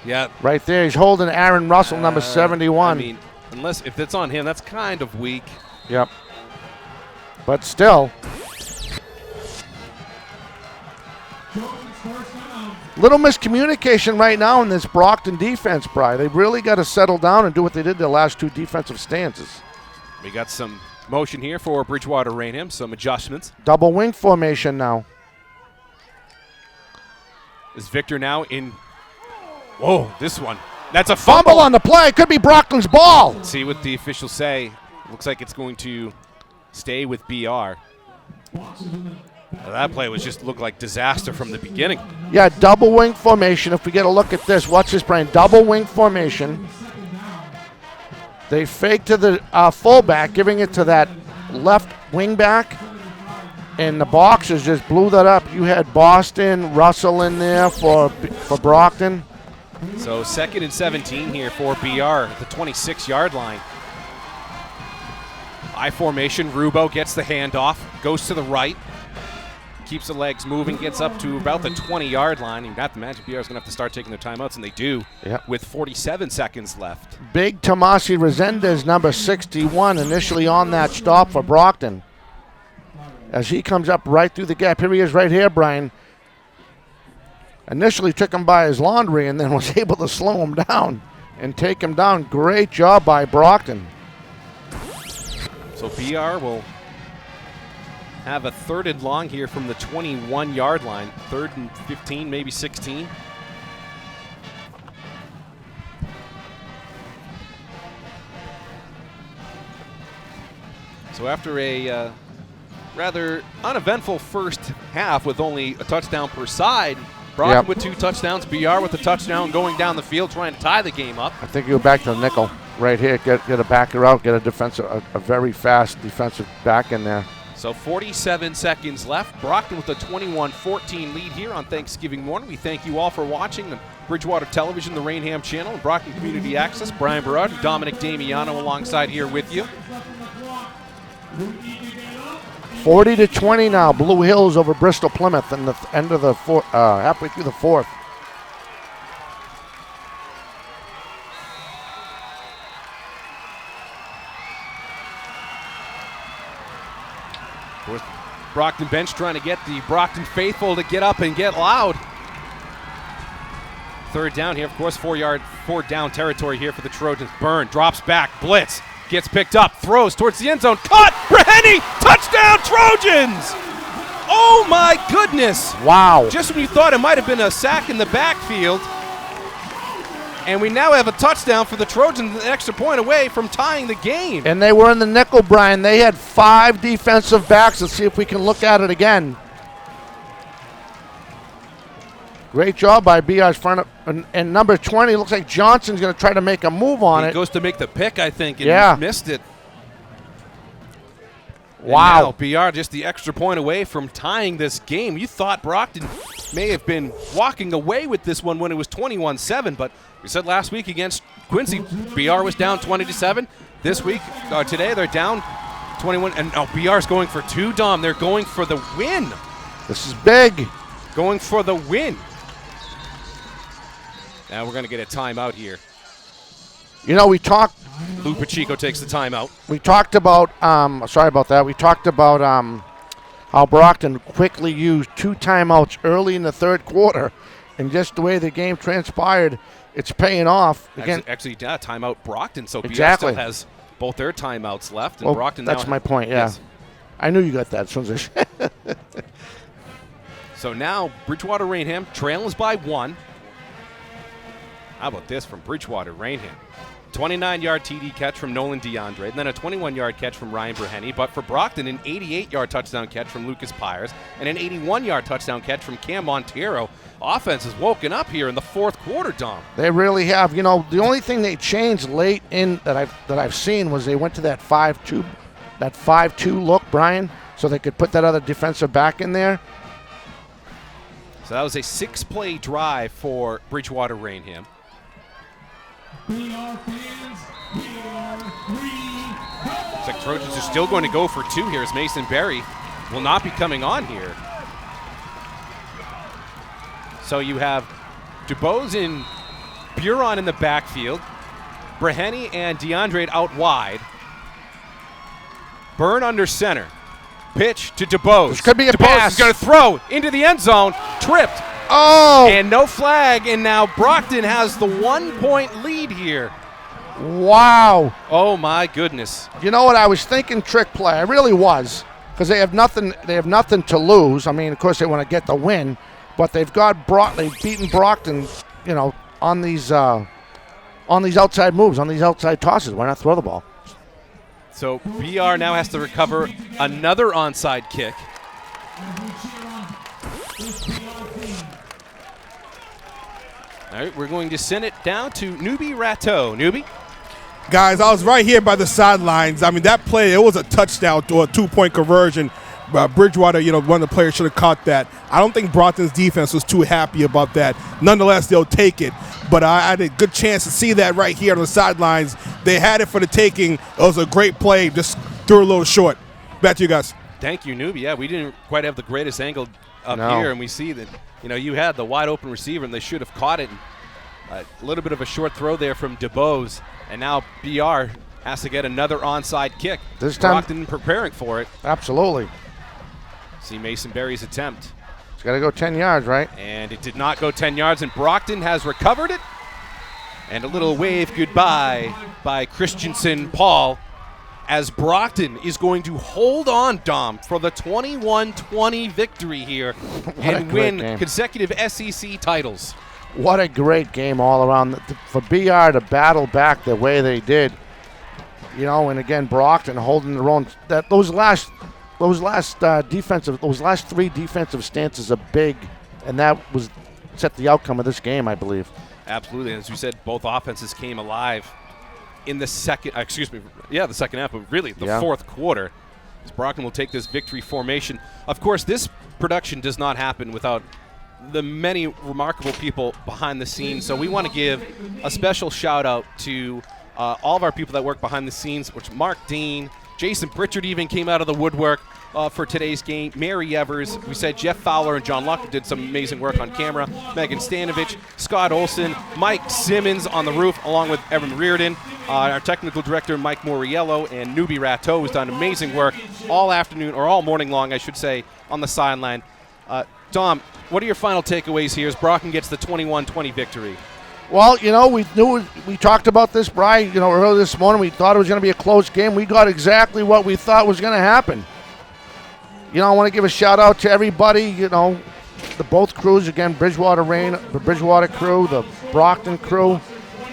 Yeah. Right there. He's holding Aaron Russell, number 71. I mean, unless if it's on him, that's kind of weak. Yep. But still. Little miscommunication right now in this Brockton defense, Bri. They really got to settle down and do what they did their last 2 defensive stances. We got some motion here for Bridgewater Rainham, some adjustments. Double wing formation now. Is Victor now in? Whoa, this one. That's a fumble on the play. Could be Brockton's ball. Let's see what the officials say. Looks like it's going to stay with BR. That play was just looked like disaster from the beginning. Yeah, double wing formation. If we get a look at this, watch this, Brian. Double wing formation. They fake to the fullback, giving it to that left wing back. And the Boxers just blew that up. You had Boston, Russell in there for Brockton. So 2nd and 17 here for BR at the 26-yard line. I formation, Rubo gets the handoff, goes to the right, keeps the legs moving, gets up to about the 20-yard line. You got to imagine BR is going to have to start taking their timeouts, and they do, with 47 seconds left. Big Tomasi Resendez, number 61, initially on that stop for Brockton. As he comes up right through the gap. Here he is right here, Brian. Initially took him by his laundry and then was able to slow him down and take him down. Great job by Brockton. So BR will have a 3rd and long here from the 21-yard line. 3rd and 15, maybe 16. So after a rather uneventful first half with only a touchdown per side, Brockton with 2 touchdowns, BR with a touchdown going down the field trying to tie the game up. I think you go back to the nickel right here. Get a backer out, get a defensive, a very fast defensive back in there. So 47 seconds left. Brockton with a 21-14 lead here on Thanksgiving morning. We thank you all for watching the Bridgewater Television, the Rainham Channel, and Brockton Community Access. Brian Berard, Dominic Damiano alongside here with you. 40-20 now. Blue Hills over Bristol Plymouth in the end of the halfway through the fourth. Brockton bench trying to get the Brockton faithful to get up and get loud. Third down here, of course, 4 down territory here for the Trojans. Byrne drops back, blitz, gets picked up, throws towards the end zone, caught, Breheny, touchdown Trojans! Oh my goodness! Wow. Just when you thought it might have been a sack in the backfield, and we now have a touchdown for the Trojans, an extra point away from tying the game. And they were in the nickel, Brian. They had 5 defensive backs. Let's see if we can look at it again. Great job by BR's front. And number 20, looks like Johnson's going to try to make a move on it. He goes to make the pick, I think, and missed it. Wow. And now BR just the extra point away from tying this game. You thought Brockton may have been walking away with this one when it was 21-7, but we said last week against Quincy, BR was down 20-7. This week, today, they're down 21. And now BR's going for 2, Dom. They're going for the win. This is big. Going for the win. Now we're going to get a timeout here. You know, we talked. Lou Pacheco takes the timeout. We talked about, sorry about that. We talked about how Brockton quickly used 2 timeouts early in the third quarter. And just the way the game transpired, it's paying off. Again, Actually, timeout Brockton. So exactly. BR still has both their timeouts left. And well, Brockton that's now my point, yeah. Yes. I knew you got that as soon as So now Bridgewater Rainham trails by 1. How about this from Bridgewater Rainham? 29-yard TD catch from Nolan DeAndre, and then a 21-yard catch from Ryan Breheny. But for Brockton, an 88-yard touchdown catch from Lucas Pyers and an 81-yard touchdown catch from Cam Montero. Offense has woken up here in the fourth quarter, Dom. They really have. You know, the only thing they changed late in that I've seen was they went to that 5-2 look, Brian, so they could put that other defensive back in there. So that was a 6-play drive for Bridgewater Rainham. Looks like Trojans are still going to go for 2 here as Mason Berry will not be coming on here. So you have DuBose and Buron in the backfield. Breheny and DeAndre out wide. Byrne under center. Pitch to DuBose. This could be a DuBose pass. is going to throw into the end zone. Tripped. Oh! And no flag, and now Brockton has the 1-point lead here. Wow. Oh, my goodness. You know what? I was thinking trick play. I really was, because they have nothing to lose. I mean, of course, they want to get the win, but they've beaten Brockton, you know, on these outside moves, on these outside tosses. Why not throw the ball? So BR now has to recover another onside kick. All right, we're going to send it down to Newbie Ratteau. Newbie? Guys, I was right here by the sidelines. I mean, that play, it was a touchdown or a 2-point conversion. Bridgewater, you know, one of the players should have caught that. I don't think Brockton's defense was too happy about that. Nonetheless, they'll take it. But I had a good chance to see that right here on the sidelines. They had it for the taking. It was a great play. Just threw it a little short. Back to you guys. Thank you, Newbie. Yeah, we didn't quite have the greatest angle up No. here, and we see that, you know, you had the wide open receiver, and they should have caught it. A little bit of a short throw there from DuBose, and now BR has to get another onside kick. This time, Brockton preparing for it. Absolutely. See Mason Berry's attempt. It's got to go 10 yards, right? And it did not go 10 yards, and Brockton has recovered it. And a little wave goodbye by Christensen Paul as Brockton is going to hold on, Dom, for the 21-20 victory here and win consecutive SEC titles. What a great game all around. For BR to battle back the way they did, you know, and again, Brockton holding their own. Those last 3 defensive stances are big, and that was set the outcome of this game, I believe. Absolutely. As we said, both offenses came alive in the second half, but really the fourth quarter. As Brockton will take this victory formation. Of course, this production does not happen without the many remarkable people behind the scenes. So we want to give a special shout out to all of our people that work behind the scenes, which Mark Dean, Jason Pritchard even came out of the woodwork for today's game. Mary Evers, we said Jeff Fowler and John Luck did some amazing work on camera. Megan Stanovich, Scott Olson, Mike Simmons on the roof, along with Evan Reardon. Our technical director, Mike Moriello, and Newbie Ratto, has done amazing work all afternoon, or all morning long, I should say, on the sideline. Dom, what are your final takeaways here as Brockton gets the 21-20 victory? Well, we talked about this, Brian, earlier this morning. We thought it was going to be a close game. We got exactly what we thought was going to happen. I want to give a shout-out to everybody, the both crews, again, the Bridgewater crew, the Brockton crew,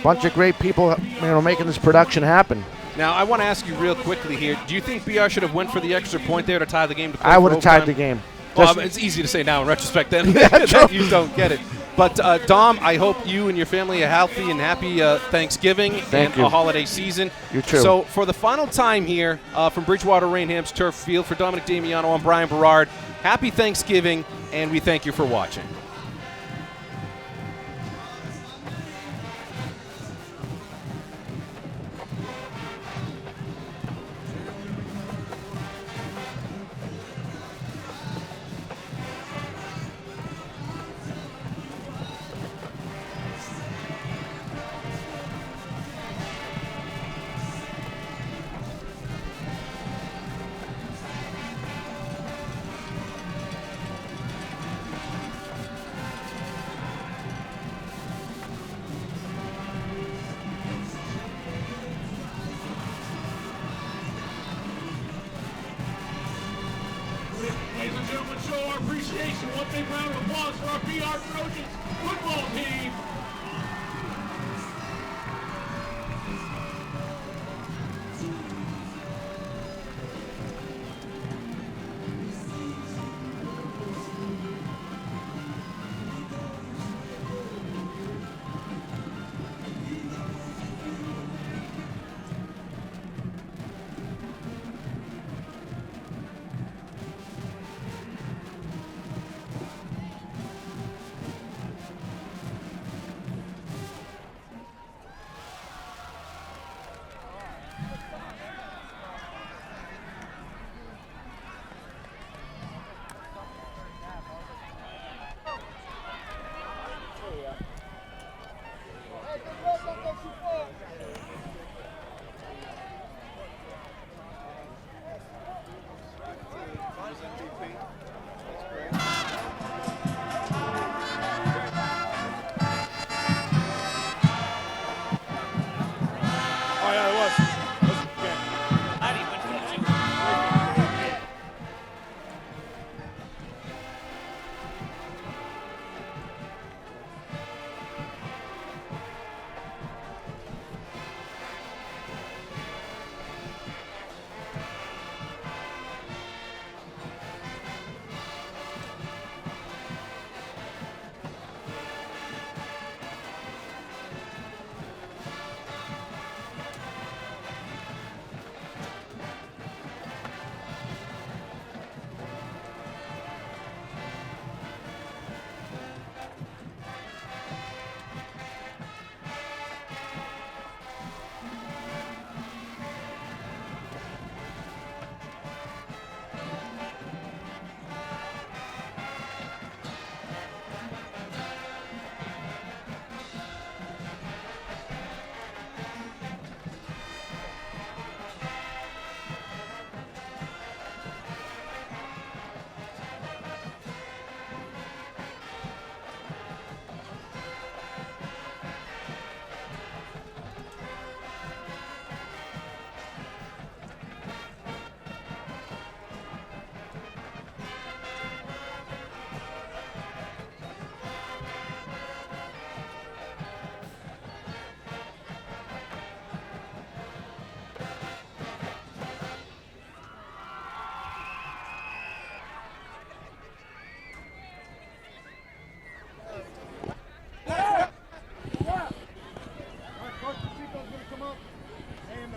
bunch of great people, making this production happen. Now, I want to ask you real quickly here, do you think BR should have went for the extra point there to tie the game? I would have tied the game. Well, it's easy to say now in retrospect then that you don't get it. But, Dom, I hope you and your family are healthy and happy Thanksgiving and a holiday season. You too. So, for the final time here from Bridgewater Rainham's Turf Field, for Dominic Damiano and Brian Berard, happy Thanksgiving, and we thank you for watching. Ladies and gentlemen, show our appreciation. One big round of applause for our BR Trojans football team.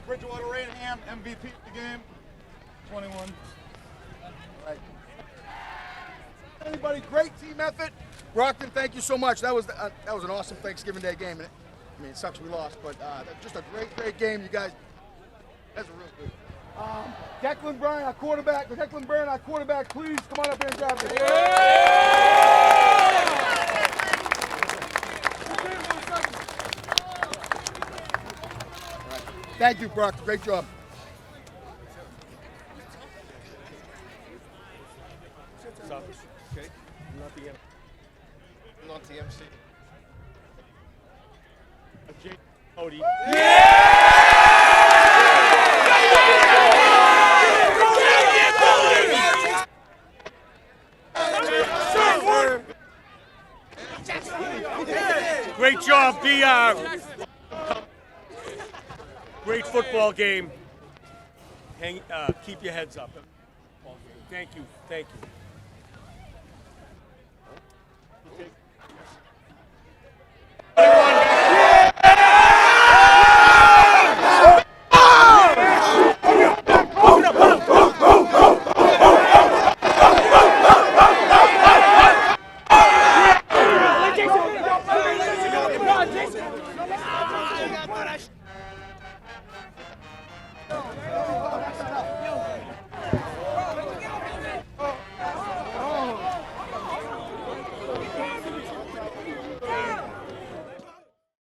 Bridgewater Rainham, MVP of the game, 21. Right. Anybody, great team effort. Brockton, thank you so much. That was an awesome Thanksgiving Day game. It sucks we lost, but just a great game. You guys, that's a real good. Declan Byrne, our quarterback. Declan Byrne, our quarterback. Please come on up here and grab this. Thank you, Brock. Great job. Okay. Not the Not the MC. Cody. Great job, BR. Great football game. Keep your heads up. Thank you. Thank you.